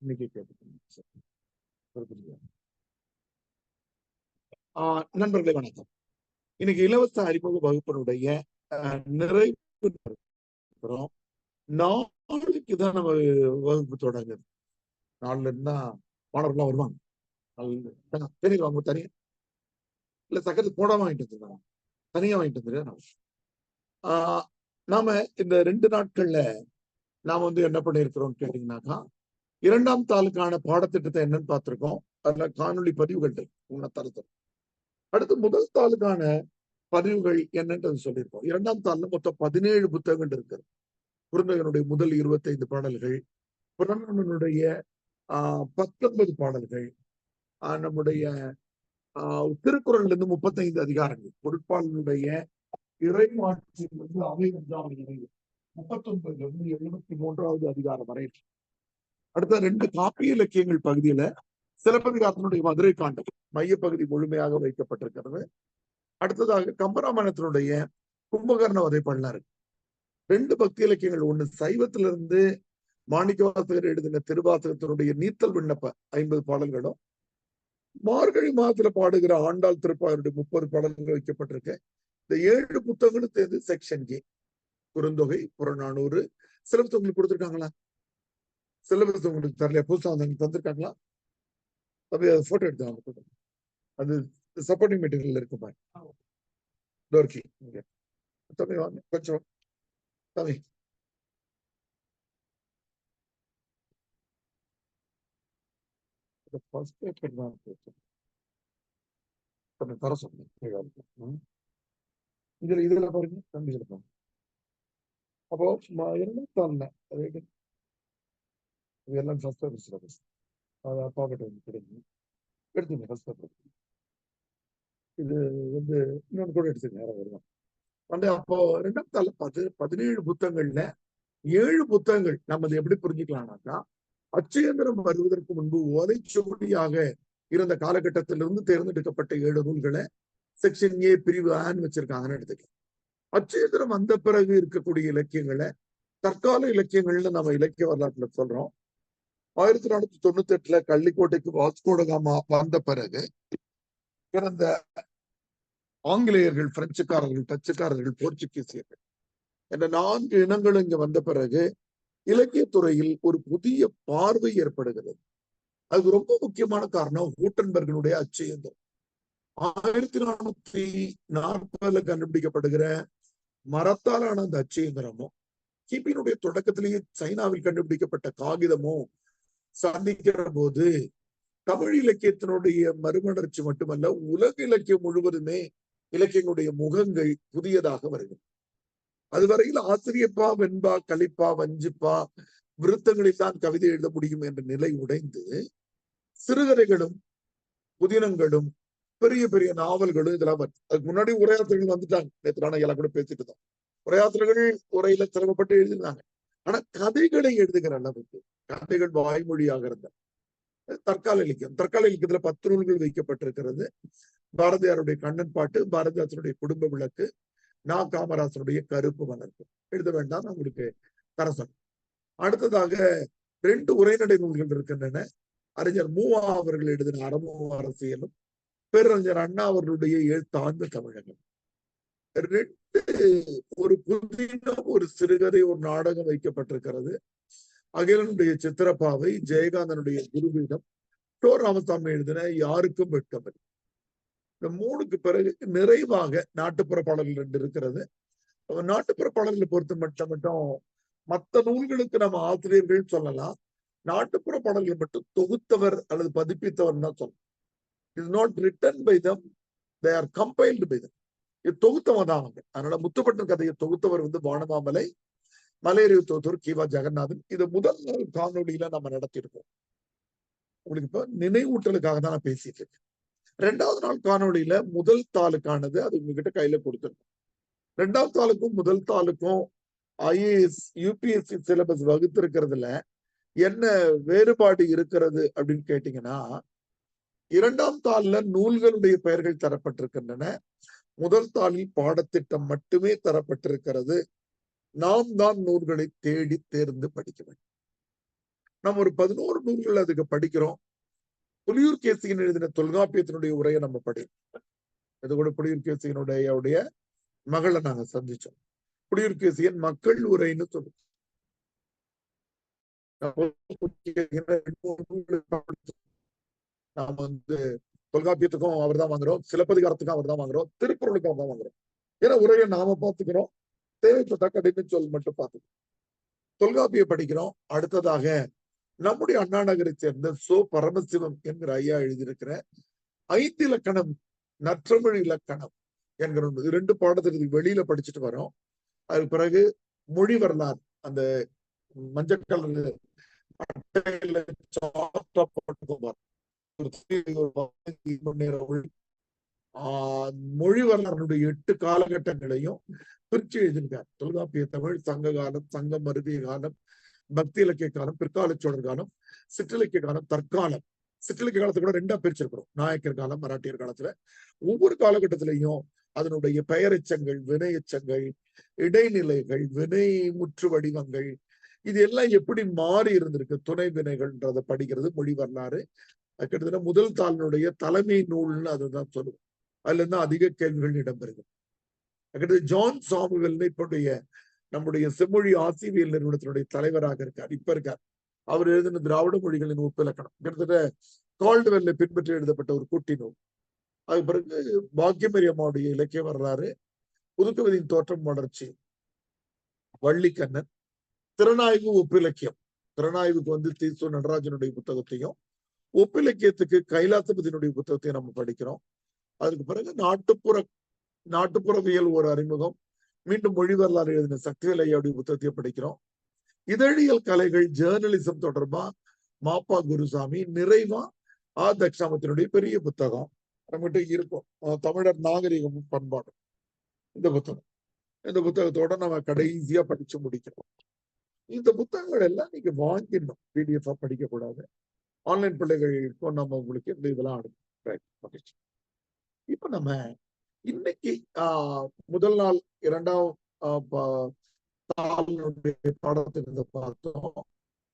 இன்னைக்கு நண்பர்களே வணக்கம். இன்னைக்கு இலவச அறிமுக வகுப்பினுடைய நிறைவு நாளைக்கு தான் நம்ம வகுப்பு தொடங்குது. நாலுல இருந்தா மாணவர்கள்லாம் வருவாங்க. தெரியுவாங்க தனியா இல்ல சக்கரத்து போடாம வாங்கிட்டு வந்துருக்காங்க, தனியா வாங்கிட்டு வந்துருக்காங்க. நாம இந்த 2 நாட்கள்ல நாம என்ன பண்ணிருக்கிறோம் கேட்டீங்கன்னாக்கா, 2ஆம் தாளுக்கான பாடத்திட்டத்தை என்னன்னு பார்த்திருக்கோம். அதுல காணொலி பதிவுகள் தரத்து. அடுத்து முதல் தாளுக்கான பதிவுகள் என்னன்றது சொல்லியிருக்கோம். 2ஆம் தாள்ல மொத்தம் 17 புத்தகங்கள் இருக்கு. குறுந்தொகையினுடைய முதல் 25 பாடல்கள், புறநானூறுடைய 19 பாடல்கள், நம்முடைய திருக்குறள்ல இருந்து 35 அதிகாரங்கள், பொருட்பாலினுடைய இறைமாட்சி அவை 39 73வது அதிகாரம் வரை. அடுத்த 2 காப்பிய இலக்கியங்கள் பகுதியில சிலப்பதிகாரத்தினுடைய மதுரை காண்டம் மையப்பகுதி முழுமையாக வைக்கப்பட்டிருக்கிறது. அடுத்ததாக கம்பராமாயணத்தினுடைய கும்பகர்ண வதை பண்ணாரு. 2 பக்தி இலக்கியங்கள், ஒண்ணு சைவத்திலிருந்து மாணிக்கவாசகர் எழுதின திருவாசகத்தினுடைய நீத்தல் விண்ணப்ப 50 பாடல்களும், மார்கழி மாதத்துல பாடுகிற ஆண்டாள் திருப்பாருடைய 30 பாடல்கள் வைக்கப்பட்டிருக்கு. இந்த 7 புத்தகங்களும் சேர்ந்து section A. Kurunthogai, Purananuru. Syllabus உங்களுக்கு கொடுத்துருக்காங்களா? சிலபஸ் உங்களுக்கு தரலையா? புதுசா தந்திருக்காங்களா? அப்படி போட்டோ எடுத்து அது சப்போர்ட்டிங் மெட்டீரியல் இருக்கு பாரு. தம்பி வாங்க கொஞ்சம். தம்பி தர சொன்னேன். இதுல பாருங்க தம்பி இருப்பாங்க. அப்போ 2ஆம் தாள்ல இதெல்லாம் ஃபர்ஸ்ட் பேப்பர் சிலபஸ். அது அப்பா கிட்ட கிடைக்கும், எடுத்துங்க ஃபர்ஸ்ட் பேப்பர். இது இன்னொன்று கூட எடுத்துங்க, யாரும் வருவாங்க. அப்போ 2ஆம் தாள்ல 17 புத்தகங்கள்ல 7 புத்தகங்கள் நம்ம எப்படி புரிஞ்சுக்கலாம்னாக்கா, அச்சயந்திரம் வருவதற்கு முன்பு ஓலைச்சுவடியாக இருந்த காலகட்டத்திலிருந்து தேர்ந்தெடுக்கப்பட்ட 7 நூல்களை செக்ஷன் ஏ பிரிவு ஆன்னு வச்சிருக்காங்கன்னு எடுத்துக்கலாம். அச்சயந்திரம் வந்த பிறகு இருக்கக்கூடிய இலக்கியங்களை தற்கால இலக்கியங்கள்னு நம்ம இலக்கிய வரலாற்றுல சொல்றோம். 1498 கள்ளிக்கோட்டைக்கு வாஸ்கோடகாமா வந்த பிறகு பிறந்த ஆங்கிலேயர்கள், பிரெஞ்சுக்காரர்கள், டச்சுக்காரர்கள், போர்ச்சுகீசியர்கள் என்ற 4 இனங்களும் இங்க வந்த பிறகு இலக்கியத்துறையில் ஒரு புதிய பார்வை ஏற்படுகிறது. அதுக்கு ரொம்ப முக்கியமான காரணம் ஹூட்டன்பர்கனுடைய அச்சயந்திரம். 1440 கண்டுபிடிக்கப்படுகிற மரத்தாலான அந்த அச்சயந்திரமும், கிபியினுடைய தொடக்கத்திலேயே சைனாவில் கண்டுபிடிக்கப்பட்ட காகிதமும் சந்திக்கிற போது தமிழ் இலக்கியத்தினுடைய மறுமலர்ச்சி மட்டுமல்ல, உலக இலக்கியம் முழுவதுமே இலக்கியங்களுடைய முகங்கள் புதியதாக வருகிறது. அதுவரையில் ஆசிரியப்பா, வெண்பா, கலிப்பா, வஞ்சிப்பா, விருத்தங்களில் தான் கவிதை எழுத முடியும் என்ற நிலை உடைந்து சிறுகதைகளும் புதினங்களும் பெரிய பெரிய நாவல்களும் இதெல்லாம் வருது. அதுக்கு முன்னாடி உரையாற்றல்கள் வந்துட்டாங்க. நேற்று நானும் எல்லாம் கூட பேசிட்டு இருந்தோம். உரையாற்றல்கள் உரையில சிரமப்பட்டு எழுதினாங்க. ஆனா கதைகளை எழுதுகிற அளவுக்கு கதைகள் வாய்மொழியாக இருந்த தற்கால இலக்கியம். தற்கால இலக்கியத்துல 10 நூல்கள் வைக்கப்பட்டிருக்கிறது. பாரதியாருடைய கண்ணன் பாட்டு, பாரதிதாசனுடைய குடும்ப விளக்கு, காமராசனுடைய கருப்பு வளர்ப்பு. எழுத வேண்டாம், உங்களுக்கு தரசம். அடுத்ததாக 2 உரைநடை நூல்கள் இருக்கின்றன. அறிஞர் மூவா அவர்கள் எழுதின அறமும் அரசியலும், பேரறிஞர் அண்ணா அவர்களுடைய எழுத்தாழ்ந்த தமிழகம். 2 ஒரு புதினம், ஒரு சிறுகதை, ஒரு நாடகம் வைக்கப்பட்டிருக்கிறது. அகிலனுடைய சித்திரப்பாவை, ஜெயகாந்தனுடைய குருபீடம், டோ ராமசாமி எழுதின யாருக்கும் வெட்கமில்லை. இந்த 3க்கு பிறகு நிறைவாக நாட்டுப்புற பாடல்கள் 2 இருக்கிறது. நாட்டுப்புற பாடல்களை பொறுத்த மட்டும் மற்ற நூல்களுக்கு நம்ம ஆசிரியர்கள் சொல்லலாம். நாட்டுப்புற பாடல்கள் மட்டும் தொகுத்தவர் அல்லது பதிப்பித்தவர் தான் சொல்லலாம். Is not written by them, they are compiled by them. இது தொகுத்தவன் தான் அவங்க. அதனால முத்துப்பட்டன் கதையை தொகுத்தவர் வானமாமலை, மலையறிவு தொகுத்தவர் கிவா ஜெகநாதன். இது முதல் நாள் காணொலியில நம்ம நடத்திருக்கோம். உங்களுக்கு இப்ப நினைவூட்டலுக்காக தான் நான் பேசிட்டு இருக்கேன். 2வது நாள் காணொலியில முதல் தாளுக்கானது அது உங்ககிட்ட கையில கொடுத்துருக்கோம். 2ஆம் தாளுக்கும் முதல் தாளுக்கும் ஐஏஎஸ் யூபிஎஸ்சி சிலபஸ் வகுத்திருக்கிறதுல என்ன வேறுபாடு இருக்கிறது அப்படின்னு கேட்டீங்கன்னா, 2ஆம் தாள்ல நூல்களுடைய பெயர்கள் தரப்பட்டிருக்கின்றன. முதல் தாளில் பாடத்திட்டம் மட்டுமே தரப்பட்டிருக்கிறது. நாம் தான் நூல்களை தேடி தேர்ந்து படிக்க வேண்டும். நம்ம ஒரு 11 நூல்கள் அதுக்கு படிக்கிறோம். புலியூர் கேசியன் எழுதின தொல்காப்பியத்தினுடைய உரையை நம்ம படிக்கிறோம். இது கூட புலியூர் கேசியனுடைய மகளை நாங்க சந்திச்சோம். புலியூர் கேசியன் மக்கள் உரைன்னு சொல்லுவோம். நாம தொல்காப்பியத்துக்கும் அவர் தான் வாங்குறோம், சிலப்பதிகாரத்துக்கும் அவர் தான் வாங்குறோம், திருக்குறளுக்கும் அவர் தான் வாங்குறோம். ஏன்னா உரையை நாம பார்த்துக்கிறோம், தேவைப்பட்ட கடின சொல் மட்டும் பார்த்துக்கிறோம். தொல்காப்பிய படிக்கிறோம். அடுத்ததாக நம்முடைய அண்ணா நகரை சேர்ந்த சோ பரமசிவம் என்கிற ஐயா எழுதியிருக்கிற 5 இலக்கணம் நற்றமிழ் இலக்கணம் என்கிற 2 பாடத்திற்கு வெளியில படிச்சுட்டு வரோம். அதுக்கு பிறகு மொழி வரலாறு, அந்த மஞ்சள் கலர் மொழி வரலாறுடைய 8 காலகட்டங்களையும் பிரிச்சு எழுதியிருக்கார். தொல்காப்பிய தமிழ், சங்க காலம், சங்கம் மருவிய காலம், பக்தி இலக்கிய காலம், பிற்கால சோழர் காலம், சிற்றிலக்கிய காலம், தற்காலம். சிற்றிலக்கிய காலத்தை கூட 2ஆ பிரிச்சிருக்கிறோம். நாயக்கர் காலம், மராட்டியர் காலத்துல. ஒவ்வொரு காலகட்டத்திலையும் அதனுடைய பெயரெச்சங்கள், வினையெச்சங்கள், இடைநிலைகள், வினை முற்று வடிவங்கள், இது எல்லாம் எப்படி மாறி இருந்திருக்கு, துணை வினைகள்ன்றதை படிக்கிறது மொழி வரலாறு. கிட்டத்தட்ட முதல் தாளினுடைய தலைமை நூல்னு அதுதான் சொல்லுவோம். அதுல இருந்து அதிக கேள்விகள் இடம்பெறுது. ஜான் சாமுவேல் இப்படைய நம்முடைய செம்மொழி ஆசிரியர் நிறுவனத்தினுடைய தலைவராக இருக்கார், இப்ப இருக்கார். அவர் எழுதின திராவிட மொழிகளின் ஒப்பிலக்கணம் கிட்டத்தட்ட கால்டுவெல்ல பின்பற்றி எழுதப்பட்ட ஒரு கூட்டி நூல். அது பிறகு பாக்கியமரி அம்மாவுடைய இலக்கிய வரலாறு, புதுக்கவிதையின் தோற்றம் வளர்ச்சி, வள்ளிக்கண்ணன், திறனாய்வு ஒப்பிலக்கியம். திறனாய்வுக்கு தீசு நடராஜனுடைய புத்தகத்தையும், ஒப்பிலக்கியத்துக்கு கைலாசபதியினுடைய புத்தகத்தையும் நம்ம படிக்கிறோம். அதுக்கு பிறகு நாட்டுப்புறவியல் ஒரு அறிமுகம், மீண்டும் மொழி வரலாறு எழுதின சக்திவேல் ஐயாவுடைய புத்தகத்தையும் படிக்கிறோம். இதழியல் கலைகள், ஜேர்னலிசம் தொடர்பா மாப்பா குருசாமி, நிறைவா தட்சாமத்தினுடைய பெரிய புத்தகம் நம்மகிட்ட இருக்கும், தமிழர் நாகரிகமும் பண்பாடும். இந்த புத்தகத்தோட நம்ம கடைசியா படிச்சு முடிக்கிறோம். இந்த புத்தகங்கள் எல்லாம் நீங்க வாங்கிடணும், பிடிஎஃப் படிக்க கூடாது. ஆன்லைன் பிள்ளைகளுக்கும் நம்ம உங்களுக்கு இந்த இதெல்லாம் அனுப்பி. இப்ப நம்ம இன்னைக்கு முதல் நாள் 2ஆம் பாடத்திலிருந்து பார்த்தோம்.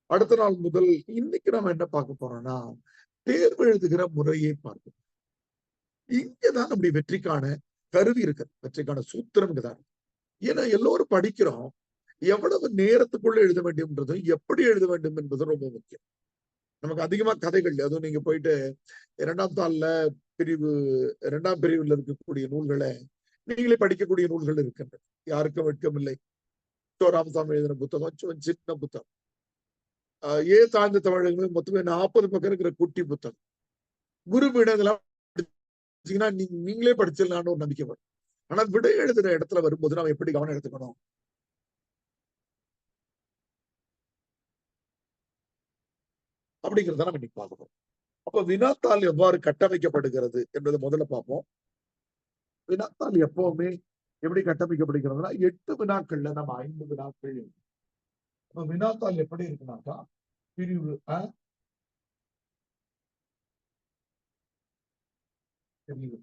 அடுத்த நாள் முதல் இன்னைக்கு நம்ம என்ன பார்க்க போறோம்னா, தேர்வு எழுதுகிற முறையை பார்க்கணும். இங்கதான் நம்முடைய வெற்றிக்கான கருவி இருக்கு, வெற்றிக்கான சூத்திரம் இங்கதான். ஏன்னா எல்லோரும் படிக்கிறோம், எவ்வளவு நேரத்துக்குள்ள எழுத வேண்டும்ன்றதும் எப்படி எழுத வேண்டும் என்பது ரொம்ப முக்கியம். நமக்கு அதிகமா கதைகள், அதுவும் நீங்க போயிட்டு 2ஆம் தாள்ல 2ஆம் பிரிவுல இருக்கக்கூடிய நூல்களை நீங்களே படிக்கக்கூடிய நூல்கள் இருக்கின்றன. யாருக்கும் வெட்கமில்லை, ராமசாமி எழுதின புத்தகம் சின்ன புத்தகம், தாழ்ந்த தமிழகமே மொத்தமே 40 பக்கம் இருக்கிற குட்டி புத்தகம். குரு விடதெல்லாம் நீங்களே படிச்சிடலான்னு ஒரு நம்பிக்கை வரும். ஆனா விடை எழுதுற இடத்துல வரும்போது நம்ம எப்படி கவனம் எடுத்துக்கணும், அப்படிங்கிறத நம்ம இன்னைக்கு பார்க்கணும். அப்ப வினாத்தாள் எவ்வாறு கட்டமைக்கப்படுகிறது என்பதை முதல்ல பார்ப்போம். வினாத்தாள் எப்பவுமே எப்படி கட்டமைக்கப்படுகிறதுனா, 8 வினாக்கள்ல நம்ம 5 வினாக்கள். வினாத்தாள் எப்படி இருக்குனாக்கா, பிரிவு பிரிவு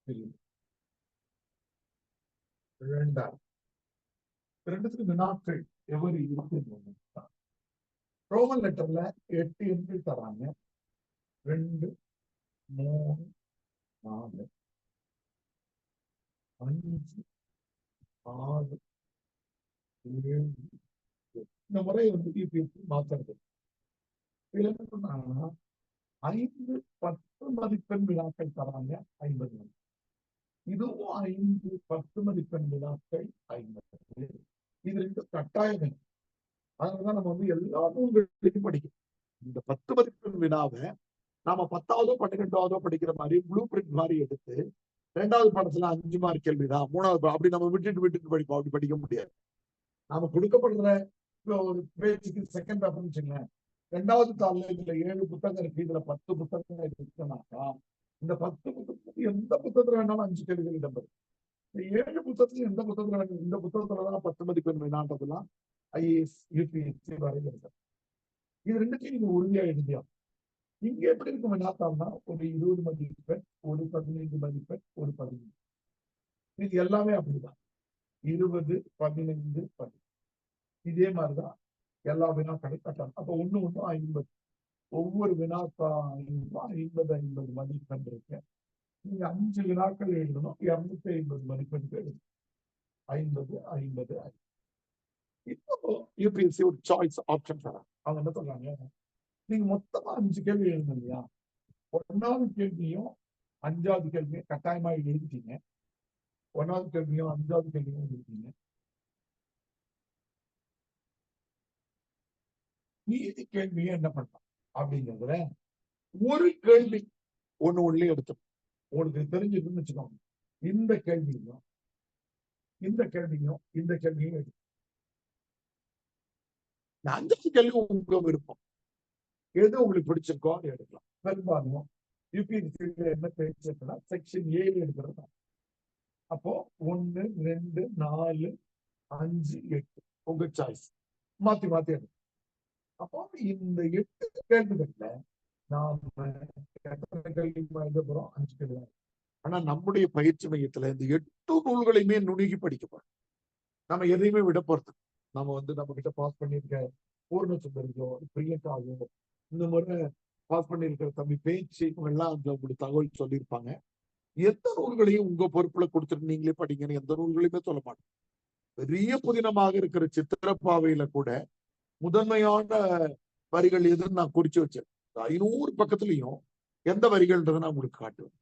பிரிவு 2 வினாக்கள் எவ்வளவு இருக்கு. ரோமன் லெட்டர்ல 8 எண்கள் தராங்க. 2, 3, 4, 5, 6, 7. இந்த முறை மாத்துறது. 5, 10 மதிப்பெண் வினாக்கள் தராங்க, 50. இதுவும் 5, 10 மதிப்பெண் வினாக்கள் 50. இது 2 கட்டாயமே. அதனாலதான் நம்ம எல்லா நூல்களையும் படிக்கணும். இந்த 10 மதிப்பெண் வினாவை நாம 10ஆவதோ 12ஆவதோ படிக்கிற மாதிரி ப்ளூ பிரிண்ட் மாதிரி எடுத்து 2வது பாடத்துல 5 மார்க் கேள்விதான், 3வது அப்படி நம்ம விட்டுட்டு படிப்போம். அப்படி படிக்க முடியாது. நாம கொடுக்கப்படுற ஒரு பேச்சுக்கு செகண்ட் பேப்பர்னு வச்சுங்களேன், 2வது தாள்ல இதுல 7 புத்தகம் இருக்கு, இதுல 10 புத்தகங்கள் இருக்குனாக்கா, இந்த 10 புத்தகத்துக்கு எந்த புத்தகத்துல வேணாலும் 5 கேள்விகள் இடம்பெறும். இந்த 7 புத்தகத்துல எந்த புத்தகத்துல வேணும், இந்த புத்தகத்துலதான் 10 மதிப்பெண் வேணான்றதுலாம் ஐஏஎஸ், யூபிஎஸ்சி வரைக்கும் இருக்கு. இது 2த்தையும் நீங்க உறுதியா எழுதியா. இங்க எப்படி இருக்கும் வினாத்தாள்னா, ஒரு 20 மதிப்பெண், ஒரு 15 மதிப்பெண், ஒரு 15. இது எல்லாமே அப்படிதான், 20, 15, 10. இதே மாதிரிதான் எல்லா வினாக்களையும் கட்டணும். அப்ப ஒண்ணு 50. ஒவ்வொரு வினாக்களும் 50 மதிப்பெண் இருக்கு. நீங்க 5 வினாக்கள் எழுதணும். 250 மதிப்பெண்கள் எழுதணும். 50 50. இப்போ யூபிஎஸ்சி ஒரு சாய்ஸ் ஆப்ஷன் தராங்க. அவங்க என்ன சொல்றாங்க, நீங்க மொத்தமா 5 கேள்வி எழுதணும் இல்லையா, 1வது கேள்வியும் 5வது கேள்வியும் கட்டாயமா எழுதிட்டீங்க. 1வது கேள்வியும் 5வது கேள்வியும் எழுதிட்டீங்க. மீதி கேள்வியை என்ன பண்ணலாம் அப்படிங்கிறதுல ஒரு கேள்வி ஒண்ணு எடுத்தோம். உங்களுக்கு தெரிஞ்சிருக்குன்னு வச்சுக்கோங்க. இந்த கேள்வியும் இந்த கேள்வியும் எடுத்து 5வது கேள்வி உங்க விருப்பம், எது உங்களுக்கு பிடிச்சிருக்கோ அதை எடுக்கலாம். பெரும்பாலும் யூபிஎஸ்சியில என்ன பேச்சுன்னா செக்ஷன் 7 எடுக்கிறது. அப்போ 1 2 4 5 8 உங்க சாய்ஸ் மாத்தி எடுக்கும். அப்போ இந்த 8 கேள்விகள்ல நாம எத்தனை கேள்வி எழுத போறோம்? 5 கேள்வி. ஆனா நம்முடைய பயிற்சி மையத்துல இந்த 8 நூல்களையுமே நுணுகி படிக்க போறோம். நம்ம எதையுமே விட போறது. நம்ம நம்ம கிட்ட பாஸ் பண்ணிருக்க பூர்ணசுந்தரிக்கோ பிரியங்காவோ இந்த முறை பாஸ் பண்ணிருக்கிற தம்பி பேச்சு எல்லாம் அந்த உங்களுக்கு தகவல் சொல்லியிருப்பாங்க. எந்த நூல்களையும் உங்க பொறுப்புல கொடுத்துட்டு நீங்களே படிங்கன்னு எந்த நூல்களையுமே சொல்ல மாட்டோம். பெரிய புதினமாக இருக்கிற சித்திரப்பாவையில கூட முதன்மையான வரிகள் எதுன்னு நான் குறிச்சு வச்சேன். 500 பக்கத்துலயும் எந்த வரிகள்ன்றதை நான் உங்களுக்கு காட்டுவேன்.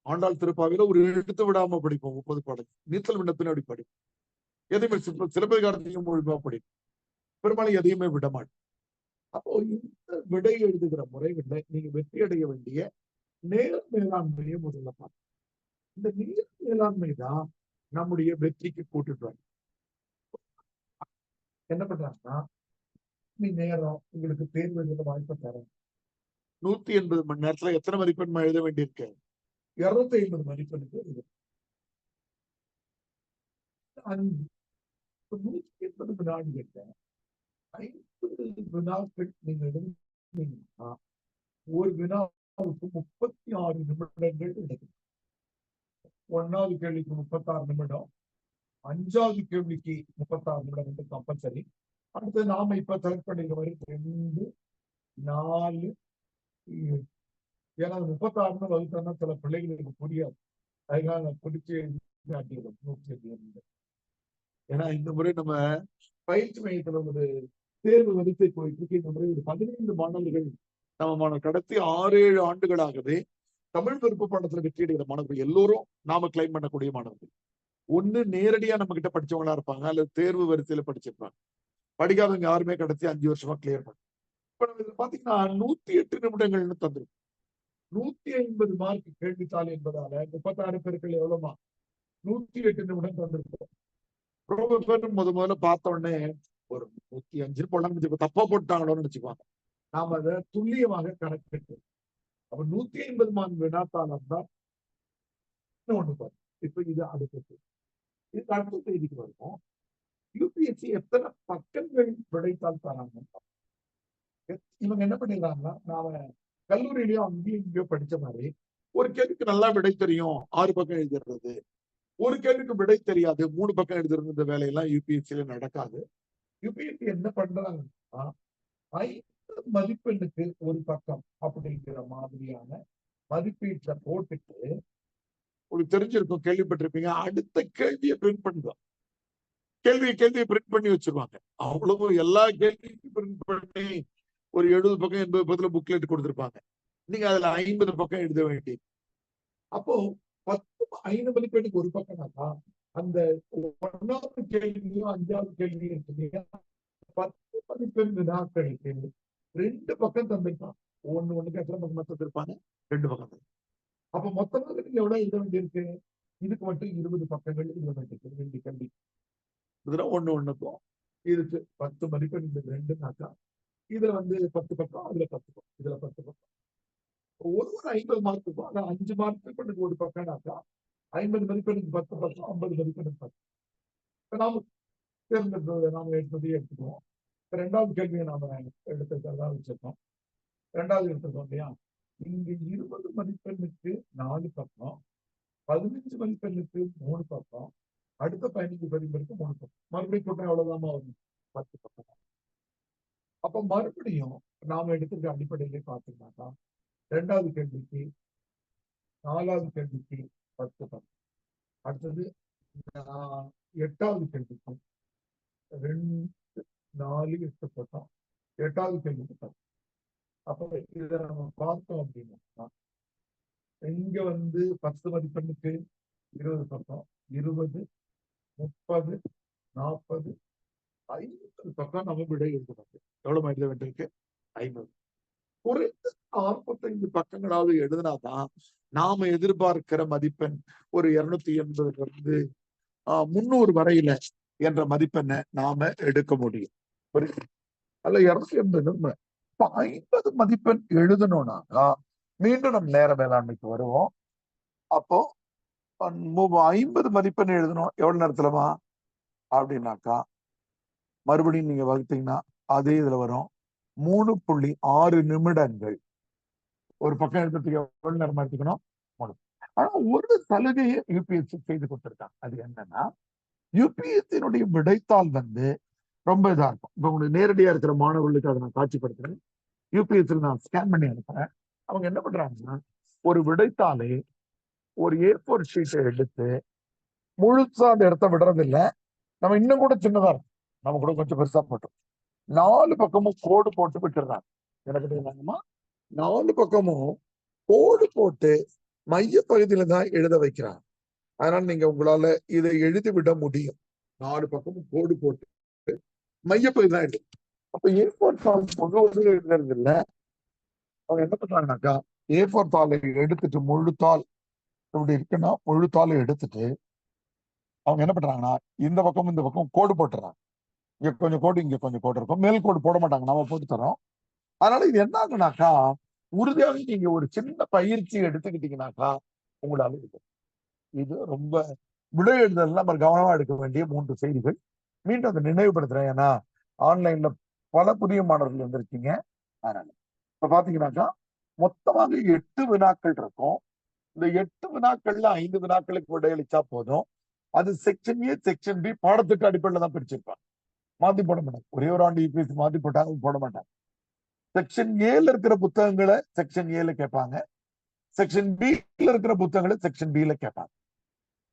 ஆண்டாள் திருப்பாவையில ஒரு எடுத்து விடாம படிப்போம். 30 பாடல். நீச்சல் விண்ணப்பின் அப்படி படிப்போம். எதையுமே சிலப்பதிகாரத்தையும் முழுமையா படிப்போம். பெரும்பாலும் எதையுமே விட மாட்டோம். அப்போ இந்த விடை எழுதுகிற முறைகள்ல நீங்க வெற்றி அடைய வேண்டிய நேர மேலாண்மையை முதல்ல பார்க்கணும். இந்த நேர மேலாண்மை தான் நம்முடைய வெற்றிக்கு கூட்டுட்டு வரும். என்ன பண்றாங்கன்னா, நேரம் உங்களுக்கு தேர்வு எழுத வாய்ப்பு தரேன். 180 மணி நேரத்துல எத்தனை மதிப்பெண் எழுத வேண்டியிருக்கு? 250 மதிப்பெண்ணுக்கு எழுது. 180 வினாடிகள்ல 50 வினாக்கள் நீங்க எழுதுனீங்கன்னா ஒரு வினாவுக்கு 36 நிமிடங்கள் எடுக்கும். 1வது கேள்விக்கு 36 நிமிடம், 5வது கேள்விக்கு 36 நிமிடம் கம்பல்சரி. அடுத்து நாம இப்ப செலக்ட் பண்ணிக்கிற மாதிரி 2 4 ஏன்னா 36 வகுத்தா சில பிள்ளைகளுக்கு புரியாது. அதனால நான் பிடிச்சு காட்டிடுவோம். ஏன்னா இந்த முறை நம்ம பயிற்சி மையத்துல ஒரு தேர்வு வரிசை போயிட்டு இருக்கு. இந்த முறை ஒரு 15 மாணவர்கள் நம்ம கடத்தி 6-7 ஆண்டுகளாகவே தமிழ் விருப்ப பாடத்துல வெற்றி அடைகிற மாணவர்கள் எல்லோரும் நாம கிளைம் பண்ணக்கூடிய மாணவர்கள். ஒண்ணு நேரடியா நம்ம கிட்ட படிச்சவங்களா இருப்பாங்க, அல்லது தேர்வு வரிசையில படிச்சிருப்பாங்க. படிக்காதவங்க யாருமே கடத்தி 5 வருஷமா கிளியர் பண்ண. இப்ப நம்ம இதுல பாத்தீங்கன்னா 108 நிமிடங்கள்னு தந்துருக்கும். 150 மார்க் கேள்வித்தாள் என்பதால 36 பேருக்கு எவ்வளவுமா 108 நிமிடம் தந்திருக்கோம். முதல்ல பார்த்த உடனே ஒரு 105 போடலாம், தப்பா போட்டாங்களோன்னு நினைச்சுக்குவாங்க. நாம அதை துல்லியமாக கணக்கிட்டு அப்ப 150 மார்க் வினாத்தாளம் தான் ஒண்ணு பாரு. இப்ப இது அடுத்தது. இதுக்கு அடுத்த செய்திக்கு வருவோம். யூபிஎஸ்சி எத்தனை பக்கங்கள் விடைத்தாள் தராங்க. இவங்க என்ன பண்ணிடுறாங்கன்னா, நாம கல்லூரியிலயும் அங்கேயும் இங்கேயோ படிச்ச மாதிரி ஒரு கேள்விக்கு நல்லா விடை தெரியும் 6 பக்கம் எழுதுறது, ஒரு கேள்விக்கு விடை தெரியாது 3 பக்கம் எழுதுறது, இந்த வேலையெல்லாம் யூபிஎஸ்சியில நடக்காது. யூபிஎஸ்சி என்ன பண்றாங்கன்னா 5 மதிப்பெண்ணுக்கு ஒரு பக்கம் அப்படிங்கிற மாதிரியான மதிப்பீட்டை போட்டுட்டு, உங்களுக்கு தெரிஞ்சிருக்கும், கேள்விப்பட்டிருப்பீங்க, அடுத்த கேள்வியை பிரிண்ட் பண்ணுவோம். கேள்வியை பிரிண்ட் பண்ணி வச்சிருவாங்க. அவ்வளவு எல்லா கேள்வியும் பிரிண்ட் பண்ணி ஒரு 70 பக்கம் 80 பக்கத்துல புக்லெட் கொடுத்திருப்பாங்க. நீங்க அதுல 50 பக்கம் எழுத வேண்டியது. அப்போ 5 மதிப்பெண்ணுக்கு ஒரு பக்கம்னாக்கா அந்த 1வது கேள்வியும் 5வது கேள்வியும் இருக்கு. 10 மதிப்பெண் வினாக்களுக்கு 2 பக்கம் தந்திருப்பாங்க. ஒண்ணுக்கு எத்தனை பக்கம் தந்திருப்பாங்க? 2 பக்கம். அப்ப மொத்தமாக நீங்க எவ்வளவு எழுத வேண்டியிருக்கு? இதுக்கு மட்டும் 20 பக்கங்கள் எழுத வேண்டியிருக்கு. 2 கேள்வி இதுல ஒண்ணுக்கும் இதுக்கு 10 மதிப்பெண் 2னாக்கா இதுல 10 பக்கம், அதுல 10 பக்கம், இதுல 10 பக்கம். ஒரு 50 மார்க்குக்கும், அதான் 5 மார்க்கு ஒரு பக்கம்னாக்கா 50 மதிப்பெண்ணுக்கு 10 பக்கம், 50 மதிப்பெண்ணுக்கு 10. நாம தேர்ந்தெடுத்தது நாம எடுத்துக்குவோம். 2வது கேள்வியை நாம எடுத்துக்கிறதா வச்சிருக்கோம். 2வது எடுத்துக்கோம் இல்லையா? இங்க 20 மதிப்பெண்ணுக்கு 4 பக்கம், 15 மதிப்பெண்ணுக்கு 3 பக்கம், அடுத்த 15 மதிப்பெண்ணுக்கு 3 பக்கம். மறுபடியும் கூட்டம் எவ்வளவுதான் வரும்? 10 பக்கம். அப்ப மறுபடியும் நாம எடுத்துக்கிற அடிப்படையிலே பார்த்தீங்கன்னாக்கா 2வது கேள்விக்கு 4வது கேள்விக்கு 10 10. அடுத்தது 8வது கேள்விக்கு 2 4 8 10. 8வது கேள்விக்கு 10. அப்ப இதை நம்ம பார்த்தோம் அப்படின்னா இங்க 10 மதிப்பெண்ணுக்கு 20 பக்கம், 20, 30, 40, 50 பக்கம் நம்ம விடை எழுதுறது. எவ்வளவு எழுத வேண்டியிருக்கு? 50. குறைந்த 45 பக்கங்களாவது எழுதினாதான் நாம எதிர்பார்க்கிற மதிப்பெண் ஒரு 280 300 வரையில என்ற மதிப்பெண்ணை நாம எடுக்க முடியும். அல்ல 280. 50 மதிப்பெண் எழுதணும்னாக்கா மீண்டும் நம்ம நேர மேலாண்மைக்கு வருவோம். அப்போ 50 மதிப்பெண் எழுதணும் எவ்வளவு நேரத்துலமா அப்படின்னாக்கா மறுபடியும் நீங்க வகுத்தீங்கன்னா அதே இதுல வரும் 3.6 நிமிடங்கள். ஒரு பக்கம் எழுதுறதுக்கு எவ்வளவு நேரம் எடுத்துக்கணும்? 3. ஆனா ஒரு சலுகையை யூபிஎஸ்சி செய்து கொடுத்திருக்காங்க. அது என்னன்னா யூபிஎஸ்சியினுடைய விடைத்தாள் ரொம்ப இதா இருக்கும். இப்ப உங்களுக்கு நேரடியா இருக்கிற மாணவர்களுக்கு அதை நான் காட்சிப்படுத்துறேன். யூபிஎஸ்சி நான் ஸ்கேன் பண்ணி அனுப்புறேன். அவங்க என்ன பண்றாங்கன்னா ஒரு விடைத்தாளை ஒரு A4 ஷீட்டை எடுத்து முழுசா அந்த இடத்த விடுறது இல்லை. நம்ம இன்னும் கூட சின்னதா இருக்கும், நம்ம கூட கொஞ்சம் பெருசா போட்டோம் 4 பக்கமும் கோடு போட்டு விட்டுறாங்க. எனக்கு 4 பக்கமும் கோடு போட்டு மைய பகுதியில தான் எழுத வைக்கிறாங்க. அதனால நீங்க உங்களால இதை எழுதி விட முடியும். 4 பக்கமும் கோடு போட்டு மைய பகுதி தான் எழுது. அப்ப A4 தாள் முழுவதும் எழுதுறது இல்ல. அவங்க என்ன பண்றாங்கனாக்கா A4 தாளை எடுத்துட்டு முழு தாள் இப்படி இருக்குன்னா முழு தாளை எடுத்துட்டு அவங்க என்ன பண்றாங்கன்னா இந்த பக்கம் கோடு போட்டுறாங்க. இங்க கொஞ்சம் கோடு இங்க கொஞ்சம் கோடு இருக்கும். மேல் கோடு போட மாட்டாங்க, நம்ம போட்டு தரோம். அதனால இது என்ன ஆகுனாக்கா உறுதியாக நீங்க ஒரு சின்ன பயிற்சி எடுத்துக்கிட்டீங்கன்னாக்கா உங்களால இருக்கும். இது ரொம்ப விடை எழுதல் நம்ம கவனமா எடுக்க வேண்டிய 3 செய்திகள். மீண்டும் அதை நினைவுபடுத்துறேன். ஏன்னா ஆன்லைன்ல பல புதிய மாணவர்கள் வந்திருக்கீங்க. அதனால இப்ப பாத்தீங்கன்னாக்கா மொத்தமாக 8 வினாக்கள் இருக்கும். இந்த 8 வினாக்கள்ல 5 வினாக்களுக்கு விடையளிச்சா போதும். அது செக்ஷன் ஏ செக்ஷன் பி பாடத்துக்கு அடிப்படையில தான் பிரிச்சிருப்பாங்க. மாத்தி போட மாட்டாங்க. ஒரே ஒரு ஆண்டு யூபிஎஸ்சி மாத்தி போட்டாங்க போட மாட்டாங்க. செக்ஷன் ஏல இருக்கிற புத்தகங்களை செக்ஷன் ஏல கேட்பாங்க. செக்ஷன் பில இருக்கிற புத்தகங்களை செக்ஷன் பில கேட்பாங்க.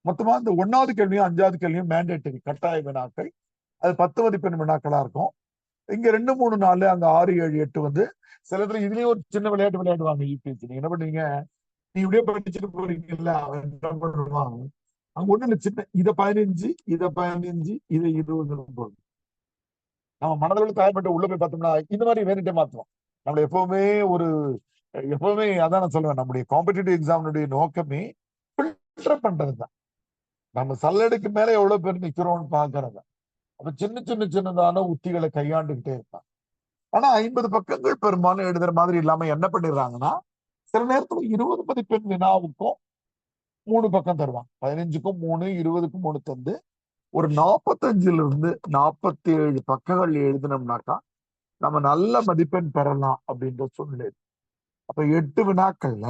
மொத்தமா இந்த 1வது கேள்வியும் 5வது கேள்வியும் மேண்டேட்டரி கட்டாய வினாக்கள். அது 10 மதிப்பெண் வினாக்களா இருக்கும். இங்க 2 3 4 அங்க 6 7 8 சில இடத்துல இதுலயும் ஒரு சின்ன விளையாட்டு விளையாடுவாங்க யூபிஎஸ்சி. நீங்க என்ன பண்ணுவீங்க, நீ இப்படியே படிச்சுட்டு போறீங்கல்ல, அவன் என்ன பண்ணுவான் அங்க ஒண்ணு சின்ன இதை 15 இதை 15 இதை 20 போடுது. நம்ம மனதளவில் தயார்பட்டு உள்ள போய் பார்த்தோம்னா இந்த மாதிரி வேணுட்டே மாத்துவோம். நம்மள எப்பவுமே அதான் நான் சொல்லுவேன், நம்முடைய காம்படிட்டிவ் எக்ஸாமினுடைய நோக்கமே ஃபில்டர் பண்றதுதான். நம்ம சல்லடைக்கு மேல எவ்வளவு பேர் நிக்கிறோம்னு பாக்குறது. அப்ப சின்னதான உத்திகளை கையாண்டுகிட்டே இருப்பாங்க. ஆனா 50 பக்கங்கள் பெரும்பாலும் எழுதுற மாதிரி இல்லாம என்ன பண்ணிடுறாங்கன்னா சில நேரத்துல 20 மதிப்பெண் வினாவுக்கும் 3 பக்கம் தருவாங்க. 15க்கும் 3 20க்கும் 3 தந்து ஒரு 45ல இருந்து 47 பக்கங்கள் எழுதினோம்னாக்கா நம்ம நல்ல மதிப்பெண் பெறலாம் அப்படின்ற சூழ்நிலை. அப்ப 8 வினாக்கள்ல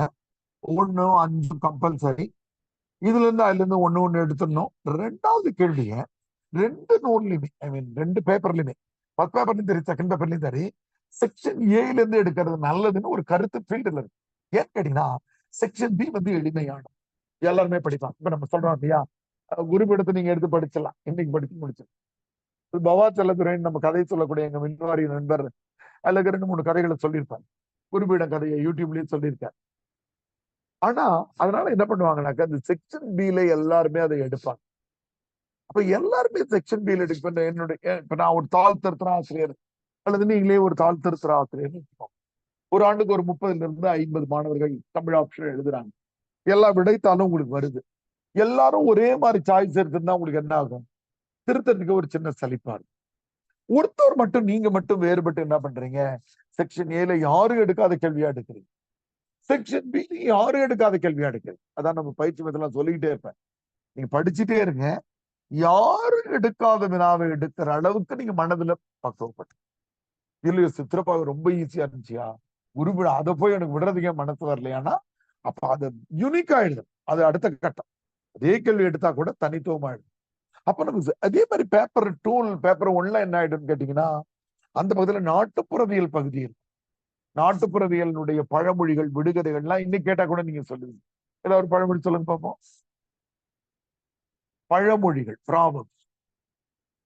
1 5 கம்பல்சரி. இதுல இருந்து அதுல இருந்து ஒண்ணு எடுத்துடணும். 2வது கேள்விய 2 நூல்லையுமே ஐ மீன் 2 பேப்பர்லயுமே ஃபர்ஸ்ட் பேப்பர்லயும் சரி செகண்ட் பேப்பர்லயும் சரி செக்ஷன் ஏல இருந்து எடுக்கிறது நல்லதுன்னு ஒரு கருத்து ஃபீல்டுல இருக்கு. ஏன்னு கேட்டீங்கன்னா செக்ஷன் பி எளிமையானது, எல்லாருமே படிப்பாங்க. இப்ப நம்ம சொல்றோம் இல்லையா, குருபீடத்தை நீங்க எடுத்து படிச்சிடலாம், இன்னைக்கு படிச்சு முடிச்சிடலாம். பவா செல்லதுரைன்னு நம்ம கதை சொல்லக்கூடிய எங்க மின்வாரி நண்பர் அதுல 2 3 கதைகளை சொல்லியிருப்பாங்க. குருபீட கதையை யூடியூப்லயும் சொல்லியிருக்காரு. ஆனா அதனால என்ன பண்ணுவாங்கன்னாக்கா இந்த செக்ஷன் பில எல்லாருமே அதை எடுப்பாங்க. அப்ப எல்லாருமே செக்ஷன் பில எடுக்க என்னுடைய இப்ப நான் ஒரு தாள் திருத்துற ஆசிரியர் அல்லது நீங்களே ஒரு தாள் திருத்துற ஆசிரியர் வச்சுக்கோங்க. ஒரு ஆண்டுக்கு ஒரு 30ல இருந்து 50 மாணவர்கள் தமிழ் ஆப்ஷன் எழுதுறாங்க. எல்லா விடைத்தாலும் உங்களுக்கு வருது. எல்லாரும் ஒரே மாதிரி சாய்ஸ் எடுத்திருந்தா உங்களுக்கு என்ன ஆகும்? திருத்தத்துக்கு ஒரு சின்ன சலிப்பா இருக்கும். ஒருத்தர் மட்டும் நீங்க மட்டும் வேறுபட்டு என்ன பண்றீங்க, செக்ஷன் ஏல யாரும் எடுக்காத கேள்வியா எடுக்கிறீங்க, செக்ஷன் பி யாரும் எடுக்காத கேள்வியா எடுக்கிறீங்க. அதான் நம்ம பயிற்சி மெத்தெல்லாம் சொல்லிக்கிட்டே இருப்பேன். நீங்க படிச்சுட்டே இருங்க, யாரும் எடுக்காத வினாவை எடுக்கிற அளவுக்கு நீங்க மனதுல பக்குவப்பட்டு. இல்லையோ சித்திரப்பாவை ரொம்ப ஈஸியா இருந்துச்சியா, குருவிழா அதை போய் எனக்கு விடுறதுக்கே மனசு வரலையானா அப்ப அது யூனிக்கா எழுதும். அது அடுத்த கட்டம். அதே கேள்வி எடுத்தா கூட தனித்துவமா எழுதும். அப்ப நமக்கு அதே மாதிரி பேப்பர் 1ல என்ன ஆயிடும்னு கேட்டீங்கன்னா அந்த பகுதியில நாட்டுப்புறவியல் பகுதியில் நாட்டுப்புறவியலுடைய பழமொழிகள் விடுகதைகள்லாம் இன்னைக்கு கேட்டா கூட நீங்க சொல்லுவீங்க. ஏதாவது ஒரு பழமொழி சொல்லுங்க பார்ப்போம். பழமொழிகள் ப்ராவர்ப்ஸ்.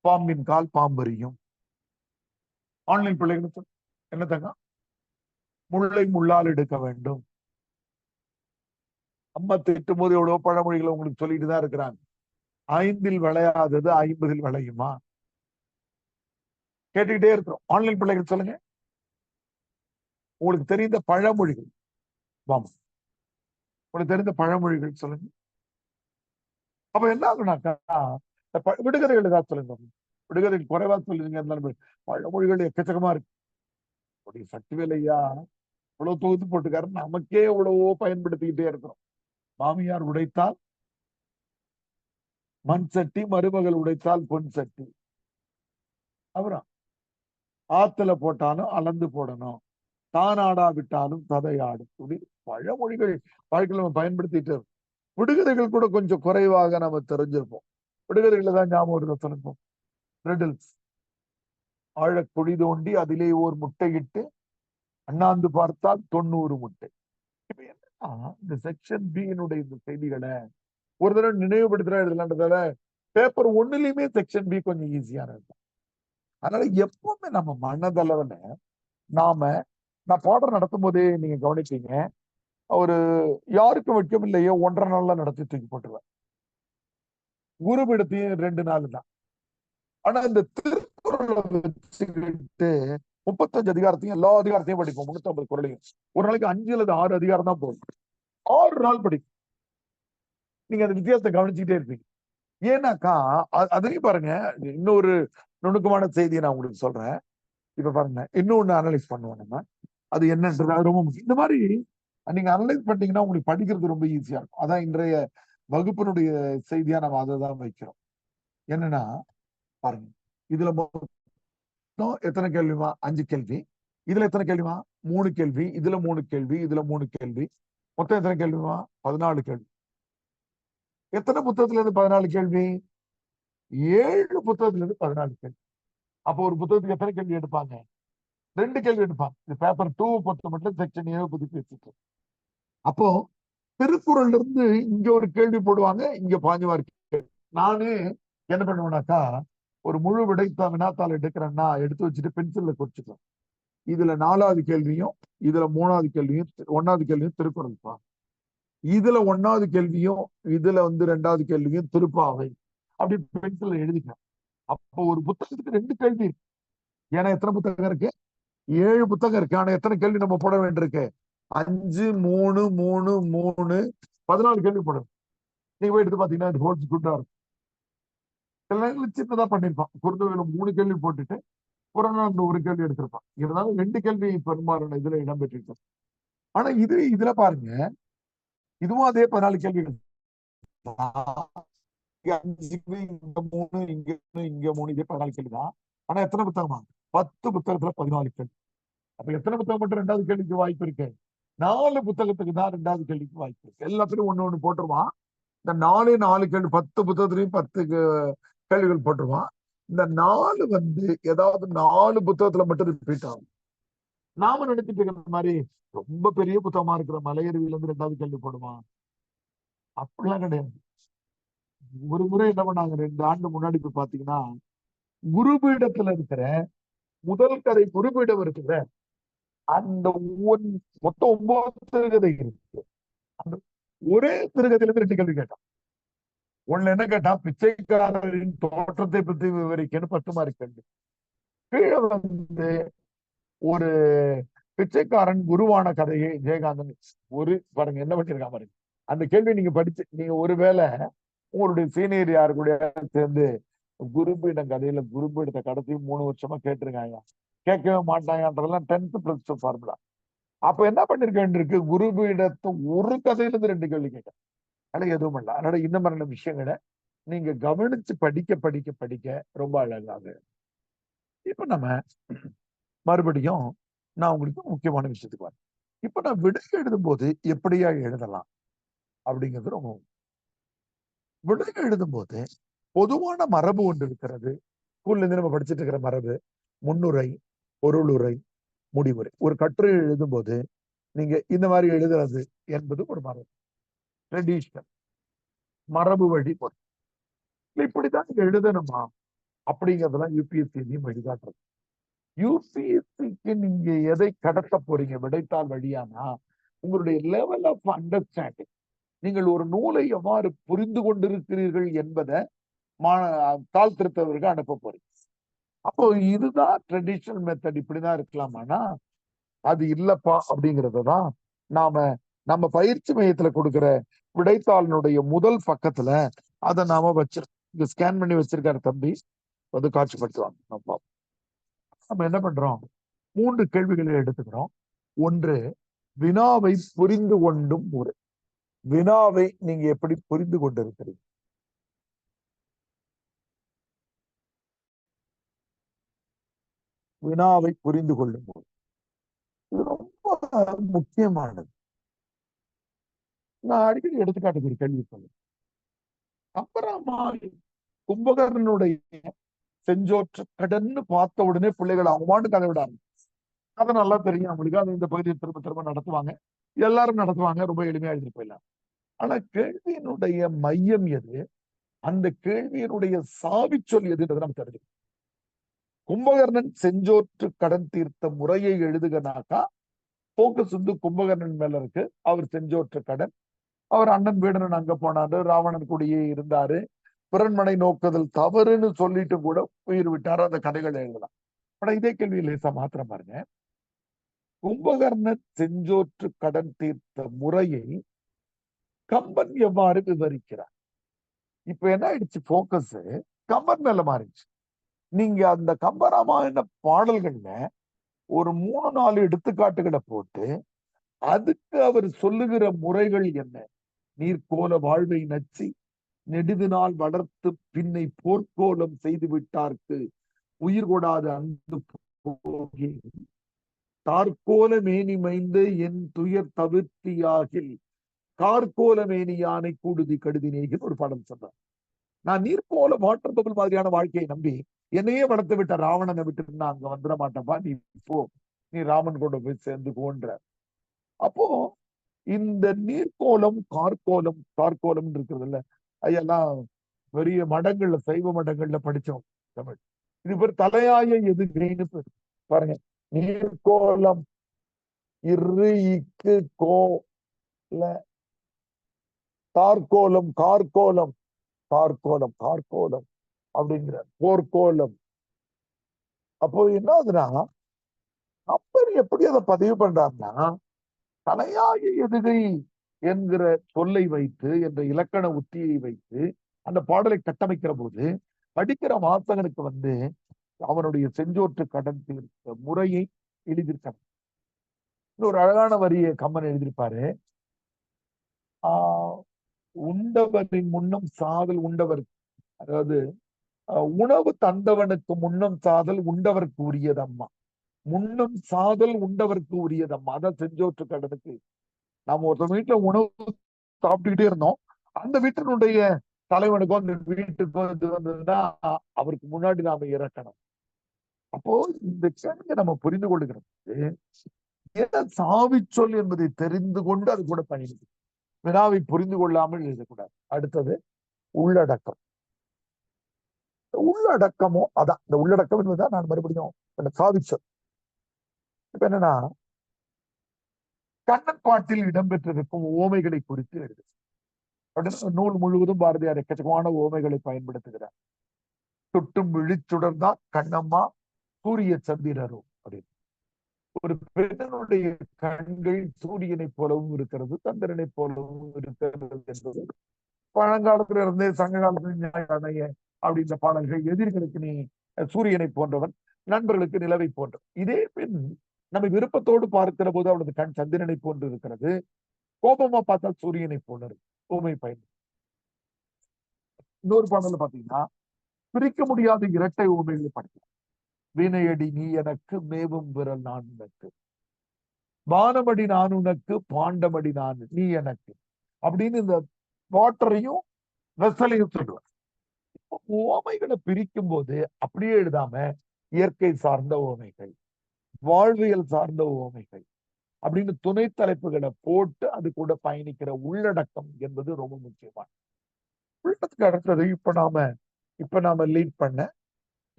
பாம்பின் கால் பாம்பறியும். ஆன்லைன் பிள்ளைகளுக்கு என்ன தங்க? முள்ளை முள்ளால் எடுக்க வேண்டும். அம்மா திட்டும் போது எவ்வளவு பழமொழிகளை உங்களுக்கு சொல்லிட்டு தான் இருக்கிறாங்க. 5இல் விளையாதது 50இல் விளையுமா? கேட்டுக்கிட்டே இருக்கிறோம். ஆன்லைன் பிள்ளைகள் சொல்லுங்க, உங்களுக்கு தெரிந்த பழமொழிகள். வாமா, உங்களுக்கு தெரிந்த பழமொழிகள் சொல்லுங்க. அப்ப என்ன ஆகுனாக்கா, விடுகதைகள் ஏதாவது சொல்லுங்க. விடுகதைகள் குறைவா சொல்லுங்க. பழமொழிகள் எக்கச்சக்கமா இருக்கு. சக்திவேல் ஐயா இவ்வளவு தொகுத்து போட்டுக்காரு, நமக்கே எவ்வளவோ பயன்படுத்திக்கிட்டே இருக்கிறோம். மாமியார் உடைத்தால் மண் சட்டி, மருமகள் உடைத்தால் பொன் சட்டி. அப்புறம் ஆத்துல போட்டாலும் அளந்து போடணும், தானாடா விட்டாலும் ததையாடும். இப்படி பழமொழிகள் வாழ்க்கையில் நம்ம பயன்படுத்திட்டு, விடுகதைகள் கூட கொஞ்சம் குறைவாக நம்ம தெரிஞ்சிருப்போம். விடுகதைகளை தான் ஞாபகம் இருக்க சொல்லிப்போம். ரெடில்ஸ். ஆழ குழி தோண்டி அதிலே ஓர் முட்டையிட்டு அண்ணாந்து பார்த்தால் 90 முட்டை. இப்ப என்னன்னா, இந்த செக்ஷன் பியினுடைய இந்த செய்திகளை ஒரு தடவை நினைவுபடுத்துறா எழுதலான்றதால பேப்பர் 1லயுமே செக்ஷன் பி கொஞ்சம் ஈஸியான இருக்கும். அதனால எப்பவுமே நம்ம மனதளவுல நான் பாடம் நடத்தும் போதே நீங்க கவனிச்சீங்க, ஒரு யாருக்கும் வைக்கும் இல்லையோ 1.5 நாள்ல நடத்தி தூக்கி போட்டுருவேன். குருபீடத்தையும் 2 நாள் தான். ஆனா இந்த திருக்குறளை வச்சுக்கிட்டு 35 அதிகாரத்தையும் எல்லா அதிகாரத்தையும் படிப்போம். 350 குறளையும் ஒரு நாளைக்கு 5 அல்லது 6 அதிகாரம் தான் போகும். 6 நாள் படிக்கும். நீங்க அந்த வித்தியாசத்தை கவனிச்சுக்கிட்டே இருப்பீங்க. ஏன்னாக்கா அதையும் பாருங்க, இன்னொரு நுணுக்கமான செய்தியை நான் உங்களுக்கு சொல்றேன். இப்ப பாருங்க, இன்னொன்னு அனலைஸ் பண்ணுவோம் நம்ம. அது என்னன்றது ரொம்ப முக்கியம். இந்த மாதிரி நீங்க அனலைஸ் பண்ணீங்கன்னா உங்களுக்கு படிக்கிறது ரொம்ப ஈஸியா இருக்கும். அதான் இன்றைய வகுப்பினுடைய செய்தியா நம்ம அதை தான் வைக்கிறோம். என்னன்னா பாருங்க, இதுல மொத்தம் எத்தனை கேள்விமா? 5 கேள்வி. இதுல எத்தனை கேள்விமா? 3 கேள்வி. இதுல 3 கேள்வி. இதுல 3 கேள்வி. மொத்தம் எத்தனை கேள்விமா? 14 கேள்வி. எத்தனை புத்தகத்துல இருந்து 14 கேள்வி? 7 புத்தகத்துல இருந்து 14 கேள்வி. அப்போ ஒரு புத்தகத்துக்கு எத்தனை கேள்வி எடுப்பாங்க? 2 கேள்வி எடுப்பாங்க. இது பேப்பர் 2 பொறுத்த மட்டும் செக்ஷன் ஏ பத்தி பேசிட்டு. அப்போ திருக்குறள்ல இருந்து இங்க ஒரு கேள்வி போடுவாங்க, இங்க 15 மார்க். நானு என்ன பண்ணுவேனாக்கா, ஒரு முழு விடைத்த வினாத்தாள் எடுக்கிறேன்னா எடுத்து வச்சுட்டு பென்சில்ல குறிச்சுக்கலாம். இதுல 4வது கேள்வியும், இதுல 3வது கேள்வியும், 1வது கேள்வியும் திருக்குறள் பா, இதுல 1வது கேள்வியும், இதுல 2வது கேள்வியும் திருப்பாவை. அப்படி பென்சில்ல எழுதிக்கலாம். அப்போ ஒரு புத்தகத்துக்கு 2 கேள்வி இருக்கு. ஏன்னா எத்தனை புத்தகம் இருக்கு? 7 புத்தகம் இருக்கு. ஆனா எத்தனை கேள்வி நம்ம போட வேண்டியிருக்கு? 5, 3, 3, 3, 14 கேள்வி போடணும். நீங்க போய் எடுத்து பாத்தீங்கன்னா இது ஹோல்ஸ் குட்டா இருக்கும். சில நேரங்களில் சின்னதா பண்ணிருப்பான். குறுந்தொகையில 3 கேள்வி போட்டுட்டு புறநானூறு ஒரு கேள்வி எடுத்திருப்பான். இருந்தாலும் 2 கேள்வி பெரும்பாலான இதுல இடம்பெற்றிருக்கும். ஆனா இதுல பாருங்க, இதுவும் அதே 14 கேள்விகள். 5 இங்க 3 இங்க 3 இதே 14 கேள்வி தான். ஆனா எத்தனை புத்தகமா? 10 புத்தகத்துல 14 கேள்வி. அப்ப எத்தனை புத்தகம் மட்டும் 2வது கேள்விக்கு வாய்ப்பு இருக்கு? 4 புத்தகத்துக்கு தான் 2வது கேள்விக்கு வாய்ப்பு இருக்கு. எல்லாத்துலயும் ஒண்ணு போட்டுருவான். இந்த 4 கேள்வி 10 புத்தகத்திலையும் 10 கேள்விகள் போட்டுருவான். இந்த 4 ஏதாவது 4 புத்தகத்துல மட்டும் ரிப்பீட் ஆகும். நாம நினைச்சிட்டு இருக்கிற மாதிரி ரொம்ப பெரிய புத்தகமா இருக்கிற மலையருவில இருந்து 2வது கேள்வி போடுவான். அப்படிலாம் கிடையாது. ஒரு முறை என்ன பண்ணாங்க, 2 ஆண்டு முன்னாடி போய் பாத்தீங்கன்னா, குருபீடத்துல இருக்கிற முதல் கதை குருபீடம் இருக்கிற அந்த மொத்தம் 9 திருகதை இருக்கு. அந்த ஒரே திருகதையில இருந்து 2 கேள்வி கேட்டான். ஒண்ணு என்ன கேட்டான், பிச்சைக்காரரின் தோற்றத்தை பத்தி விவரிக்கன்னு 10 மார்க் கேள்வி. கீழே ஒரு பிச்சைக்காரன் குருவான கதையை ஜெயகாந்தன் ஒரு பாருங்க என்ன பண்ணிருக்கான் பாருங்க. அந்த கேள்வி நீங்க படிச்சு நீங்க ஒருவேளை உங்களுடைய சீனியர் யாரு கூட சேர்ந்து குருபீடம் கதையில குருபீடத்தை கடத்தி 3 வருஷமா கேட்டிருக்காங்க, கேட்கவே மாட்டாங்கன்றதெல்லாம் 10th + 2 ஃபார்முலா. அப்ப என்ன பண்ணிருக்கேன் இருக்கு, குருபீடத்தை ஒரு கதையில இருந்து 2 கேள்வி கேட்டேன். அதனால எதுவும் இல்ல. அதனால இந்த மாதிரியான விஷயங்களை நீங்க கவனிச்சு படிக்க படிக்க படிக்க ரொம்ப அழகாக. இப்ப நம்ம மறுபடியும் நான் உங்களுக்கு முக்கியமான விஷயத்துக்கு வரேன். இப்ப நான் விடை எழுதும் போது எப்படியா எழுதலாம் அப்படிங்கிறது ரொம்ப. விடை எழுதும் போது பொதுவான மரபு ஒன்று இருக்கிறது. ஸ்கூல்ல இருந்து நம்ம படிச்சுட்டு இருக்கிற மரபு. முன்னுரை, பொருளுரை, முடிவுரை. ஒரு கட்டுரை எழுதும் போது நீங்க இந்த மாதிரி எழுதுறது என்பது ஒரு மரபு, ட்ரெடிஷனல், மரபு வழி பொருள். இப்படிதான் நீங்க எழுதணுமா அப்படிங்கறதெல்லாம் யூபிஎஸ்சி வழிகாட்டுறது. யூபிஎஸ்சிக்கு நீங்க எதை கடத்த போறீங்க விடைத்தாள் வழியானா, உங்களுடைய லெவல் ஆஃப் அண்டர்ஸ்டாண்டிங், நீங்கள் ஒரு நூலை எவ்வாறு புரிந்து கொண்டிருக்கிறீர்கள் என்பதை தாள் திருத்தவர்கள் அனுப்ப போறீங்க. அப்போ இதுதான் ட்ரெடிஷனல் மெத்தட், இப்படிதான் இருக்கலாமானா அது இல்லப்பா. அப்படிங்கறதான் நம்ம பயிற்சி மையத்துல கொடுக்கிற விடைத்தாளினுடைய முதல் பக்கத்துல அதை நாம வச்சிருக்கோம். ஸ்கேன் பண்ணி வச்சிருக்காரு தம்பி, வந்து காட்சிப்படுத்துவாங்க. நம்ம என்ன பண்றோம், 3 கேள்விகளை எடுத்துக்கிறோம். ஒன்று, வினாவை புரிந்து கொண்டும் முறை. வினாவை நீங்க எப்படி புரிந்து கொண்டிருக்கிறீங்க? வினாவை புரிந்து கொள்ளும் போது இது ரொம்ப முக்கியமானது. நான் அடிக்கடி எடுத்துக்காட்டுக்கு ஒரு கேள்வி சொல்லுவேன். கம்பராமாயணம் கும்பகர்ணனுடைய செஞ்சோற்ற கடன்னு பார்த்த உடனே பிள்ளைகள் அவமானு கதை விடாங்க. கதை நல்லா தெரியும் அவங்களுக்கு. அது இந்த பகுதியை திரும்ப திரும்ப நடத்துவாங்க, எல்லாரும் நடத்துவாங்க, ரொம்ப எளிமையா எழுதிட்டு போயிடலாம். ஆனா கேள்வியினுடைய மையம் எது, அந்த கேள்வியினுடைய சாவி சொல் எதுன்றது நம்ம தெரிஞ்சுக்கணும். கும்பகர்ணன் செஞ்சோற்று கடன் தீர்த்த முறையை எழுதுகனாக்கா போக்கஸ் வந்து கும்பகர்ணன் மேல இருக்கு. அவர் செஞ்சோற்று கடன், அவர் அண்ணன் வீடனன் அங்க போனாரு, ராவணன் கூடயே இருந்தாரு, பிறன்மனை நோக்குதல் தவறுன்னு சொல்லிட்டு கூட உயிர் விட்டாரு. அந்த கதைகள் எழுதலாம். ஆனா இதே கேள்வி லேசா மாத்திரம் பாருங்க. கும்பகர்ணன் செஞ்சோற்று கடன் தீர்த்த முறையை கம்பன் எவ்வாறு விவரிக்கிறார்? இப்ப என்ன ஆயிடுச்சு, போக்கஸ் கம்பன் மேல மாறிடுச்சு. நீங்க அந்த கம்பராமாயண பாடல்கள்ல ஒரு 3-4 எடுத்துக்காட்டுகளை போட்டு அதுக்கு அவர் சொல்லுகிற முறைகள் என்ன? நீர்கோல வாழ்வை நச்சி நெடுது நாள் வளர்த்து பின்னை போர்க்கோலம் செய்து விட்டார்க்கு உயிர் கொடாது அங்கு போகி தார்கோல மேனி மைந்து என் துயர் தவிர்த்தியாகில் கார்கோல மேனி யானை கூடுதி கடுதினேகின்னு ஒரு பாடம் சொல்றார். நான் நீர்கோல வாட்டர் பபிள் மாதிரியான வாழ்க்கையை நம்பி என்னையே வளர்த்து விட்ட ராவணனை விட்டு நான் அங்க வந்துட மாட்டேன்பா, நீ போ, நீ ராமன் கூட போய் சேர்ந்து போன்ற. அப்போ இந்த நீர்க்கோலம் கார்கோலம், கார்கோலம் இருக்கிறது இல்ல, ஐயெல்லாம் பெரிய மடங்கள்ல, சைவ மடங்கள்ல படிச்சோம் தமிழ். இது பேர் தலையாய எதுகைன்னு பாருங்க. நீர்க்கோலம் இரு இக்கு கோல கார்கோலம், கார்கோலம், கார்கோலம், கார்கோலம் அப்படிங்கிற போர்க்கோலம். அப்போ என்ன ஆகுதுன்னா, அப்பர் எப்படி அதை பதிவு பண்றாருன்னா, தலையாய எதுகை என்கிற சொல்லை வைத்து, என்ற இலக்கண உத்தியை வைத்து அந்த பாடலை கட்டமைக்கிற போது படிக்கிற வாசகனுக்கு வந்து அவனுடைய செஞ்சோற்று கடன் தீர்த்த முறையை எழுதியிருக்காங்க. இன்னொரு அழகான வரியை கம்மன் எழுதியிருப்பாரு. உண்டவரின் முன்னம் சாதல் உண்டவர், அதாவது உணவு தந்தவனுக்கு முன்னம் சாதல் உண்டவருக்கு உரியதம்மா, முன்னம் சாதல் உண்டவருக்கு உரியதம்மா. அதான் செஞ்சோற்று கடனுக்கு. நாம ஒருத்தர் வீட்டுல உணவு சாப்பிட்டுக்கிட்டே இருந்தோம், அந்த வீட்டினுடைய தலைவனுக்கோ அந்த வீட்டுக்கோ இது வந்ததுன்னா அவருக்கு முன்னாடி நாம இறக்கணும். அப்போ இந்த கேள்வியை நம்ம புரிந்து கொள்ளுகிறது என்ன சாவி சொல் என்பதை தெரிந்து கொண்டு அது கூட பயணிக்கும். வினாவை புரிந்து கொள்ளாமல் எழுதக்கூடாது. அடுத்தது உள்ளடக்கம். உள்ளடக்கமோ அதான், இந்த உள்ளடக்கம் என்பதுதான் நான் மறுபடியும் சாவி சொல். இப்ப என்னன்னா, கண்ணன் பாட்டில் இடம்பெற்றிருக்கும் ஓமைகளை குறித்து எழுது. நூல் முழுவதும் பாரதியார் எக்கச்சக்கமான ஓமைகளை பயன்படுத்துகிறார். தொட்டும் விழிச்சுடர்தான் கண்ணம்மா சூரிய சந்திரரும் அப்படின்னு. ஒரு பெண்ணுடைய கண்கள் சூரியனை போலவும் இருக்கிறது, சந்திரனை போலவும் இருக்கிறது என்பது பழங்காலத்துல இருந்தே, சங்க காலத்துல அப்படின்ற பாடல்கள். எதிர்களுக்கு நீ சூரியனை போன்றவன், நண்பர்களுக்கு நிலவை போன்றவன். இதே பெண் நம்ம விருப்பத்தோடு பார்க்கிற போது அவளது கண் சந்திரனை போன்று இருக்கிறது, கோபமா பார்த்தால் சூரியனை போன்று ஓமை பயன். இன்னொரு பாடல பாத்தீங்கன்னா, பிரிக்க முடியாத இரட்டை ஓமைகளை படிக்கலாம். வீணையடி நீ எனக்கு, மேவும் விரல் நான் உனக்கு, வானமடி நான் உனக்கு, பாண்டமடி நான் நீ எனக்கு அப்படின்னு இந்த வாட்டரையும் வெசலையும் சொல்லுவார். ஓமைகளை பிரிக்கும் போது அப்படியே எழுதாம இயற்கை சார்ந்த ஓமைகள், வாழ்வியல் சார்ந்த உவமைகள் அப்படின்னு துணை தலைப்புகளை போட்டு அது கூட பயணிக்கிற உள்ளடக்கம் என்பது ரொம்ப முக்கியமான. உள்ளத்துக்கு அடுத்தது இப்ப நாம லீட் பண்ண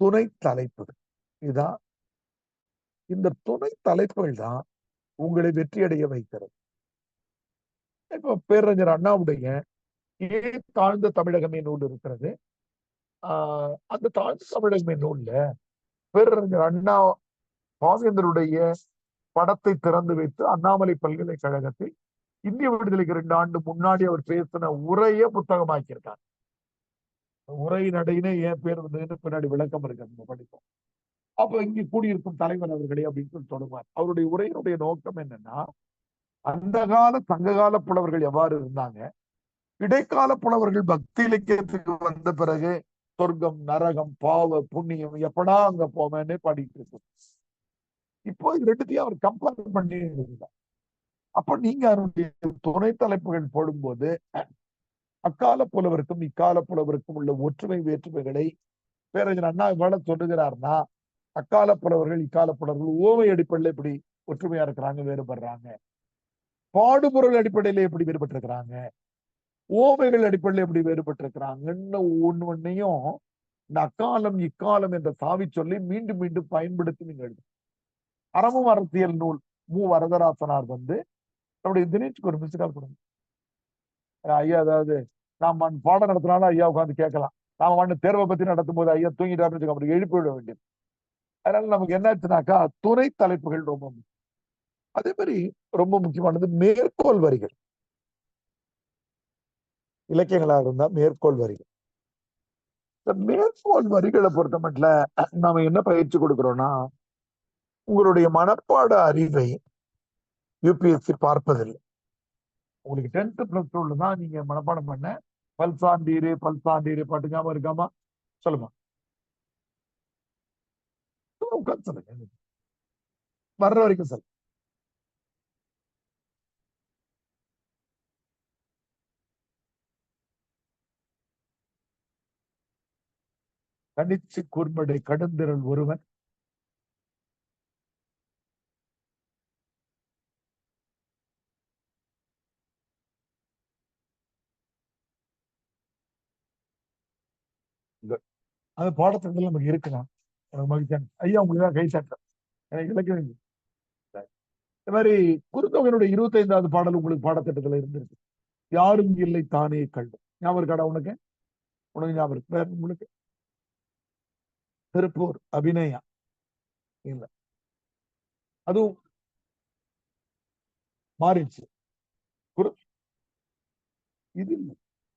துணை தலைப்புகள். இதுதான், இந்த துணை தலைப்புகள் தான் உங்களை வெற்றியடைய வைக்கிறது. இப்ப பேரறிஞர் அண்ணாவுடைய தாழ்ந்த தமிழகமே நூல் இருக்கிறது. அந்த தாழ்ந்த தமிழகமே நூல்ல பேரறிஞர் அண்ணா பாவேந்தருடைய படத்தை திறந்து வைத்து அண்ணாமலை பல்கலைக்கழகத்தில் இந்திய விடுதலைக்கு 2 ஆண்டு முன்னாடி அவர் பேசின உரைய புத்தகமாக்கியிருக்காங்க. உரை நடையினே ஏன் பேர் வந்ததுன்னு பின்னாடி விளக்கம் இருக்கு, நம்ம படிப்போம். அப்ப இங்க கூடியிருக்கும் தலைவர் அவர்களே அப்படின்னு சொல்லி தொடங்குவார். அவருடைய உரையினுடைய நோக்கம் என்னன்னா, அந்த கால சங்ககால புலவர்கள் எவ்வாறு இருந்தாங்க, இடைக்கால புலவர்கள் பக்தி இலக்கியத்துக்கு வந்த பிறகு சொர்க்கம், நரகம், பாவ புண்ணியம் எப்படா அங்க போவேன்னு பாடிட்டு இருக்கும். இப்போ இது ரெண்டுத்தையும் அவர் கம்பேர் பண்ணி இருந்தார். அப்ப நீங்க அவருடைய துணை தலைப்புகள் போடும்போது அக்கால புலவருக்கும் இக்கால புலவருக்கும் உள்ள ஒற்றுமை வேற்றுமைகளை பேரறிஞர் அண்ணா இவ்வளவு சொல்லுகிறார்னா, அக்கால புலவர்கள் இக்கால புலவர்கள் ஓமை அடிப்படையில எப்படி ஒற்றுமையா இருக்கிறாங்க, வேறுபடுறாங்க, பாடுபொருள் அடிப்படையில எப்படி வேறுபட்டு இருக்கிறாங்க, ஓமைகள் அடிப்படையில எப்படி வேறுபட்டு இருக்கிறாங்கன்னு ஒன்னையும் இந்த அக்காலம் இக்காலம் என்ற சாவி சொல்லி மீண்டும் மீண்டும் பயன்படுத்தி நீங்க எழுது. அறமும் அரசியல் நூல் மு வரதராசனார் நம்முடைய தினேஷ்க்கு ஒரு மிஸ்கால் கொடுங்க ஐயா. அதாவது நாம் பாடம் நடத்தினாலும் ஐயா உட்காந்து கேட்கலாம். நாம தேர்வை பத்தி நடத்தும் போது ஐயா தூங்கிட்டாருன்னு அப்படி எழுப்பி விட வேண்டியது. அதனால நமக்கு என்னாச்சுனாக்கா துணை தலைப்புகள் ரொம்ப முக்கியம். அதே மாதிரி ரொம்ப முக்கியமானது மேற்கோள் வரிகள். இலக்கியங்களாக இருந்தா மேற்கோள் வரிகள். இந்த மேற்கோள் வரிகளை பொறுத்த மட்டும் நாம என்ன பயிற்சி கொடுக்கிறோம்னா, உங்களுடைய மனப்பாட அறிவை யூபிஎஸ்சி பார்ப்பதில்லை. உங்களுக்கு 10th + 2 தான் நீங்க மனப்பாடம் பண்ண பல்சாண்டீரு பாட்டு ஞாபகம் இருக்காமா? சொல்லுமா, உட்காந்து சொல்லுங்க, வர்ற வரைக்கும் சொல்லுங்க. கணிச்சு கூர்மடை கடுந்திரள் ஒருவன் அந்த பாடத்திட்டத்தில் நமக்கு இருக்குதான். எனக்கு மகிழ்ச்சி ஐயா, உங்களுக்கு தான் கை சாட்டேன். எனக்கு இலக்கியம் இந்த மாதிரி குறுந்தொகையினுடைய 25வது பாடல் உங்களுக்கு பாடத்திட்டத்துல இருந்திருக்கு. யாரும் இல்லை தானே கண்டு ஞாபகம் இருக்காடா உனக்கு? ஞாபகம் இருக்கு? வேற உங்களுக்கு திருப்பூர் அபிநயா இல்ல, அதுவும் மாறிடுச்சு. இது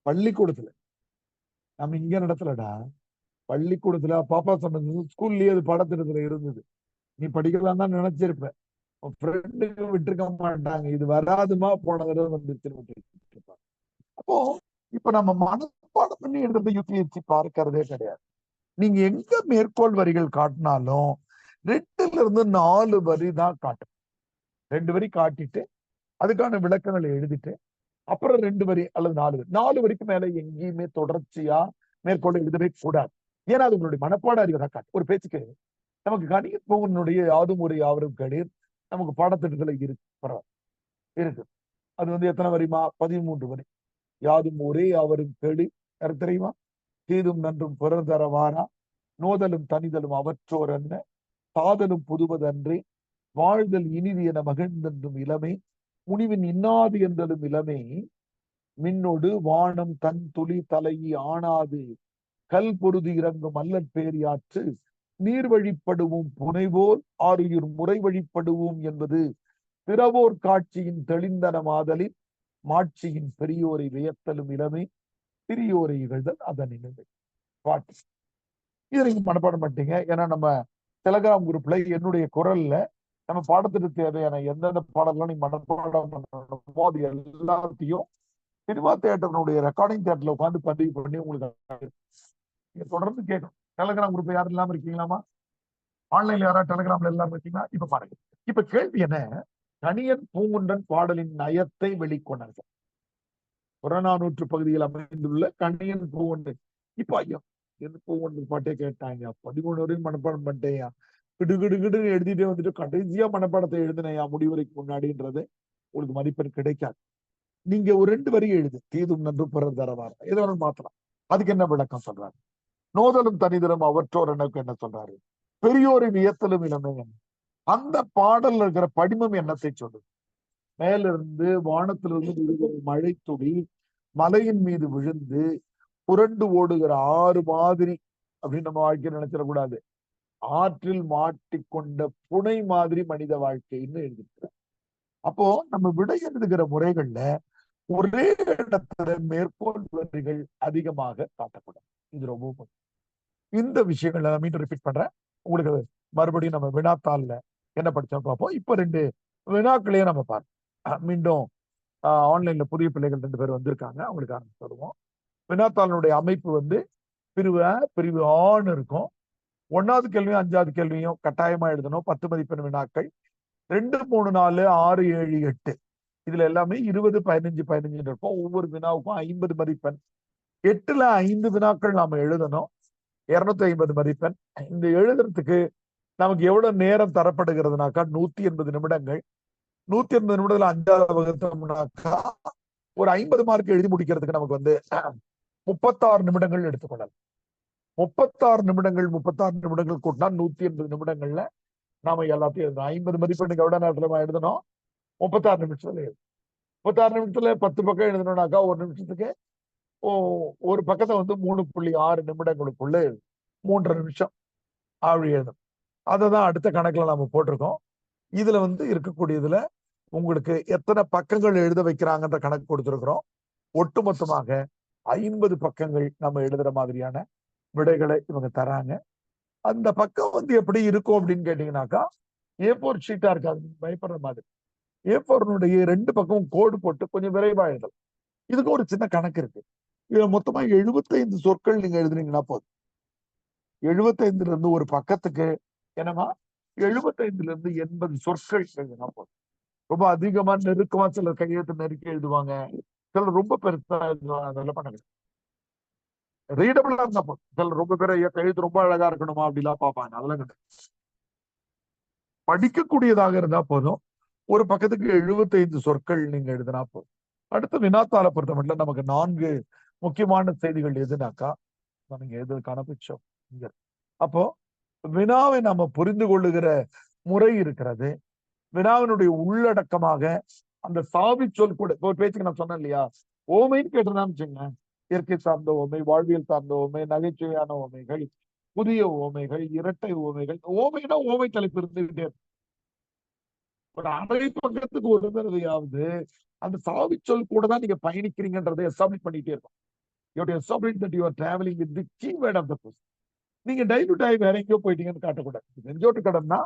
பள்ளிக்கூடத்துல நம்ம இங்க நடத்தலடா, பள்ளிக்கூடத்துல பாப்பா சொன்னது ஸ்கூல்லயே அது பாடத்திட்டத்துல இருந்தது. நீ படிக்கலாம் தான் நினைச்சிருப்ப, ஃப்ரெண்டுக்கு விட்டுருக்க மாட்டாங்க, இது வராதுமா போன தடவை வந்துருச்சுன்னு. அப்போ இப்ப நம்ம மனப்பாடம் பண்ணி எடுத்த யூபிஎஸ்சி பார்க்கறதே கிடையாது. நீங்க எங்க மேற்கோள் வரிகள் காட்டினாலும் 2 to 4 வரி தான் காட்டும். 2 வரி காட்டிட்டு அதுக்கான விளக்கங்களை எழுதிட்டு அப்புறம் 2 வரி அல்லது 4 வரி, 4 வரிக்கு மேல எங்கேயுமே தொடர்ச்சியா மேற்கோள் எழுதவே கூடாது. ஏன்னா அது உங்களுடைய மனப்பாட அறிவை தான் காட்டும். ஒரு பேச்சுக்கு நமக்கு கணித போகனுடைய யாதும் ஒரு யாவரும் கணீர் நமக்கு பாடத்திட்டத்துல இருக்கு. அது எத்தனை வரிமா? 13 வரி. யாதும் ஒரே யாவரும் கேளு, யாருக்கு தெரியுமா? தீதும் நன்றும் பிறர் தரவாரா, நோதலும் தனிதலும் அவற்றோர் என்ன, சாதலும் புதுவதன்றே, வாழ்தல் இனிது என மகிழ்ந்தென்றும் இளமை, முனிவின் இன்னாது என்றலும் இளமை, மின்னொடு வானம் தன் துளி தலையி ஆனாது கல் பொருதி இறங்கும் அல்லற் பேரியாற்று நீர் வழிப்படுவோம் புனைவோர் ஆறுயிர் முறை வழிப்படுவோம் என்பது பிறவோர் காட்சியின் தெளிந்தன மாதலின் மாட்சியின் பெரியோரை வியத்தலும் இளமை சிறியோரை இகழ்தல் அதன் இனிமை பாட்டு. இதை நீங்க மனப்பாடம் பண்ணிட்டீங்க. ஏன்னா நம்ம டெலகிராம் குரூப்ல என்னுடைய குரல்ல நம்ம பாடத்திற்கு தேவையான எந்தெந்த பாடலாம் நீங்க மனப்பாடம் பண்ணணுமோ அது எல்லாத்தையும் சினிமா தியேட்டருடைய ரெக்கார்டிங் தியேட்டர்ல உட்காந்து பதிவு பண்ணி உங்களுக்கு நீங்க தொடர்ந்து கேட்கணும். டெலகிராம் குரூப் யாரும் இல்லாம இருக்கீங்களாமா? ஆன்லைன்ல யாராவது டெலகிராம்ல எல்லாரும் இருக்கீங்களா? இப்ப பாருங்க. இப்ப கேள்வி என்ன? கணியன் பூங்குன்றன் பாடலின் நயத்தை வெளிக்கொணர்க. புறநானூற்று பகுதியில் அமைந்துள்ள கணியன் பூங்குன்றன். இப்ப ஐயா பூங்குன்றன் பாட்டே கேட்டாங்க, 13 வரையும் மனப்பாடம் பண்ணிட்டேன். கிடுகிடுகிடுன்னு எழுதிட்டே வந்துட்டு கடைசியா மனப்பாடத்தை எழுதினையா முடிவுரைக்கு முன்னாடின்றது உங்களுக்கு மதிப்பெண் கிடைக்காது. நீங்க ஒரு 2 வரி எழுது, தீதும் நன்று பிறர் தரவார், ஏதோ ஒன்று மாத்தலாம். அதுக்கு என்ன விளக்கம் சொல்றாரு? நோதலும் தனிதரும் அவற்றோர் எனக்கு என்ன சொல்றாரு? பெரியோரை வியத்தலும் இளமை என்ன? அந்த பாடல்ல இருக்கிற படிமம் என்னத்தை சொல்லுது? மேலிருந்து வானத்திலிருந்து விழுகிற மழை துளி மலையின் மீது விழுந்து புரண்டு ஓடுகிற ஆறு மாதிரி அப்படின்னு நம்ம வாழ்க்கையை நினைச்சிடக்கூடாது. ஆற்றில் மாட்டிக்கொண்ட புனை மாதிரி மனித வாழ்க்கைன்னு எழுதியிருக்கிறார். அப்போ நம்ம விடை எழுதுகிற முறைகள்ல ஒரே இடத்துல மேற்கோள் வரிகள் அதிகமாக காட்டக்கூடாது. இது ரொம்ப முக்கியம். இந்த விஷயங்கள்ல நான் மீண்டும் ரிப்பீட் பண்றேன். உங்களுக்கு மறுபடியும் நம்ம வினாத்தாள்ல என்ன படிச்சோம் பார்ப்போம். இப்ப 2 வினாக்களையே நம்ம பார்ப்போம். மீண்டும் ஆன்லைன்ல புதிய பிள்ளைகள் 2 பேர் வந்திருக்காங்க, அவங்களுக்கு ஆரம்பிச்சு வருவோம். வினாத்தாளுடைய அமைப்பு வந்து பிரிவு அ பிரிவு ஆன்னு இருக்கும். 1வது கேள்வியும் 5வது கேள்வியும் கட்டாயமா எழுதணும். 10 மதிப்பெண் வினாக்கள். 2, 3, 4, 6, 7, 8 இதுல எல்லாமே 20, 15, 15 இருக்கும். ஒவ்வொரு வினாவுக்கும் 50 மதிப்பெண். 8ல 5 வினாக்கள் நாம எழுதணும். 250 மதிப்பெண். இந்த எழுதுறதுக்கு நமக்கு எவ்வளவு நேரம் தரப்படுகிறதுனாக்கா 180 நிமிடங்கள். 180 நிமிடத்துல 5ஆவது வகுத்தோம்னாக்கா ஒரு 50 மார்க் எழுதி முடிக்கிறதுக்கு நமக்கு வந்து 36 நிமிடங்கள் எடுத்துக்கொள்ளலாம். 36 நிமிடங்கள் கூட்டினா 180 நிமிடங்கள்ல நாம எல்லாத்தையும் எழுதணும். 50 மதிப்பெண்ணுக்கு எவ்வளவு நேரத்துல எழுதணும்? 36 நிமிஷத்துல எழுதணும். 36 நிமிஷத்துல 10 பக்கம் எழுதணும்னாக்கா ஒரு நிமிஷத்துக்கு ஒரு பக்கத்தை வந்து 3.6 நிமிடங்களுக்குள்ள 3.5 நிமிஷம் அப்படி எழுதணும். அதை தான் அடுத்த கணக்குல நம்ம போட்டிருக்கோம். இதுல வந்து இருக்கக்கூடியதுல உங்களுக்கு எத்தனை பக்கங்கள் எழுத வைக்கிறாங்கன்ற கணக்கு கொடுத்திருக்கிறோம். ஒட்டுமொத்தமாக 50 பக்கங்கள் நம்ம எழுதுற மாதிரியான விடைகளை இவங்க தராங்க. அந்த பக்கம் வந்து எப்படி இருக்கும் அப்படின்னு கேட்டீங்கன்னாக்கா A4 ஷீட்டா இருக்காது, பயப்படுற மாதிரி. A4 2 பக்கமும் கோடு போட்டு கொஞ்சம் விரைவா எழுதலாம். இதுக்கு ஒரு சின்ன கணக்கு இருக்கு. இதுல மொத்தமா 75 சொற்கள் நீங்க எழுதுனீங்கன்னா போதும். 75ல இருந்து ஒரு பக்கத்துக்கு என்னமா 75ல இருந்து 80 சொற்கள் எழுதுனா போதும். ரொம்ப அதிகமா நெருக்கமா சிலர் கையெழுத்து நெருக்கி எழுதுவாங்க, சிலர் ரொம்ப பெருசா எழுதுவாங்க. அதெல்லாம் பண்ணுங்க. ரீடபிளா இருந்தா போதும். சிலர் ரொம்ப பேர் கையெழுத்து ரொம்ப அழகா இருக்கணுமா அப்படிலாம் பார்ப்பாங்க. அதெல்லாம் கிடையாது. படிக்கக்கூடியதாக இருந்தா போதும். ஒரு பக்கத்துக்கு 75 சொற்கள் நீங்க எழுதினா போதும். அடுத்து வினாத்தாளை பொறுத்த மட்டும் நமக்கு 4 முக்கியமான செய்திகள் எதுனாக்கா நீங்க எதுக்கான பிச்சோம். அப்போ வினாவை நம்ம புரிந்து கொள்ளுகிற முறை இருக்கிறது. வினாவினுடைய உள்ளடக்கமாக அந்த சாவி சொல் கூட ஒரு பேச்சுக்கு நான் சொன்னேன் இல்லையா, ஓமைன்னு கேட்டிருந்தான்னு வச்சுங்க, இயற்கை சார்ந்த ஓமை, வாழ்வியல் சார்ந்த ஓமை, நகைச்சுவையான ஓமைகள், புதிய ஓமைகள், இரட்டை ஓமைகள். ஓமைனா ஓமை தலைப்பு இருந்துகிட்டே இருக்கும். ஒரு அரை பக்கத்துக்கு ஒரு தடவையாவது அந்த சாவி சொல் கூட தான் நீங்க பயணிக்கிறீங்கன்றதை எஸ்டாப்ளிஷ் பண்ணிட்டே இருக்கும். You have to establish that you are traveling with the keyword of the question. நீங்க டைல்யூட் ஆகி வேற எங்கேயோ போயிட்டீங்கன்னு காட்டக்கூடாது. நெஞ்சோட்டு கடன்னா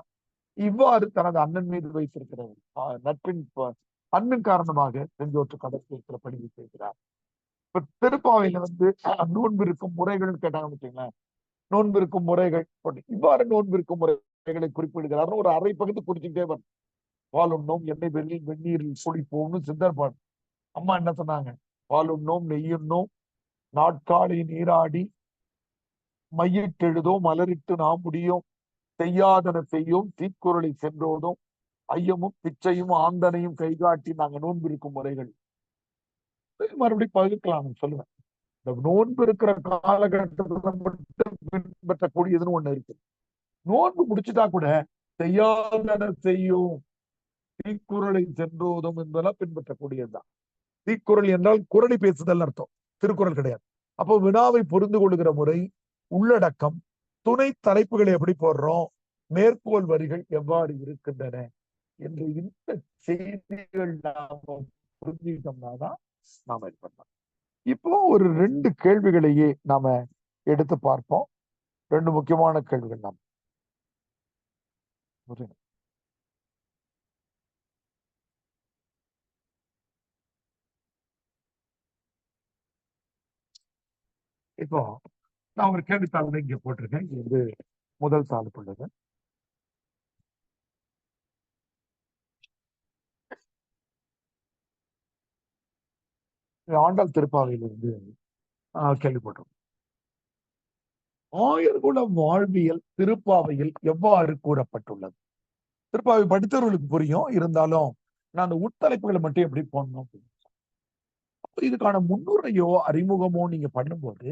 இவ்வாறு தனது அண்ணன் மீது வைத்திருக்கிற நட்பின் அன்பின் காரணமாக நெஞ்சோட்டு கடல் இருக்கிற பணியை செய்கிறார். இப்ப திருப்பாவையில வந்து நோன்பு இருக்கும் முறைகள் கேட்டாங்க வச்சுங்களேன். நோன்பு இருக்கும் முறைகள் இவ்வாறு நோன்பு இருக்கும் முறைகளை குறிப்பிடுகிறார். ஒரு அரை பகுதி குறிச்சுக்கிட்டே வரும். பால் உண்ணோம், எண்ணெய் வெந்நீரில் குளிப்போம்னு சித்தர்பாடு. அம்மா என்ன சொன்னாங்க? பால் உண்ணோம், நெய்யுண்ணோம், நாட்காலை நீராடி மையிட்டெழுதோம், மலரிட்டு நாம் முடியும், செய்யாதன செய்யும், தீக்குறளை சென்றோதும், ஐயமும் பிச்சையும் ஆந்தனையும் கைகாட்டி நாங்க நோன்பு இருக்கும் முறைகள் மறுபடியும் பகிர்க்கலாம் சொல்லுவேன். இந்த நோன்பு இருக்கிற காலகட்டத்துல மட்டும் பின்பற்றக்கூடியதுன்னு ஒண்ணு இருக்கு. நோன்பு முடிச்சுட்டா கூட செய்யாதன செய்யும், தீக்குறளை சென்றோதும் என்பதெல்லாம் பின்பற்றக்கூடியதுதான். தீக்குறள் என்றால் குறளை பேசுதல் அர்த்தம், திருக்குறள் கிடையாது. அப்போ வினாவை புரிந்து கொள்ளுகிற முறை, உள்ளடக்கம், துணை தலைப்புகளை எப்படி போடுறோம், மேற்கோள் வரிகள் எவ்வாறு இருக்கின்றன என்று இந்த செய்திகள் நாம புரிஞ்சுக்கிட்டோம்னா தான் நாம இது பண்ணலாம். இப்போ ஒரு 2 கேள்விகளையே நாம எடுத்து பார்ப்போம். 2 முக்கியமான கேள்விகள் நாம் இப்போ நான் ஒரு கேள்வித்தாள் இங்க போட்டிருக்கேன். இது வந்து முதல் தாள் உள்ளது. ஆண்டாள் திருப்பாவையிலிருந்து கேள்வி போட்டோம். ஆயர்குல வாழ்வியல் திருப்பாவையில் எவ்வாறு கூறப்பட்டுள்ளது? திருப்பாவை படித்தவர்களுக்கு புரியும், இருந்தாலும் நான் அந்த உட்தலைப்புகளை மட்டும் எப்படி போடணும் அப்படின்னு. இதுக்கான முன்னுரையோ அறிமுகமோ நீங்க பண்ணும்போது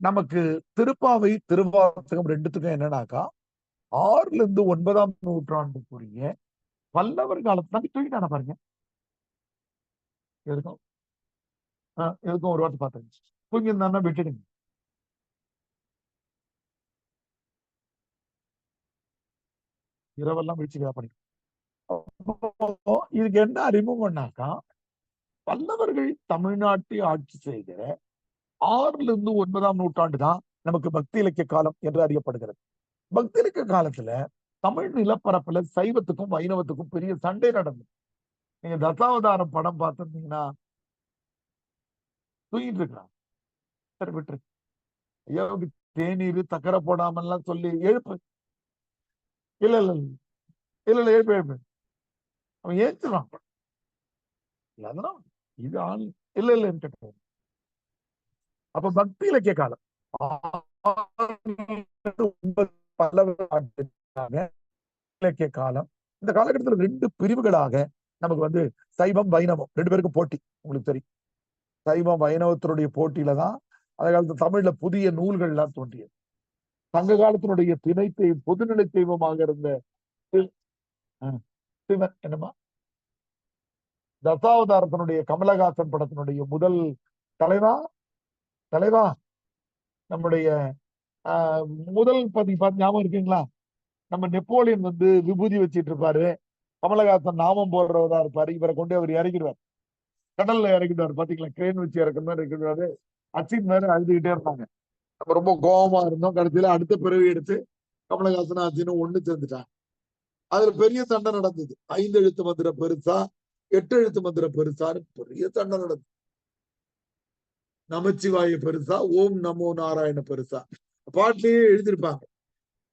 நமக்கு திருப்பாவை திருவாசகம் ரெண்டுத்துக்கும் என்னன்னாக்கா 6ல இருந்து 9ஆம் நூற்றாண்டுக்குரிய பல்லவர் காலத்துல தூக்கிட்டான பாருங்க. எதுக்கும் எதுக்கும் ஒரு வார்த்தை பார்த்தேன், தூங்கி இருந்தான்னா விட்டுடுங்க. இரவெல்லாம் விழிச்சுக்கா பண்ணி. இதுக்கு என்ன அறிமுகம்னாக்கா, பல்லவர்கள் தமிழ்நாட்டை ஆட்சி செய்கிற 6ல இருந்து 9ஆம் நூற்றாண்டு தான் நமக்கு பக்தி இலக்கிய காலம் என்று அறியப்படுகிறது. பக்தி இலக்கிய காலத்துல தமிழ் நிலப்பரப்புல சைவத்துக்கும் வைணவத்துக்கும் பெரிய சண்டை நடந்தது. நீங்க தசாவதாரம் படம் பார்த்திருந்தீங்கன்னா தூங்கிட்டு இருக்கான், சரி விட்டுரு, ஐயோ தேநீர் சக்கரை போடாமல்லாம் சொல்லி எழுப்பு, இல்ல இல்ல இல்ல இல்ல இல்ல எழுப்பு எழுப்பு, அவன் ஏற்றுறான். அதெல்லாம் இது ஆள் இல்ல இல்ல. அப்ப பக்தி இலக்கிய காலம் இலக்கிய காலம். இந்த காலகட்டத்தில் 2 பிரிவுகளாக நமக்கு வந்து சைவம் வைணவம் 2 பேருக்கும் போட்டி. உங்களுக்கு தெரியும், சைவம் வைணவத்தினுடைய போட்டியில தான் அந்த காலத்து தமிழ்ல புதிய நூல்கள் எல்லாம் தோன்றியது. சங்க காலத்தினுடைய திணைத்தை பொதுநிலை தெய்வமாக இருந்த சிவன் என்னமா தசாவதாரத்தினுடைய கமலஹாசன் படத்தினுடைய முதல் தலைவா தலைவா நம்முடைய முதல் பார்த்து ஞாபகம் இருக்குங்களா? நம்ம நெப்போலியன் வந்து விபூதி வச்சிட்டு இருப்பாரு, கமலஹாசன் நாமம் போடுறவரா இருப்பாரு, இவரை கொண்டு அவர் இறங்கிடுவார், கடல்ல இறங்கிடுவார். பாத்தீங்களா, கிரேன் வச்சு இறக்குற மாதிரி இருக்கிறாரு. அச்சின் மேல அழுதுகிட்டே இருந்தாங்க. நம்ம ரொம்ப கோபமா இருந்தோம். கடைசியில அடுத்த பிறவி எடுத்து கமலஹாசன் அச்சினும் ஒண்ணு சேர்ந்துட்டாங்க. அதுல பெரிய சண்டை நடந்தது. 5 எழுத்து மந்திரம் பெருசா 8 எழுத்து மந்திரம் பெருசான்னு பெரிய சண்டை நடந்தது. நமச்சிவாய பெருசா ஓம் நமோ நாராயண பெருசா பாட்டிலேயே எழுதியிருப்பாங்க.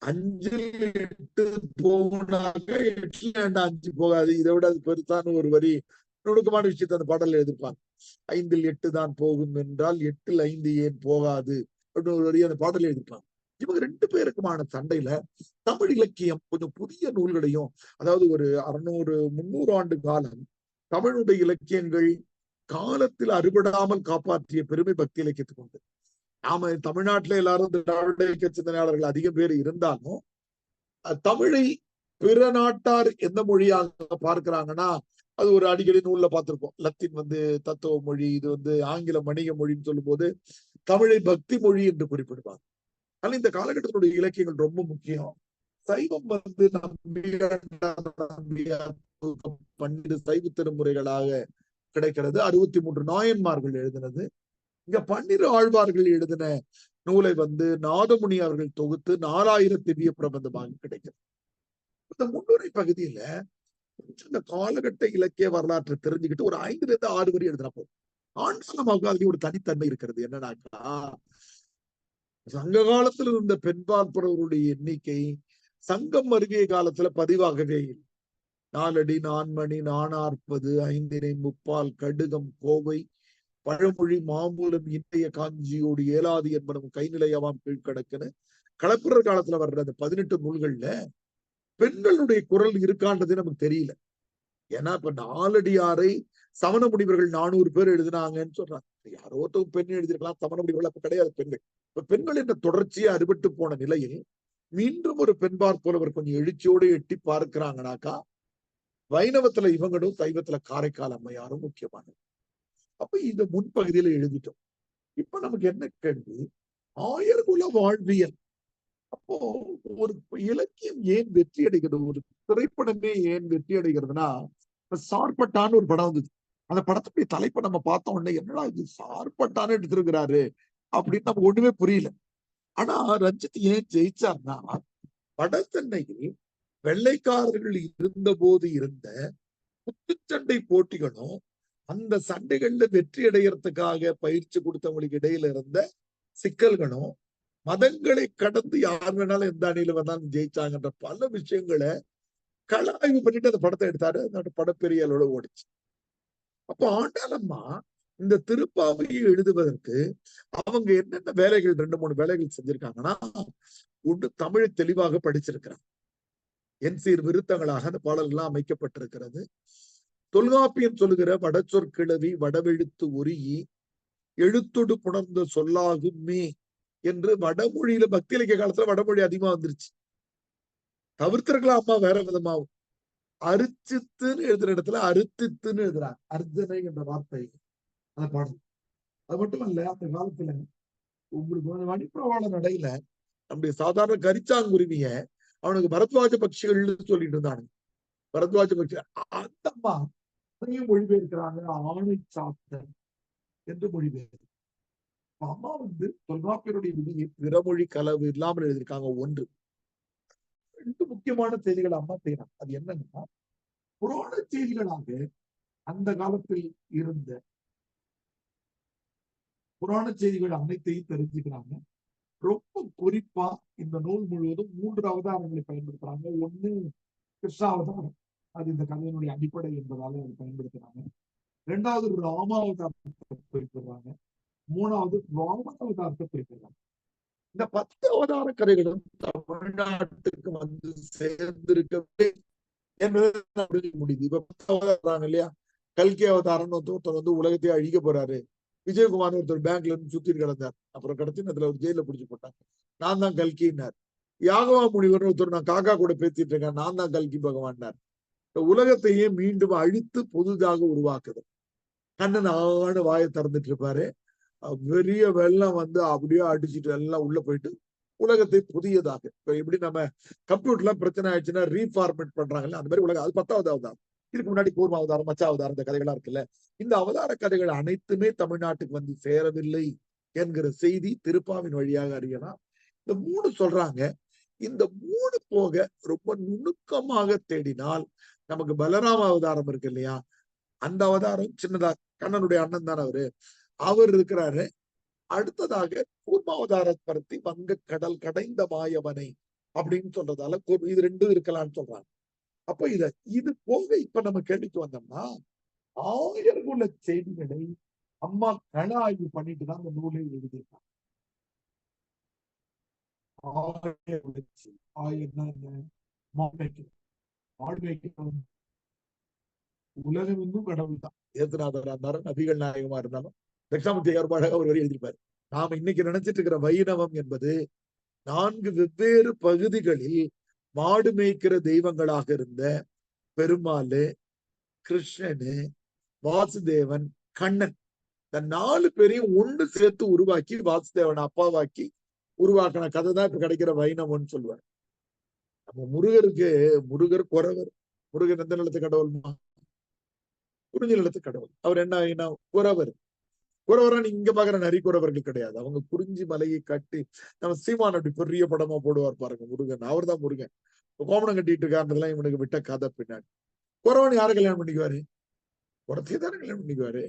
5 8 போகுனாக்க 8 5 போகாது, இதை விட அது பெருசான்னு ஒரு வரி நுணுக்கமான விஷயத்த அந்த பாடல்ல எழுதிருப்பாங்க. 5ல் 8 தான் போகும் என்றால் 8ல் 5 ஏன் போகாது அப்படின்னு ஒரு வரி அந்த பாடல் எழுதிருப்பாங்க. இவங்க 2 பேருக்குமான சண்டையில தமிழ் இலக்கியம் கொஞ்சம் புதிய நூல்களையும், அதாவது ஒரு 600 300 ஆண்டு காலம் தமிழுடைய இலக்கியங்கள் காலத்தில் அறுபடாமல் காப்பாற்றிய பெருமை பக்தி இலக்கியத்துக்கு உண்டு. நாம தமிழ்நாட்டுல எல்லாரும் திராவிட இயக்க சிந்தனையாளர்கள் அதிக பேர் இருந்தாலும் தமிழை பிற நாட்டார் எந்த மொழியாக பார்க்கிறாங்கன்னா, அது ஒரு அடிக்கடி நூல்ல பார்த்திருப்போம். லத்தீன் வந்து தத்துவ மொழி, இது வந்து ஆங்கில வணிக மொழின்னு சொல்லும் போது தமிழை பக்தி மொழி என்று குறிப்பிடுவாங்க. ஆனா இந்த காலகட்டத்தினுடைய இலக்கியங்கள் ரொம்ப முக்கியம். சைவம் வந்து நம்பிய 12 சைவ திருமுறைகளாக கிடைக்கிறது. 63 நாயன்மார்கள் எழுதினது. இங்க 12 ஆழ்வார்கள் எழுதின நூலை வந்து நாதமுனி அவர்கள் தொகுத்து 4000 திவ்ய பிரபந்தமாக கிடைக்கிறது. இந்த முன்னுரை பகுதியில இந்த காலகட்ட இலக்கிய வரலாற்றை தெரிஞ்சுக்கிட்டு ஒரு 5ல இருந்து 6 வரி எழுதின போதும். ஆண்டாளமாக அதுல ஒரு தனித்தன்மை இருக்கிறது. என்னன்னாக்கா, சங்க காலத்தில் இருந்த பெண்பாற்பவர்களுடைய எண்ணிக்கை சங்கம் அருகிய காலத்துல பதிவாகவே இல்லை. 4 அடி 4 மணி 440 5 முப்பால் கடுகம் கோவை பழமொழி மாமூலம் இன்றைய காஞ்சியோடு ஏலாது என்பனும் கைநிலையாவாம் கீழ்கடக்குன்னு களப்பிரர் காலத்துல வர்ற அந்த 18 நூல்கள்ல பெண்களுடைய குரல் இருக்கான்றது நமக்கு தெரியல. ஏன்னா இப்ப 4 அடியாரை சமண முனிவர்கள் 400 பேர் எழுதினாங்கன்னு சொல்றாங்க. யாரோ ஒருத்தவங்க பெண் எழுதிருக்கலாம், சமண முனிவர்கள் அப்ப கிடையாது பெண்கள். இப்ப பெண்கள் என்ற தொடர்ச்சியை அறுபட்டு போன நிலையில் மீண்டும் ஒரு பெண்பார் போலவர் கொஞ்சம் எழுச்சியோடு எட்டி பார்க்கிறாங்கனாக்கா, வைணவத்துல இவங்களும் சைவத்துல காரைக்கால் அம்மையாரும் முக்கியமானது. அப்ப இந்த முன்பகுதியில எழுதிட்டோம். இப்ப நமக்கு என்ன கேள்வி, ஆயர்குல வாழ்வியல். அப்போ ஒரு இலக்கியம் ஏன் வெற்றி அடைகிறது, ஒரு திரைப்படமே ஏன் வெற்றி அடைகிறதுனா, சார்பட்டான்னு ஒரு படம் வந்தது. அந்த படத்துடைய தலைப்பை நம்ம பார்த்த உடனே என்னடா இது சார்பட்டான்னு எடுத்திருக்கிறாரு அப்படின்னு நமக்கு ஒண்ணுமே புரியல. ஆனா ரஞ்சித் ஏன் ஜெயிச்சார்னா, வட சென்னையில் வெள்ளைக்காரர்கள் இருந்த போது இருந்த குத்துச்சண்டை போட்டிகளும் அந்த சண்டைகள்ல வெற்றி அடைகிறதுக்காக பயிற்சி கொடுத்தவங்களுக்கு இடையில இருந்த சிக்கல்களும், மதங்களை கடந்து யார் வேணாலும் எந்த அணியில வந்தாலும் ஜெயிச்சாங்கன்ற பல விஷயங்களை கள ஆய்வு பண்ணிட்டு அந்த படத்தை எடுத்தாரு. அந்த படம் பெரிய அளவுல ஓடிச்சு. அப்போ ஆண்டாளம்மா இந்த திருப்பாவையை எழுதுவதற்கு அவங்க என்னென்ன வேலைகள் 2-3 வேலைகள் செஞ்சிருக்காங்கன்னா, ஒன்று தமிழை தெளிவாக படிச்சிருக்கிறாங்க. என்சீர் விருத்தங்களாக அந்த பாடல்கள்லாம் அமைக்கப்பட்டிருக்கிறது. தொல்காப்பியம் சொல்லுகிற வடச்சொற்கிழவி வடவெழுத்து ஒரியி எழுத்தொடு புணர்ந்த சொல்லாகுமே என்று வடமொழியில பக்தி இலக்கிய காலத்துல வடமொழி அதிகமா வந்துருச்சு. தவிர்த்திருக்கலாம் அம்மா வேற விதமாகும். அரிச்சித்துன்னு எழுதுற இடத்துல அறுத்தித்துன்னு எழுதுறாங்க. அர்ஜனை என்ற வார்த்தை அந்த பாடல். அது மட்டும் இல்ல, அந்த காலத்துல உங்களுக்கு மணிப்பிரவாள நடையில நம்முடைய சாதாரண கரிச்சாங்குருவிய அவனுக்கு பரத்வாஜ பட்சிகள்னு சொல்லிட்டு இருந்தாங்க. பரத்வாஜ பட்சி அந்த அம்மா மொழிபெயர்க்கிறாங்க ஆணை சாத்தன் என்று மொழிபெயர். அம்மா தொல்காப்பியருடைய விதியை பிறமொழி கலவு இல்லாமல் எழுதியிருக்காங்க. ஒன்று. 2 முக்கியமான செய்திகள் அம்மா செய்யறாங்க. அது என்னன்னா, புராண செய்திகளாக அந்த காலத்தில் இருந்த புராண செய்திகள் அனைத்தையும் தெரிஞ்சுக்கிறாங்க. ரொம்ப குறிப்பா இந்த நூல் முழுவதும் 3 அவதாரங்களை பயன்படுத்துறாங்க. ஒண்ணு கிருஷ்ணாவதாரம், அது இந்த கதையினுடைய அடிப்படை என்பதால அதை பயன்படுத்துறாங்க. 2வது ராமாவதாரத்தை குறிப்பிடுறாங்க. 3வது வாமனாவதாரத்தை குறிப்பிடுறாங்க. இந்த 10 அவதார கதைகளும் தமிழ்நாட்டுக்கு வந்து சேர்ந்திருக்கவே என்பது முடியுது. இப்ப 10 அவதாரம் இல்லையா, கல்கி அவதாரம்னு ஒருத்தர் வந்து உலகத்தையே அழிக்க போறாரு. விஜயகுமார் ஒருத்தர் பேங்க்ல இருந்து சுத்திட்டு கிடந்தார். அப்புறம் கடத்தினதுல ஒரு ஜெயில பிடிச்சு போட்டாங்க. நான் தான் கல்கின்னார். யாகவா முனிவர் ஒருத்தர் நான் காக்கா கூட பேசிட்டு இருக்கேன், நான் தான் கல்கி பகவான்னார். உலகத்தையே மீண்டும் அழித்து புதுதாக உருவாக்குது. கண்ணன் ஆன வாயை திறந்துட்டு இருப்பாரு. பெரிய வெள்ளம் வந்து அப்படியே அடிச்சுட்டு எல்லாம் உள்ள போயிட்டு உலகத்தை புதியதாக, இப்ப எப்படி நம்ம கம்ப்யூட்டர்ல பிரச்சனை ஆயிடுச்சுன்னா ரீஃபார்மேட் பண்றாங்கல்ல, அந்த மாதிரி உலகம். அது 10வது அவதாரம். இதுக்கு முன்னாடி கூர்ம அவதாரம், மச்ச அவதாரம், இந்த கதைகளா இருக்குல்ல. இந்த அவதார கதைகள் அனைத்துமே தமிழ்நாட்டுக்கு வந்து சேரவில்லை என்கிற செய்தி திருப்பாவின் வழியாக அறியலாம். இந்த 3 சொல்றாங்க. இந்த 3 போக ரொம்ப நுணுக்கமாக தேடினால் நமக்கு பலராம அவதாரம் இருக்கு இல்லையா, அந்த அவதாரம் சின்னதா, கண்ணனுடைய அண்ணன் தானே அவர் இருக்கிறாரு. அடுத்ததாக கூர்மாவதாரத்தை பத்தி வங்க கடல் கடைந்த மாயவனை அப்படின்னு சொல்றதால இது 2 இருக்கலாம்னு சொல்றாங்க. அப்ப இது போக இப்ப நம்ம கேள்விக்கு வந்தோம்னா, 1000 செய்திகளை அம்மா கள ஆய்வு பண்ணிட்டு தான் அந்த நூலை எழுதியிருக்காங்க. 1000 உலகம் இன்னும் கடவுள் தான். ஏசுநாதரா இருந்தாலும் நபிகள் நாயகமா இருந்தாலும் தட்சாமூர்த்தி ஏற்பாடாக ஒரு வரி எழுதியிருப்பாரு. நாம இன்னைக்கு நினைச்சிட்டு இருக்கிற வைணவம் என்பது 4 வெவ்வேறு பகுதிகளில் மாடு மேய்க்கிற தெய்வங்களாக இருந்த பெருமாளு, கிருஷ்ணனு, வாசுதேவன், கண்ணன், இந்த 4 பேரையும் ஒன்று சேர்த்து உருவாக்கி வாசுதேவன் அப்பாவாக்கி உருவாக்கின கதை தான் இப்ப கிடைக்கிற வைணவம்னு சொல்லுவார். நம்ம முருகர் குறவர். முருகன் எந்த நிலத்து கடவுள்மா? குறிஞ்சி நிலத்து கடவுள். அவர் என்ன குறவர். குறவரா நீங்க இங்க பாக்குற நரிக்குறவர்கள் கிடையாது. அவங்க குறிஞ்சி மலையை கட்டி, நம்ம சீமான் அப்படி பெரிய படமா போடுவார் பாருங்க முருகன். அவர் தான் முருகன். கோமணம் கட்டிட்டு இருக்காருன்றதுலாம் இவனுக்கு விட்ட கதை. பின்னாடி குறவன் யாரை கல்யாணம் பண்ணிக்குவாரு? குறத்தையே தானே கல்யாணம் பண்ணிக்குவாரு.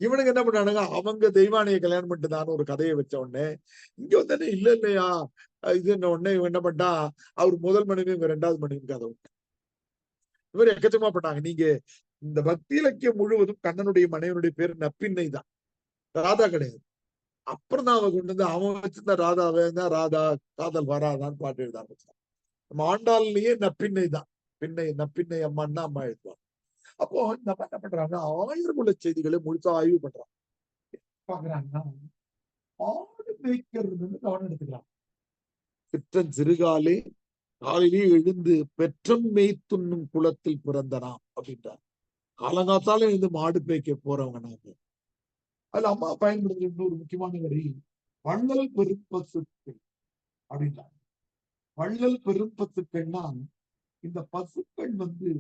இவனுக்கு என்ன பண்ணானுங்க, அவங்க தெய்வானையை கல்யாணம் பண்ணிட்டு தான் ஒரு கதையை வச்ச உடனே இங்க வந்து இல்ல இல்லையா இது என்ன உடனே இவன் என்ன பண்ணா, அவர் முதல் மனைவி இவங்க 2வது மனைவி கதை விட்டு இவர் எக்கச்சமா பண்ணாங்க. நீங்க இந்த பக்தி இலக்கியம் முழுவதும் கண்ணனுடைய மனைவனுடைய பேர் நப்பின்னை தான், ராதா கிடையாது. அப்புறம் தான் அவன் கொண்டு வந்து அவன் வச்சிருந்த ராதாவை தான் ராதா காதல் வராதான்னு பாட்டு எழுத ஆரம்பிச்சான். நம்ம ஆண்டாள்லயே நப்பின்னை தான், நப்பின்னை அம்மான்னு தான் அம்மா எழுதுவாங்க. அப்போ இந்த அம்மா என்ன பண்றாங்க, 1000 செய்திகளை முழுசா ஆய்வு பண்றாங்க. பாக்குறாங்கன்னா ஆடு மேய்க்கிறது கவனம் எடுத்துக்கலாம். சிற்றன் சிறுகாலே காலையிலேயே எழுந்து பெற்றம் மேய்த்துண்ணும் குளத்தில் பிறந்தனாம் அப்படின்றார். காலங்காத்தால எழுந்து மாடு மேய்க்க போறவங்க நாங்க. அதுல அம்மா பயன்படுத்துற இன்னொரு முக்கியமான வரி, வள்ளல் பெரும்பசுக்கள் அப்படின்றாங்க. வள்ளல் பெரும்பசுக்கள்னா இந்த பசுக்கள் வந்து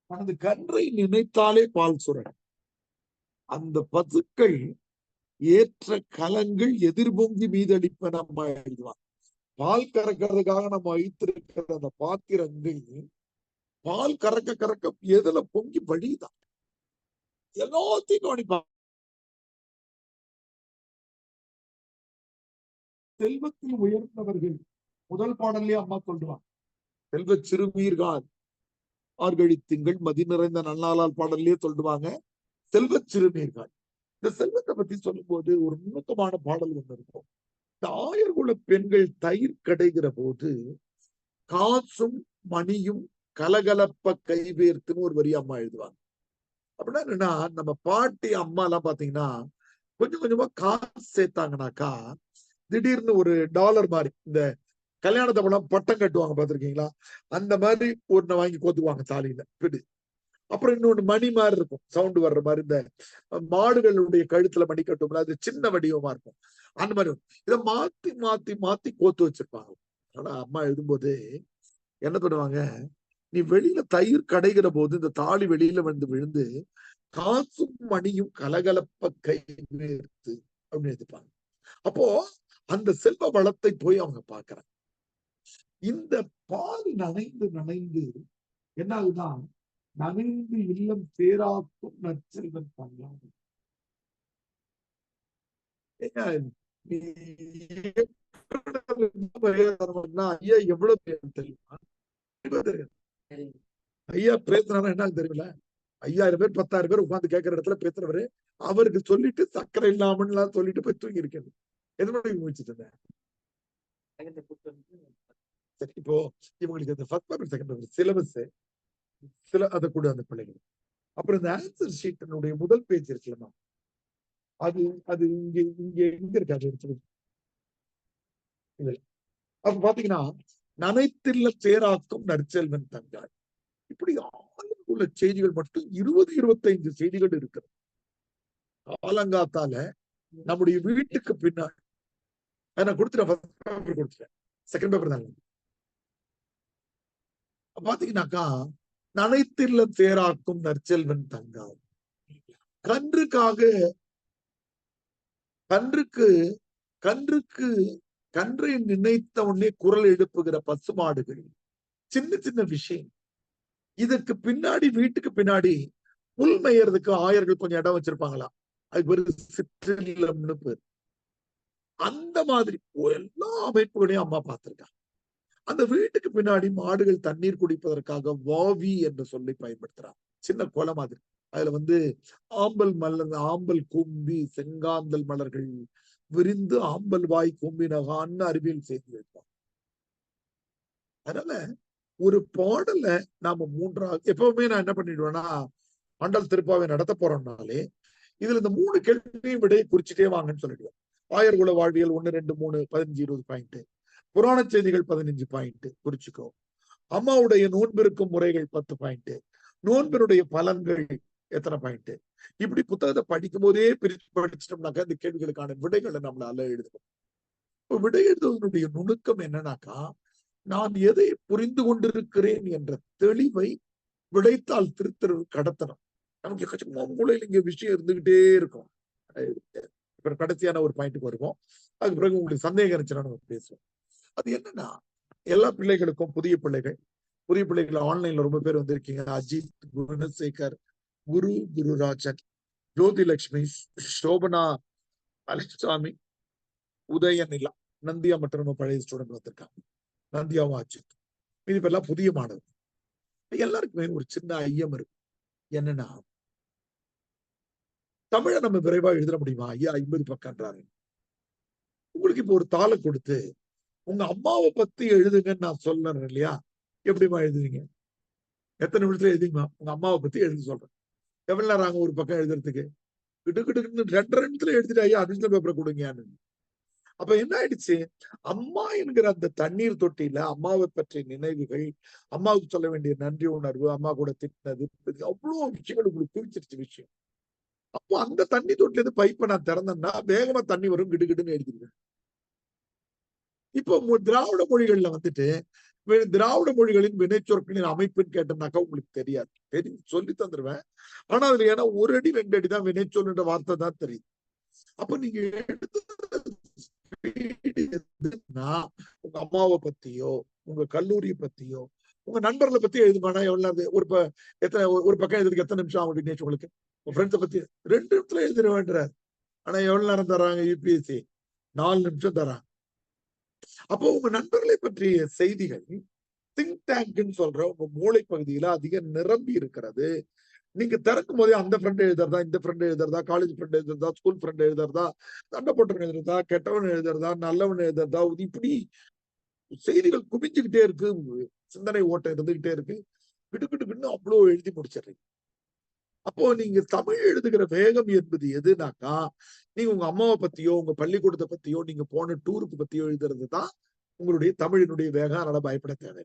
தனது கன்றை நினைத்தாலே பால் சுரணும். அந்த பசுக்கள் ஏற்ற கலங்கள் எதிர்பொங்கி மீதளிப்ப நம்ம எழுதுவாங்க. பால் கறக்கிறதுக்காக நம்ம வைத்திருக்கிற அந்த பாத்திரங்கள் பால் கறக்க கறக்க எதுல பொங்கி வழிதான் எல்லாத்தையும் கவனிப்பாங்க. செல்வத்தில் உயர்ந்தவர்கள் முதல் பாடல்லே அம்மா சொல்லுவாங்க. செல்வ சிறுமீர்கள் ஆர்கழி திங்கள் மதி நிறைந்த நன்னாளால் பாடல்லே சொல்லுவாங்க செல்வ சிறுமீர்கள். இந்த செல்வத்தை பத்தி சொல்லும் போது ஒரு நுணுக்கமான பாடல் ஒண்ணு இருக்கும். இந்த ஆயர்குல பெண்கள் தயிர் கடைகிற போது காசும் மணியும் கலகலப்ப கைவேர்த்துன்னு ஒரு வரி அம்மா எழுதுவாங்க. அப்படின்னா என்னன்னா, நம்ம பாட்டி அம்மா எல்லாம் பாத்தீங்கன்னா கொஞ்சம் கொஞ்சமா காசு சேர்த்தாங்கனாக்கா திடீர்னு ஒரு டாலர் மாதிரி இந்த கல்யாணத்தப்பெல்லாம் பட்டம் கட்டுவாங்க பாத்திருக்கீங்களா, அந்த மாதிரி ஒண்ணு வாங்கி கோத்துக்குவாங்க தாலியில பிடி. அப்புறம் இன்னொன்னு மணி மாதிரி இருக்கும், சவுண்ட் வர்ற மாதிரி. இந்த மாடுகளுடைய கழுத்துல மணி கட்டும்ல, அது சின்ன வடிவமா இருக்கும். அந்த மாதிரி இதை மாத்தி மாத்தி மாத்தி கோத்து வச்சிருப்பாங்க. ஆனா அம்மா எழுதும்போது என்ன பண்ணுவாங்க, நீ வெளியில தயிர் கடைகிற போது இந்த தாலி வெளியில வந்து விழுந்து காசும் மணியும் கலகலப்ப கை வேர்த்து அப்படின்னு எழுதிப்பாங்க. அப்போ அந்த செல்வ வளத்தை போய் அவங்க பாக்குறாங்க. இந்த பால் நனைந்து நனைந்து என்ன ஆகுதான், நனைந்து இல்லம் பேராக்கும் நற்செல்வன் பண்ணலாம். ஐயா எவ்வளவு தெரியுமா? ஐயா பேசுறாரு என்ன தெரியல, 5000 பேர் 10,000 பேர் உட்கார்ந்து கேட்கிற இடத்துல பேசுறவரு அவருக்கு சொல்லிட்டு சக்கரை இல்லாமன்னு சொல்லிட்டு போய் தூங்கி இருக்கிறது. எது மாதிரி முடிச்சுட்டு இருந்தேன். சரி, இப்போ இவங்களுக்கு இந்த first paper second paper syllabus சில அதை கூட அந்த பிள்ளைங்க. அப்புறம் இந்த ஆன்சர் ஷீட்டினுடைய முதல் பேஜ் இருக்குல்லமா, அது அது இங்க இங்க எங்க இருக்காது எடுத்து. அப்ப பாத்தீங்கன்னா, நனைத்தில்ல சேராக்கும் நற்செல்வன் தங்காய், இப்படி உள்ள செய்திகள் மட்டும் 20-25 செய்திகள் இருக்கிறது. காலங்காத்தால நம்முடைய வீட்டுக்கு பின்னாடி நான் கொடுத்துட்டேன், செகண்ட் பேப்பர் தாங்க. பாத்தீங்கன்னாக்கா, நனைத்தில்ல சேராக்கும் நற்செல்வன் தங்காய், கன்றுக்காக கன்றுக்கு கன்றை நினைத்த உடனே குரல் எழுப்புகிற பசுமாடுகள், சின்ன சின்ன விஷயம். இதுக்கு பின்னாடி வீட்டுக்கு பின்னாடி புல் மேயறதுக்கு ஆயர்கள் கொஞ்சம் இடம் வச்சிருப்பாங்களா, அது ஒரு சிற்றில்லம்னு பேர். அந்த மாதிரி எல்லா அமைப்புகளையும் அம்மா பார்த்திருக்காங்க. அந்த வீட்டுக்கு பின்னாடி மாடுகள் தண்ணீர் குடிப்பதற்காக வாவி என்ற சொல்லி பயன்படுத்துறாங்க. சின்ன கொலை மாதிரி. அதுல ஆம்பல் கூம்பி செங்காந்தல் மலர்கள் விரிந்து ஆம்பல் வாய் கூம்பினகான்னு அறிவியல் செய்தி வைப்பாங்க. அதனால ஒரு பாடல நாம எப்பவுமே நான் என்ன பண்ணிடுவேன்னா, ஆண்டாள் திருப்பாவை நடத்த போறோம்னாலே இதுல இந்த 3 கேள்வியும் விடையை குறிச்சுட்டே வாங்கன்னு சொல்லிடுவேன். ஆயர்குல வாழ்வியல் 1, 2, 3 15-20 பாயிண்ட், புராண செய்திகள் 15 பாயிண்ட் குறிச்சுக்கோ, அம்மாவுடைய நோன்பிருக்கும் முறைகள் 10 பாயிண்ட், நோன்பினுடைய பலன்கள் எத்தனை பாயிண்ட். இப்படி புத்தகத்தை படிக்கும் போதே பிரிச்சு படிச்சிட்டோம்னாக்கா இந்த கேள்விகளுக்கான விடைகளை நம்மளால எழுதணும். விடை எழுதுவதனுடைய நுணுக்கம் என்னன்னாக்கா, நான் எதை புரிந்து கொண்டிருக்கிறேன் என்ற தெளிவை விடைத்தால் கடத்தணும். நமக்கு எக்கச்சக்கமா மூளையில இங்க விஷயம் இருந்துகிட்டே இருக்கும். இப்ப கடைசியான ஒரு பாயிண்ட்டுக்கு வருவோம், அதுக்கு பிறகு உங்களுக்கு சந்தேகம் இருந்துச்சுன்னா நம்ம பேசுவோம். அது என்னன்னா, எல்லா பிள்ளைகளுக்கும் புதிய பிள்ளைகள் ஆன்லைன்ல ரொம்ப பேர் வந்திருக்கீங்க. அஜித், குணசேகர், குருராஜன், ஜோதிலட்சுமி, சோபனா, அலிசாமி, உதயநிலா, நந்தியா மற்றும் நம்ம பழைய ஸ்டூடெண்ட் வந்திருக்காங்க. நந்தியாவும் அஜித், இது பேர்லாம் புதிய மாணவர். எல்லாருக்குமே ஒரு சின்ன ஐயம் இருக்கு. என்னன்னா, தமிழை நம்ம விரைவா எழுத முடியுமா? ஐயா 50 பக்கம்ன்றாரு. உங்களுக்கு இப்ப ஒரு தாளை கொடுத்து உங்க அம்மாவை பத்தி எழுதுங்கன்னு நான் சொல்றேன் இல்லையா, எப்படிமா எழுதுவீங்க? எத்தனை நிமிஷத்துல எழுதிங்கம்மா உங்க அம்மாவை பத்தி எழுதி சொல்றேன். எவ்வளவு நேரம் ஆகும் ஒரு பக்கம் எழுதுறதுக்கு? கிட்டுக்கிட்டு 2 நிமிஷத்துல எழுதிட்டு ஐயா அடிஷனல் பேப்பர் கொடுங்கன்னு. அப்ப என்ன ஆயிடுச்சு, அம்மா என்கிற அந்த தண்ணீர் தொட்டியில அம்மாவை பற்றிய நினைவுகள், அம்மாவுக்கு சொல்ல வேண்டிய நன்றி உணர்வு, அம்மா கூட திட்டினது, அவ்வளவு விஷயங்கள் உங்களுக்கு குறிச்சிருச்சு விஷயம். அப்போ அந்த தண்ணி தொட்டில இருந்து பைப்பை நான் திறந்தேன்னா வேகமா தண்ணி வரும், கிடுகிடுன்னு எழுதிருவேன். இப்போ திராவிட மொழிகள்ல வந்துட்டு திராவிட மொழிகளின் வினைச்சொற்களின் அமைப்புன்னு கேட்டோம்னாக்கா உங்களுக்கு தெரியாது. சொல்லி தந்துருவேன். ஆனா அதுல ஏன்னா 1 அடி 2 அடி தான் வினைச்சொல்லுன்ற வார்த்தை தான் தெரியுது. அப்ப நீங்க உங்க அம்மாவை பத்தியோ, உங்க கல்லூரியை பத்தியோ, உங்க நண்பர்களை பத்தி எழுதுமானா எவ்வளவு ஒரு பக்கம் எழுதுறதுக்கு எத்தனை நிமிஷம் ஆகும் விக்னேஷ் உங்களுக்கு? உங்க ஃப்ரெண்ட்ஸை பத்தி 2 நிமிஷத்துல எழுதிடுவேன்றார். ஆனா எவ்வளவு நேரம் தராங்க யூபிஎஸ்சி? 4 நிமிஷம் தராங்க. அப்போ உங்க நண்பர்களை பற்றிய செய்திகள் திங்க் டேங்க்னு சொல்ற உங்க மூளை பகுதியில அதிக நிரம்பி இருக்கிறது. நீங்க திறக்கும் போதே அந்த ஃப்ரெண்ட் எழுதுறதா, இந்த ஃப்ரெண்ட் எழுதுறதா, காலேஜ் ஃப்ரெண்ட் எழுதுறதா, ஸ்கூல் ஃப்ரெண்ட் எழுதுறதா, சண்டை போட்டவன் எழுதுறதா, கெட்டவன் எழுதுறதா, நல்லவன் எழுதுறதா, இப்படி செய்திகள் குவிஞ்சுக்கிட்டே இருக்கு. சிந்தனை ஓட்டம் இருந்துகிட்டே இருக்கு. கிடுக்கிடுக்குன்னு அவ்வளவு எழுதி முடிச்சிடுறீங்க. அப்போ நீங்க தமிழ் எழுதுகிற வேகம் என்பது எதுனாக்கா, நீங்க உங்க அம்மாவை பத்தியோ, உங்க பள்ளிக்கூடத்தை பத்தியோ, நீங்க போன டூருக்கு பத்தியோ எழுதுறது தான் உங்களுடைய தமிழினுடைய வேகம். அதனால பயப்பட தேவை.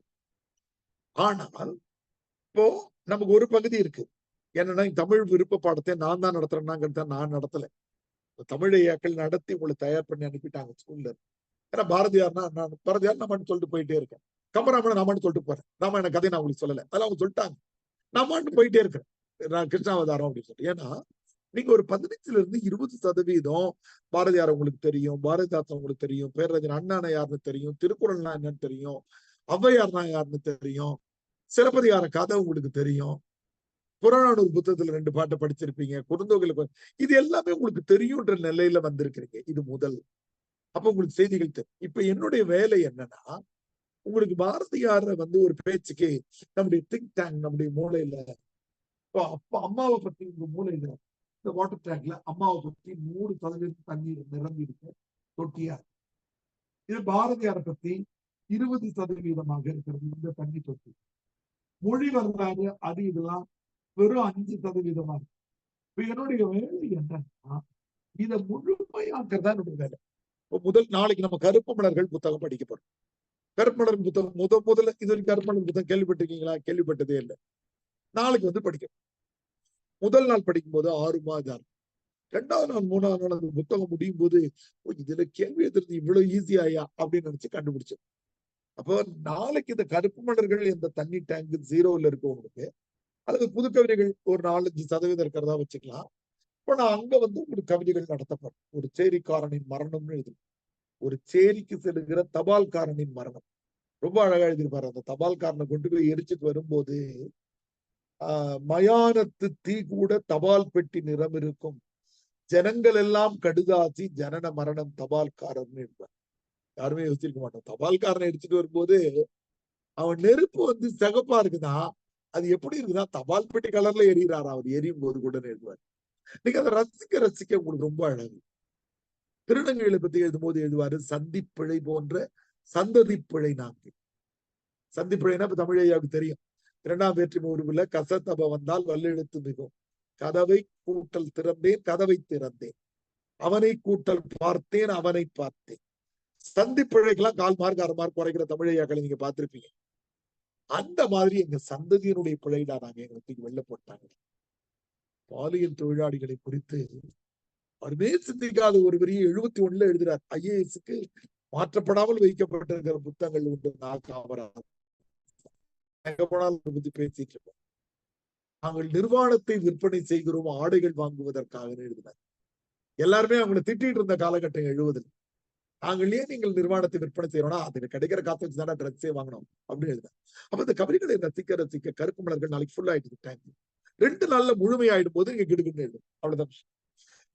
ஆனால் இப்போ நமக்கு ஒரு பகுதி இருக்கு. என்னன்னா தமிழ் விருப்ப பாடத்தை நான் தான் நடத்துறேன்னாங்கிறத நான் நடத்தல. தமிழ் ஐயாக்கள் நடத்தி உங்களை தயார் பண்ணி அனுப்பிட்டாங்க ஸ்கூல்ல. ஏன்னா பாரதியார்னா நான் பாரதியார் நான் சொல்லிட்டு போயிட்டே இருக்கேன். கம்பராமன் நான் சொல்லிட்டு போறேன். ராமாயண கதை நான் உங்களுக்கு சொல்லல. அதெல்லாம் அவங்க சொல்லிட்டாங்க. நான் போயிட்டே இருக்கேன். நான் கிருஷ்ணாவதாரம் அப்படின்னு சொல்லிட்டு. ஏன்னா நீங்க ஒரு 15ல இருந்து 20% பாரதியார் உங்களுக்கு தெரியும், பாரதிதாசன் உங்களுக்கு தெரியும், பேரறிஞர் அண்ணான யாருன்னு தெரியும், திருக்குறள்னா என்னன்னு தெரியும், ஔவையார்னா யாருன்னு தெரியும், சிலப்பதிகார கதை உங்களுக்கு தெரியும், புறநானூறு புத்தகத்துல 2 பாட்டை படிச்சிருப்பீங்க, குறுந்தொகையில இது எல்லாமே உங்களுக்கு தெரியும்ன்ற நிலையில வந்திருக்கிறீங்க. இது முதல். அப்ப உங்களுக்கு செய்திகள் தெரியும். இப்ப என்னுடைய வேலை என்னன்னா, உங்களுக்கு பாரதியார ஒரு பேச்சுக்கு நம்முடைய திங்க் டேங்க் நம்முடைய மூளையில அப்ப அம்மாவை பத்தி உங்க மூளையில இந்த வாட்டர் டேங்க்ல அம்மாவை பத்தி 100% தண்ணீர் நிரம்பி இருக்கு தொட்டியா. இது பாரதியாரை பத்தி 20% இருக்கிறது இந்த தண்ணி தொட்டி. மொழி வரலாறு அது இதெல்லாம் வெறும் 5% இருக்கு. இப்ப என்னுடைய வேலை என்னன்னா இதை முழுமையாக்குறதா என்னுடைய வேலை. முதல் நாளைக்கு நம்ம கருப்பு மலர்கள் புத்தகம் படிக்க போறோம். கருப்பு மலர் புத்தகம் முதல்ல இது வரைக்கும் கருப்பு மலர் புத்தகம் கேள்விப்பட்டிருக்கீங்களா? கேள்விப்பட்டதே இல்லை. நாளைக்கு படிக்கணும். முதல் நாள் படிக்கும் போது 6 மாதம், 2வது நாள் 3வது நாள் அந்த புத்தகம் முடியும் போது இதுல கேள்வி எதிர்த்து இவ்வளவு ஈஸியாயா அப்படின்னு நினைச்சு கண்டுபிடிச்சது. அப்போ நாளைக்கு இந்த கருப்பு மலர்கள் இந்த தண்ணி டேங்க் 0ல இருக்கவங்களுக்கு அல்லது புது கவிதைகள் ஒரு 4-5% இருக்கிறதா வச்சுக்கலாம். இப்ப நான் அங்க ஒரு கவிதைகள் நடத்தப்படும். ஒரு சேரிக்காரனின் மரணம்னு எழுது. ஒரு சேரிக்கு செல்லுகிற தபால்காரனின் மரணம். ரொம்ப அழகா எழுதியிருப்பாரு. அந்த தபால்காரனை கொண்டு போய் எரிச்சுட்டு வரும்போது மயானத்து தீ கூட தபால் பெட்டி நிறம் இருக்கும், ஜனங்கள் எல்லாம் கடுதாசி, ஜனன மரணம் தபால்காரன் இருப்பார். யாருமே யோசிச்சிருக்க மாட்டோம். தபால்காரனை எடுத்துட்டு வரும்போது அவன் நெருப்பு சிகப்பா இருக்குதா, அது எப்படி இருக்குதா, தபால் பெட்டி கலர்ல எரிகிறாரா அவர் எரியும் போது கூட எழுதுவார். நீங்க அதை ரசிக்க உங்களுக்கு ரொம்ப அழகு. திருநங்கைகளை பத்தி எழுதும்போது எழுதுவாரு, சந்திப்பிழை போன்ற சந்ததி பிழை நான்கு. சந்திப்பிழைனா இப்ப தமிழ் ஐயாவுக்கு தெரியும். 2ஆம் வேற்றி உருவுல கசத்தப வந்தால் வல்லெழுத்து மிகும், கதவை கூட்டல் திறந்தேன் கதவை திறந்தேன், அவனை கூட்டல் பார்த்தேன் அவனை பார்த்தேன். சந்திப்பிழைக்கெல்லாம் 4 மார்க் 6 மார்க் குறைக்கிற தமிழ் ஐயாக்களை நீங்க பார்த்திருப்பீங்க. அந்த மாதிரி எங்க சந்ததியினுடைய பிழைடா நாங்க எங்களுக்கு வெளில போட்டாங்க. பாலியல் தொழிலாளிகளை குறித்து அவருமே சிந்திக்காத ஒரு வரியை 71ல எழுதுறார். IAS-க்கு மாற்றப்படாமல் வைக்கப்பட்டிருக்கிற புத்தகங்கள் உண்டு. எங்க போனாலும் பத்தி பேசிட்டு இருக்கோம். நாங்கள் நிர்வாணத்தை விற்பனை செய்கிறோம் ஆடைகள் வாங்குவதற்காக எழுதினார். எல்லாருமே அவங்களை திட்டிட்டு இருந்த காலகட்டம் 70. நாங்கள் ஏன் நீங்கள் நிர்வாணத்தை விற்பனை செய்யறோம்னா அது கிடைக்கிற காத்து வச்சுதானே ட்ரெஸ்ஸே வாங்கணும் அப்படின்னு எழுதினார். அப்ப இந்த கவிதைகளை ரசிக்க கருப்பு மலர்கள் நாளைக்கு ஃபுல் ஆயிட்டு டைம் 2 நாள்ல முழுமையாயிடும் போது இங்க கிடுக்குன்னு எழுதும். அவ்வளவுதான்.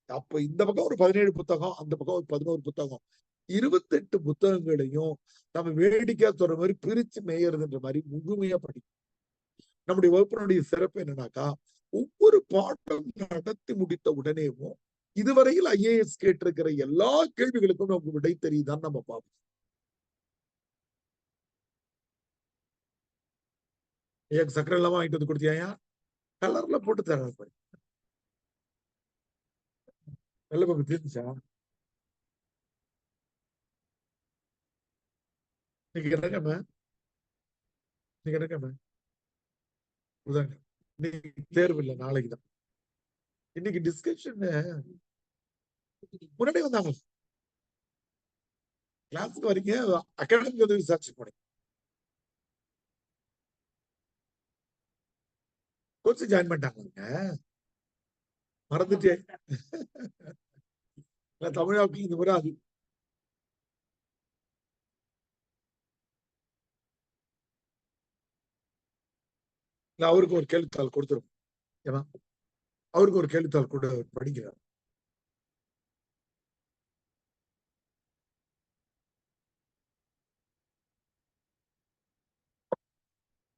அப்ப இந்த பக்கம் ஒரு 17 புத்தகம், அந்த பக்கம் ஒரு 11 புத்தகம், 28 புத்தகங்களையும் நம்ம வேடிக்கையா சொல்ற மாதிரி பிரிச்சு மேயறதுன்ற மாதிரி முழுமையா படிக்கும். நம்முடைய வகுப்பினுடைய சிறப்பு என்னன்னாக்கா, ஒவ்வொரு பாடம் நடத்தி முடித்த உடனேவும் இதுவரையில் IAS கேட்டிருக்கிற எல்லா கேள்விகளுக்கும் நமக்கு விடை தெரியுதான்னு நம்ம பார்ப்போம். சக்கரை இல்லாம வாங்கிட்டு வந்து கொடுத்தியா? கலர்ல போட்டு தர நல்ல பக்கம் தெரிஞ்சா இன்னைக்கு என்னங்க இன்னைக்கு தேர்வு இல்லை, நாளைக்குதான். இன்னைக்கு டிஸ்கஷன் முன்னாடி வந்தாங்க கிளாஸுக்கு வரீங்க, அகாடமிக் வந்து விசாரிச்சு போனீங்க, கோர்ஸ் ஜாயின் பண்ணிட்டாங்க. மறந்துட்டே தமிழாவுக்கு இந்த முறை அது அவருக்கு ஒரு கேள்வித்தாள் கொடுத்துரும். ஏன்னா அவருக்கு ஒரு கேள்வித்தாள் கூட படிக்கிறார்.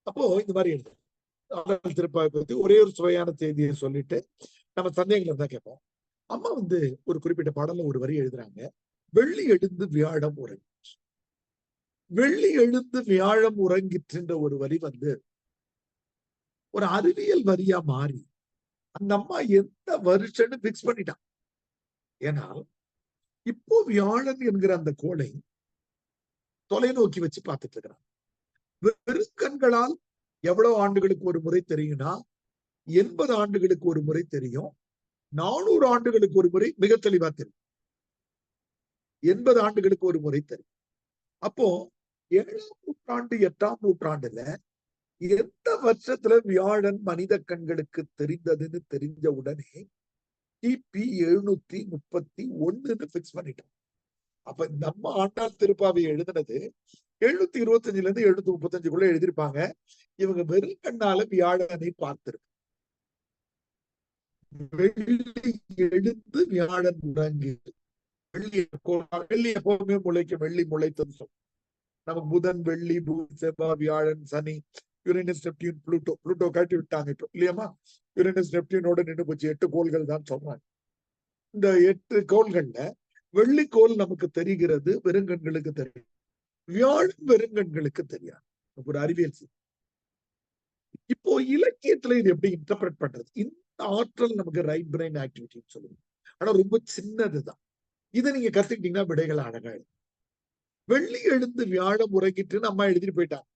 அப்போ இந்த மாதிரி எழுது. ஆண்டாள் திருப்பாவை பத்தி ஒரே ஒரு சுவையான செய்தியை சொல்லிட்டு நம்ம சந்தேகங்கள் இருந்தா கேட்போம். அம்மா ஒரு குறிப்பிட்ட பாடல்ல ஒரு வரி எழுதுறாங்க, வெள்ளி எழுந்து வியாழம் உறங்கிற்று. வெள்ளி எழுந்து வியாழம் உறங்கிற்றுன்ற ஒரு வரி ஒரு அறிவியல் வரியா மாறி அந்த அம்மா எந்த வருஷம்னு பிக்ஸ் பண்ணிட்டான். ஏன்னா இப்போ வியாழன் என்கிற அந்த கோளை தொலைநோக்கி வச்சு பார்த்துட்டு இருக்கிறான். வெறும் கண்களால் எவ்வளவு ஆண்டுகளுக்கு ஒரு முறை தெரியும்னா 80 ஆண்டுகளுக்கு ஒரு முறை தெரியும், 400 ஆண்டுகளுக்கு ஒரு முறை மிக தெளிவா தெரியும், 80 ஆண்டுகளுக்கு ஒரு முறை தெரியும். அப்போ 7ஆம் நூற்றாண்டு 8ஆம் நூற்றாண்டுல எந்த வருஷத்துல வியாழன் மனித கண்களுக்கு தெரிந்ததுன்னு தெரிஞ்ச உடனே கிபி 731 பிக்ஸ் பண்ணிட்டோம். அப்ப இந்த அம்மா ஆண்டாள் திருப்பாவை எழுதினது 725 இருந்து 735 எழுதியிருப்பாங்க. இவங்க வெறும் கண்ணால வியாழனை பார்த்திருக்கு. வெள்ளி எழுந்து வியாழன் உறங்கி, வெள்ளி எப்பவுமே முளைக்கும், வெள்ளி முளைத்தது சொல்லும். நமக்கு புதன், வெள்ளி, செவ்வாய், வியாழன், சனி, யுரேனஸ், நெப்டியூன், புளூட்டோ காட்டி விட்டாங்க இப்போ இல்லையாமா. யுரேனஸ் நெப்டியூனோட நின்று போச்சு, 8 கோள்கள் தான் சொல்றாங்க. இந்த 8 கோள்கள்ல வெள்ளிக்கோள் நமக்கு தெரிகிறது, வெறுங்கண்களுக்கு தெரியும். வியாழன் வெறுங்கண்களுக்கு தெரியாது. ஒரு அறிவியல். இப்போ இலக்கியத்துல இது எப்படி இன்டர்பிரட் பண்றது? இந்த ஆற்றல் நமக்கு ரைட் பிரெயின் ஆக்டிவிட்டின்னு சொல்லுவோம். ஆனா ரொம்ப சின்னதுதான். இதை நீங்க கத்துக்கிட்டீங்கன்னா விடைகள் அழகா எழுதும். வெள்ளி எழுந்து வியாழம் உறங்கிட்டுன்னு அம்மா எழுதிட்டு போயிட்டாங்க.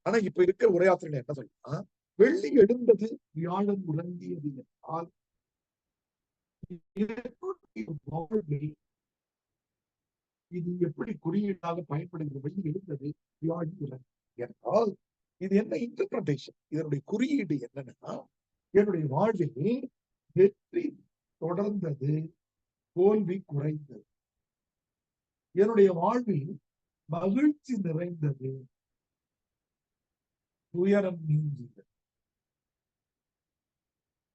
ஆனா இப்ப இருக்கிற உரையாற்றல் என்ன சொல்லுன்னா, வெள்ளி எழுந்தது வியாழன் உறங்கியது என்றால் இது எப்படி குறியீடாக பயன்படுகிறது? வெள்ளி எழுந்தது வியாழன் உறங்கி என்றால் இது என்ன இன்டர்பிரேஷன்? இதனுடைய குறியீடு என்னன்னா, என்னுடைய வாழ்வில் வெற்றி தொடர்ந்தது, தோல்வி குறைந்தது. என்னுடைய வாழ்வில் மகிழ்ச்சி நிறைந்தது, துயரம் நீங்கியது.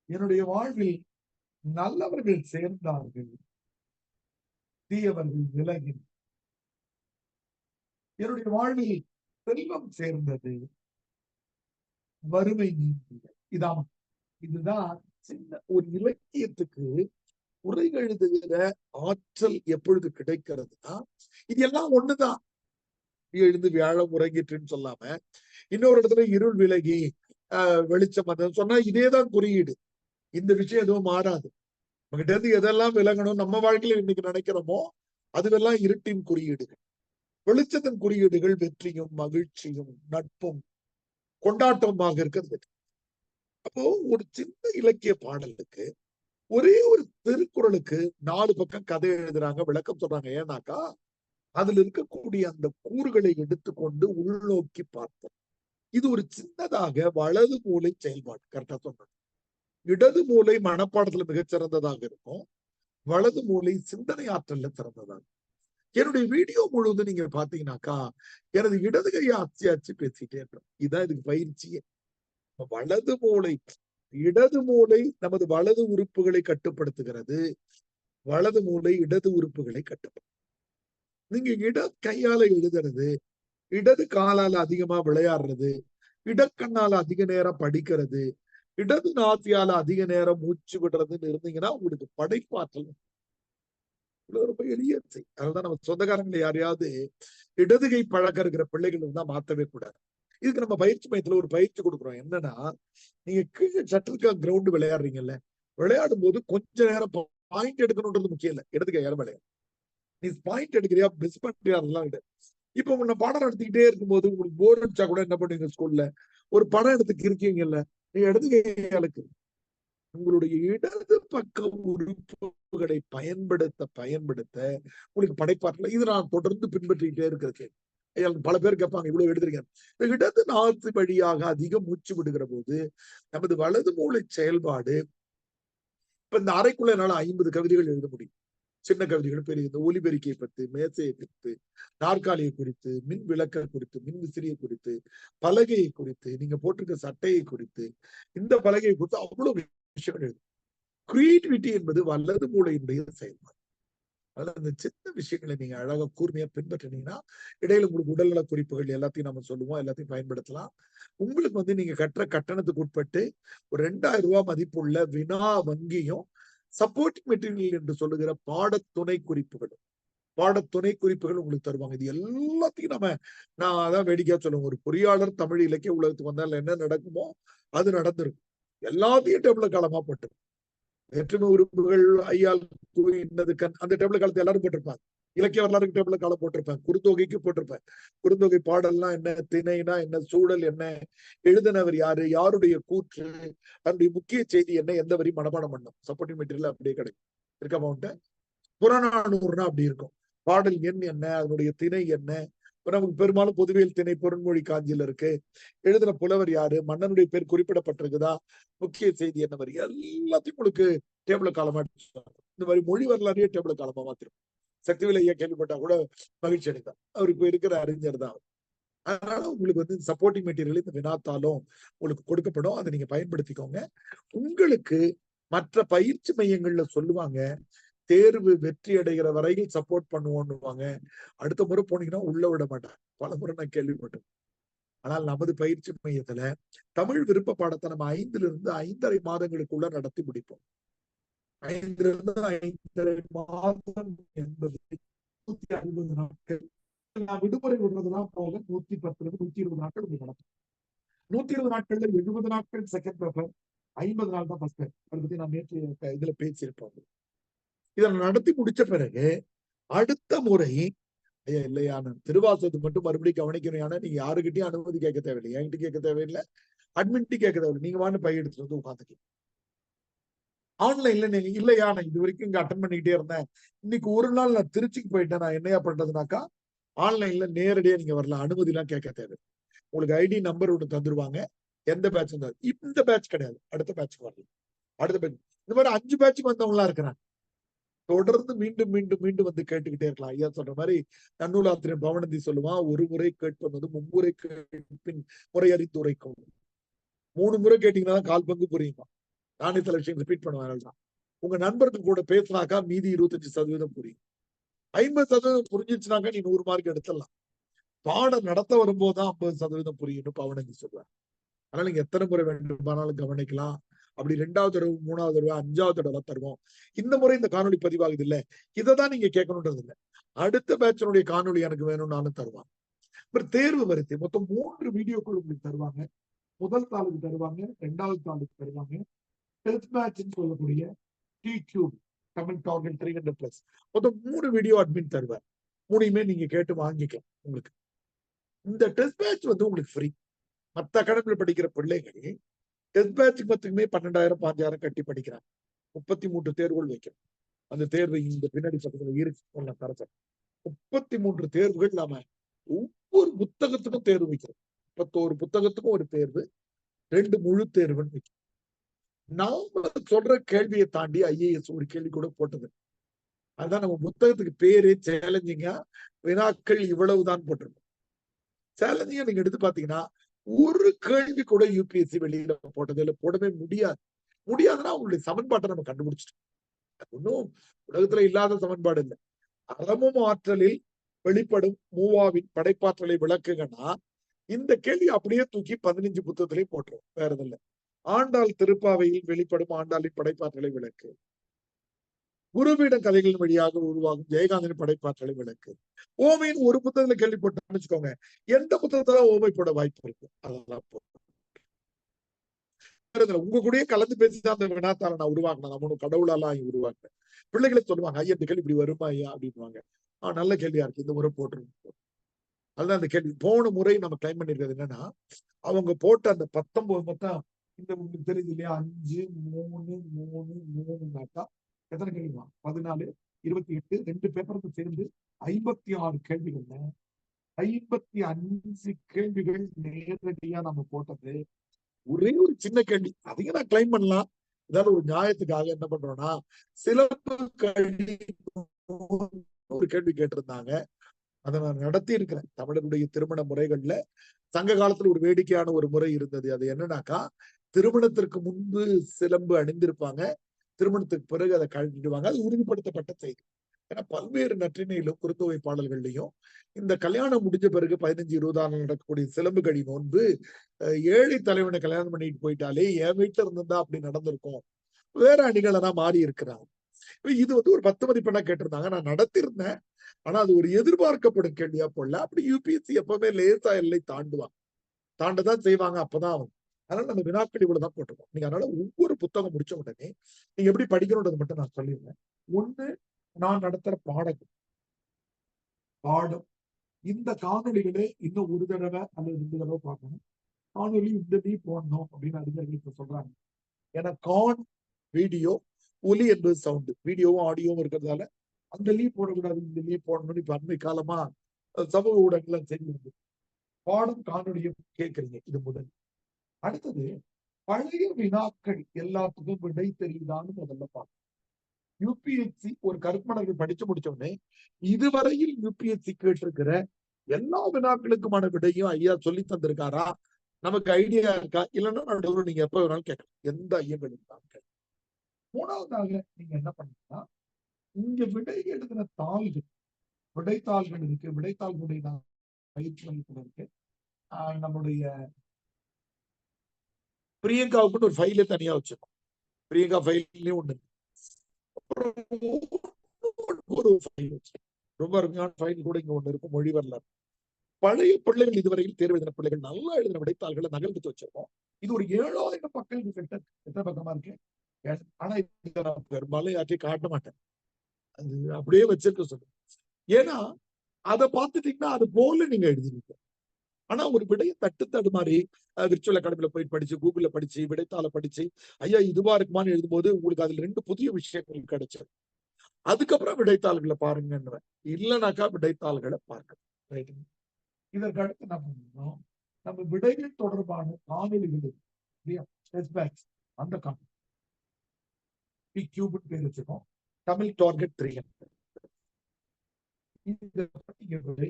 என்னுடைய வாழ்வில் நல்லவர்கள் சேர்ந்தார்கள், தீயவர்கள் விலகினர். என்னுடைய வாழ்வில் செல்வம் சேர்ந்தது, வறுமை நீங்கியது. இதுதான் சின்ன ஒரு இலக்கியத்துக்கு உரை எழுதுகிற ஆற்றல் எப்பொழுது கிடைக்கிறதுனா, இது எல்லாம் ஒண்ணுதான். எழுந்து வியாழம் உறங்கிட்டுன்னு சொல்லாம இன்னொரு இடத்துல இருள் விலகி வெளிச்சம் வந்தது சொன்னா இதேதான் குறியீடு. இந்த விஷயம் எதுவும் மாறாது. நம்மகிட்ட இருந்து எதெல்லாம் விலகணும் நம்ம வாழ்க்கையில இன்னைக்கு நினைக்கிறோமோ அதுவெல்லாம் இருட்டின் குறியீடுகள். வெளிச்சத்தின் குறியீடுகள் வெற்றியும் மகிழ்ச்சியும் நட்பும் கொண்டாட்டமாக இருக்கிறது. அப்போ ஒரு சின்ன இலக்கிய பாடலுக்கு ஒரே ஒரு திருக்குறளுக்கு 4 பக்கம் கதை எழுதுறாங்க, விளக்கம் சொல்றாங்க. ஏன்னாக்கா அதுல இருக்கக்கூடிய அந்த கூறுகளை எடுத்துக்கொண்டு உள்நோக்கி பார்த்தோம். இது ஒரு சின்னதாக வலது மூளை செயல்பாடு. கரெக்டா சொன்னது. இடது மூளை மனப்பாடத்துல மிகச்சிறந்ததாக இருக்கும், வலது மூளை சிந்தனை ஆற்றல்ல சிறந்ததாக. என்னுடைய வீடியோ முழுவதும் நீங்க பாத்தீங்கன்னாக்கா எனது இடது கையை ஆச்சு பேசிட்டே இருக்கோம். இதுதான் இதுக்கு பயிற்சியே. வலது மூளை, இடது மூளை நமது வலது உறுப்புகளை கட்டுப்படுத்துகிறது, வலது மூளை இடது உறுப்புகளை கட்டுப்படுத்தும். நீங்க கையால எழுதுறது, இடது காலால அதிகமா விளையாடுறது, இடக்கண்ணால அதிக நேரம் படிக்கிறது, இடது நாசியால அதிக நேரம் மூச்சு விடுறதுன்னு இருந்தீங்கன்னா உங்களுக்கு படைப்பாற்றல் ரொம்ப எளிய. அதனாலதான் நம்ம சொந்தக்காரங்களை யாரையாவது இடதுகை பழக்கம் இருக்கிற பிள்ளைகள் இருந்தா மாத்தவே கூடாது. இதுக்கு நம்ம பயிற்சி மையத்துல ஒரு பயிற்சி கொடுக்குறோம். என்னன்னா, நீங்க கீழே ஷட்டில் கிரவுண்ட் விளையாடுறீங்கல்ல, விளையாடும் போது கொஞ்ச நேரம் பாயிண்ட் எடுக்கணும்ன்றது முக்கியம் இல்லை, இடது கையால விளையாடு. நீ பாயிண்ட் எடுக்கிறியா மிஸ் பண்றியா அதெல்லாம் இல்லை. இப்ப உன்னை படம் எடுத்துக்கிட்டே இருக்கும்போது உங்களுக்கு போர் அடிச்சா கூட என்ன பண்ணுவீங்க? ஸ்கூல்ல ஒரு படம் எடுத்துக்கு இருக்கீங்கல்ல, நீங்க இடது கையாளுக்கு உங்களுடைய இடது பக்க உறுப்புகளை பயன்படுத்த உங்களுக்கு படைப்பாற்றல. இது நான் தொடர்ந்து பின்பற்றிக்கிட்டே இருக்கிறேன். பல பேர் கேட்பாங்க, இவ்வளவு எழுதுறீங்க. இந்த இடது நாத்து வழியாக அதிகம் மூச்சு விடுகிற போது நமது வலது மூளை செயல்பாடு, இப்ப இந்த அறைக்குள்ள என்னால 50 கவிதைகள் எழுத முடியும். சின்ன கவிதைகள், பெரிய இந்த ஒலிபெருக்கியை பத்தி, மேசையை குறித்து, நாற்காலியை குறித்து, மின் விளக்கை குறித்து, மின் விசிறியை குறித்து, பலகையை குறித்து, நீங்க போட்டிருக்க சட்டையை குறித்து, இந்த பலகையை குறித்து அவ்வளவு விஷயங்கள் எழுதும். கிரியேட்டிவிட்டி என்பது வலது மூளையினுடைய செயல்பாடு. அதனால இந்த சின்ன விஷயங்களை நீங்க அழகா கூர்மையா பின்பற்றினீங்கன்னா இடையில உங்களுக்கு உடல்நல குறிப்புகள் எல்லாத்தையும் நம்ம சொல்லுவோம், எல்லாத்தையும் பயன்படுத்தலாம். உங்களுக்கு நீங்க கட்டுற கட்டணத்துக்கு உட்பட்டு ஒரு 2000 ரூபாய் மதிப்புள்ள வினா வங்கியும் சப்போர்ட்டிங் மெட்டீரியல் என்று சொல்லுகிற பாடத்துணை குறிப்புகள் உங்களுக்கு தருவாங்க. இது எல்லாத்தையும் நான் அதான் வேடிக்கையா சொல்லுவேன், ஒரு பொறியாளர் தமிழ் இலக்கிய உலகத்துக்கு வந்தால் என்ன நடக்குமோ அது நடந்திருக்கும். எல்லாத்தையும் டேபிள்ல காலமா போட்டு வேற்றுமை உறுப்புகள் ஐயால் இன்னது கண் அந்த டேபிள் காலத்தை எல்லாரும் போட்டிருப்பாங்க. இலக்கிய வரலாறுக்கு டேபிள்ல காலம் போட்டிருப்பேன், குறுந்தொகைக்கு போட்டிருப்பேன். குறுந்தொகை பாடல்லாம் என்ன, திணைனா என்ன, சூழல் என்ன, எழுதினவர் யாரு, யாருடைய கூற்று, அதனுடைய முக்கிய செய்தி என்ன, எந்த வரி மனப்பாடம் பண்ணும். சப்போர்ட்டிங் மெட்டீரியல் அப்படியே கிடைக்கும். இருக்க புறநானூறுனா அப்படி இருக்கும். பாடல் எண் என்ன, அதனுடைய திணை என்ன, நமக்கு பெரும்பாலும் பொதுவியல் திணை பொருண்மொழி காஞ்சியில இருக்கு. எழுதின புலவர் யாரு, மன்னனுடைய பேர் குறிப்பிடப்பட்டிருக்குதா, முக்கிய செய்தி என்ன வரி, எல்லாத்தையும் உங்களுக்கு டேபிள் காலமா இந்த மாதிரி மொழி வரலாறையே டேபிள் காலமா மாத்திரும். சக்திவேல் ஐயா கேள்விப்பட்டா கூட மகிழ்ச்சி அடைந்தார். அவருக்கு இருக்கிற அறிஞர் தான். அதனால உங்களுக்கு சப்போர்ட்டிங் மெட்டீரியல் இந்த வினாத்தாலும் உங்களுக்கு கொடுக்கப்படும். அதை நீங்க பயன்படுத்திக்கோங்க. உங்களுக்கு மற்ற பயிற்சி மையங்கள்ல சொல்லுவாங்க, தேர்வு வெற்றி அடைகிற வரையில் சப்போர்ட் பண்ணுவோம்னுவாங்க. அடுத்த முறை போனீங்கன்னா உள்ள விட மாட்டாங்க. பல முறை நான் கேள்விப்பட்டேன். ஆனால் நமது பயிற்சி மையத்துல தமிழ் விருப்ப பாடத்தை நம்ம 5 இருந்து 5.5 மாதங்களுக்குள்ள நடத்தி முடிப்போம். 5 இருந்து 5.5 மாதம் என்பது 160 நாட்கள். நான் விடுமுறை விடுறதுலாம் போக 110 இருந்து 120 நாட்கள் நடக்கும். 120 நாட்கள்ல 70 நாட்கள் செகண்ட் பேப்பர், 50 நாள் தான் ஃபர்ஸ்ட் பேப்பர். அதை பத்தி நான் நேற்று இதுல பேசியிருப்போம். இதை நடத்தி முடிச்ச பிறகு அடுத்த முறை இல்லையா, நான் திருவாசகத்துக்கு மட்டும் மறுபடியும் கவனிக்கிறேன். நீங்க யாருக்கிட்டையும் அனுமதி கேட்க தேவையில்லை, என்கிட்ட கேட்க தேவையில்லை, அட்மின்ட்டி கேட்க தேவையில்லை. நீங்க வாங்க பை எடுத்துட்டு வந்து உட்காந்துக்கலாம். ஆன்லைன்ல நீங்க இல்லையா, நான் இது வரைக்கும் இங்க அட்டன் பண்ணிக்கிட்டே இருந்தேன், இன்னைக்கு ஒரு நாள் நான் திருச்சிக்கு போயிட்டேன், நான் என்னையா பண்றதுனாக்கா ஆன்லைன்ல நேரடியா நீங்க வரலாம், அனுமதி எல்லாம் கேட்க தேவை. உங்களுக்கு ஐடி நம்பர் ஒண்ணு தந்துருவாங்க. எந்த பேட்ச் இந்த பேட்ச் கிடையாது, அடுத்த பேட்ச் வரலாம். அடுத்த பேட்ச் இந்த மாதிரி 5 பேட்ச் வந்தவங்களா இருக்கிறாங்க. தொடர்ந்து மீண்டும் மீண்டும் மீண்டும் வந்து கேட்டுக்கிட்டே இருக்கலாம். ஐயா சொல்ற மாதிரி நன்னூலாத்திரன் பவனந்தி சொல்லுவான், ஒரு முறை கேட்பது மும்முறை கேட்பின் முறை அறிந்து உரைக்கும். 3 முறை கேட்டீங்கன்னா கால் பங்கு புரியுமா. நானே சில விஷயம் ரிப்பீட் பண்ணுவேன். உங்க நண்பருக்கு கூட பேசினாக்கா மீதி 25% புரியும். 50% புரிஞ்சிச்சுனாக்கா நீ 100 மார்க் எடுத்துடலாம். பாடம் நடத்த வரும்போதுதான் 50% புரியும்னு பவனந்தி சொல்லுவார். அதனால நீங்க எத்தனை முறை வேண்டுமானாலும் கவனிக்கலாம். அப்படி 2வது தடவை 3வது தடவை 5வது தடவை தருவோம். இந்த முறை இந்த காணொலி பதிவாகுது இல்ல, இதைதான் நீங்க கேட்கணுன்றது இல்லை. அடுத்த பேட்சனுடைய காணொலி எனக்கு வேணும்னாலும் தருவாங்க. அப்புறம் தேர்வு வரிசை மொத்தம் 3 வீடியோக்கள் உங்களுக்கு தருவாங்க. முதல் தாளுக்கு தருவாங்க, 2வது தாளுக்கு தருவாங்க. ஹெல்த் பேட்ச்னு சொல்லக்கூடிய TQ தமிழ் டார்கெட் 300+. மொத்தம் 3 வீடியோ அட்மின் தருவார். 3யுமே நீங்க கேட்டு வாங்கிக்கலாம். உங்களுக்கு இந்த டெஸ்ட் பேட்ச் உங்களுக்கு ஃப்ரீ. மற்ற அகாடமியில் படிக்கிற பிள்ளைகள் டெஸ்ட் பேட்ச் மட்டுமே 12,000 5,000 கட்டி படிக்கிறாங்க. 33 தேர்வுகள் வைக்கணும். அந்த தேர்வு இந்த பின்னாடி பக்கத்துல இருக்கு தரச்சல். 33 தேர்வுகள் நாம ஒவ்வொரு புத்தகத்துக்கும் தேர்வு வைக்கிறோம். 31 புத்தகத்துக்கும் ஒரு தேர்வு, 2 முழு தேர்வுன்னு வைக்கிறோம். நாம சொல்ற கேள்வியை தாண்டி IAS ஒரு கேள்வி கூட போட்டது. அதுதான் நம்ம புத்தகத்துக்கு பேரு சேலஞ்சிங்கா வினாக்கள் இவ்வளவுதான் போட்டிருக்கோம். சேலஞ்சிங்கா நீங்க எடுத்து பாத்தீங்கன்னா ஒரு கேள்வி கூட UPSC வெளியில போட்டது இல்லை, போடவே முடியாதுன்னா அவங்களுடைய சமன்பாட்டை நம்ம கண்டுபிடிச்சிட்டோம். ஒன்னும் உலகத்துல இல்லாத சமன்பாடு இல்லை. அறமும் ஆற்றலில் வெளிப்படும் மூவாவின் படைப்பாற்றலை விளக்குங்கன்னா இந்த கேள்வி அப்படியே தூக்கி 15 புத்தகத்திலையும் போட்டுரும். வேற எதில்லை. ஆண்டாள் திருப்பாவையில் வெளிப்படும் ஆண்டாளின் படைப்பாற்றலை விளக்கு, குருவீட கதைகளின் வழியாக உருவாகும் ஜெயகாந்தனின் படைப்பாற்றலை விளக்கு. ஓமையின் ஒரு புத்தகத்துல கேள்வி போட்டோம்னு வச்சுக்கோங்க, எந்த புத்தகத்துல ஓமை போட வாய்ப்பு இருக்கு அதெல்லாம் உங்க கூடயே கலந்து பேசிதான் அந்த வினாத்தாளை நான் உருவாக்கினேன். நம்ம கடவுளாலாம் உருவாக்குறேன். பிள்ளைகளை சொல்லுவாங்க, ஐயா இந்த கேள்வி இப்படி வருமா ஐயா அப்படின்வாங்க. நல்ல கேள்வியா இருக்கு, இந்த முறை போட்டுருங்க. அதுதான் அந்த கேள்வி. போன முறை நம்ம கிளைம் பண்ணிருக்கிறது என்னன்னா, அவங்க போட்ட அந்த 19 மொத்தம் இந்த உங்களுக்கு தெரியுது இல்லையா, 5 3 3 3 எத்தனை கேள்விமா 14 28 2 பேப்பருக்கு சேர்ந்து 56 கேள்விகள்ல 55 கேள்விகள் நேரடியா நம்ம போட்டது. ஒரே ஒரு சின்ன கேள்வி, அதையும் நான் கிளைம் பண்ணலாம். ஏதாவது ஒரு நியாயத்துக்காக என்ன பண்றோம்னா, சிறப்பு ஒரு கேள்வி கேட்டிருந்தாங்க, அதை நான் நடத்தி இருக்கிறேன். தமிழருடைய திருமண முறைகள்ல சங்க காலத்துல ஒரு வேடிக்கையான ஒரு முறை இருந்தது. அது என்னன்னாக்கா, திருமணத்திற்கு முன்பு சிலம்பு அணிந்திருப்பாங்க, திருமணத்துக்கு பிறகு அதை கழட்டிடுவாங்க. அது உறுதிப்படுத்தப்பட்ட செய்தி. ஏன்னா பல்வேறு நற்றினையிலும் குறுந்தொகை பாடல்கள்லையும் இந்த கல்யாணம் முடிஞ்ச பிறகு 15-20 நாள் நடக்கக்கூடிய சிலம்பு கழி நோன்பு ஏழை தலைவனை கல்யாணம் பண்ணிட்டு போயிட்டாலே என் வீட்டுல இருந்திருந்தா அப்படி நடந்திருக்கும், வேற அணிகளா மாறி இருக்கிறாங்க. இது வந்து ஒரு 10 மதிப்பெண்ணா கேட்டிருந்தாங்க. நான் நடத்திருந்தேன். ஆனா அது ஒரு எதிர்பார்க்கப்படும் கேள்வியா போடல. அப்படி யூபிஎஸ்சி எப்பவுமே லேசா எல்லை தாண்டுவாங்க, தாண்டதான் செய்வாங்க. அப்பதான் அவங்க அதனால நம்ம வினாக்கள் இவ்வளவுதான் போட்டிருக்கோம். நீங்க அதனால ஒவ்வொரு புத்தகம் முடிச்ச உடனே நீங்க எப்படி படிக்கணும்ன்றது மட்டும் நான் சொல்லிடுறேன். ஒண்ணு, நான் நடத்துற பாடம் இந்த காணொலிகளே இன்னும் ஒரு தடவை அல்லது 2 தடவை பார்க்கணும். காணொலி இந்த நீ போடணும் அப்படின்னு அறிஞர்கள் இப்ப சொல்றாங்க. ஏன்னா வீடியோ, ஒலி என்பது சவுண்ட், வீடியோவும் ஆடியோவும் இருக்கிறதால அந்த லீவ் போடக்கூடாது, இந்த லீவ் போடணும்னு இப்ப அண்மை காலமா சமூக ஊடகங்கள் செய்து பாடம் காணொலியும் கேட்கறீங்க. இது முதல். அடுத்தது, பழைய வினாக்கள் எல்லாத்துக்கும் விடை தெரியுதான்னு முதல்ல பார்க்கணும். யூபிஎஸ்சி ஒரு கருப்பணர்கள் படிச்சு முடிச்ச உடனே இதுவரையில் யூபிஎஸ்சி கேட்டிருக்கிற எல்லா வினாக்களுக்குமான விடையும் ஐயா சொல்லி தந்திருக்காரா, நமக்கு ஐடியா இருக்கா, இல்லைன்னா நடுவில் நீங்க எப்ப வேணாலும் கேட்கலாம், எந்த ஐயங்களும் இருந்தாங்க. மூணாவதாக நீங்க என்ன பண்ணீங்கன்னா, இங்க விடை எழுதின தாள்கள், விடைத்தாள்கள் இருக்கு, விடைத்தாள்களுடைய பயிற்சி இருக்கு. நம்முடைய பிரியங்காவுக்குன்னு ஒரு ஃபைல தனியா வச்சிருக்கோம். பிரியங்கா ஃபைல்லையும் ஒண்ணு, ஒரு ஃபைல் வச்சிருக்கோம். ரொம்ப அருமையான ஃபைல் கூட இங்க ஒண்ணு இருக்கும், மொழி வரலாறு. பழைய பிள்ளைகள் இதுவரையில் தேர்வு எழுதின பிள்ளைகள் நல்லா எழுதின விடைத்தாள்களை நகர்ந்து வச்சிருக்கோம். இது ஒரு 7000 பக்கங்கள் கிட்ட, எத்தனை பக்கமா இருக்கு? ஆனா இதை நான் பெரும்பாலும் யார்ட்டையும் காட்ட மாட்டேன், அது அப்படியே வச்சிருக்க சொல்லுங்க. ஏன்னா அதை பார்த்துட்டீங்கன்னா அது போல நீங்க எழுதிருக்க. ஆனா ஒரு விடையை தடுமாறி விர்ச்சுவல் அகாடமில போய் படிச்சு, கூகுள்ல படிச்சு, விடைத்தாளை படிச்சு ஐயா இதுவா இருக்குமான்னு எழுதும்போது உங்களுக்கு அதுல 2 புதிய விஷயங்கள் கிடைச்சது. அதுக்கப்புறம் விடைத்தாள்களை பாருங்க, இல்லைனாக்கா விடைத்தாள்களை பார்க்க. இதற்கு அடுத்து நம்ம விடைகள் தொடர்பான காணொலிகள் அந்த காணொலி பேர் வச்சுக்கோம், தமிழ் டார்கெட் 300.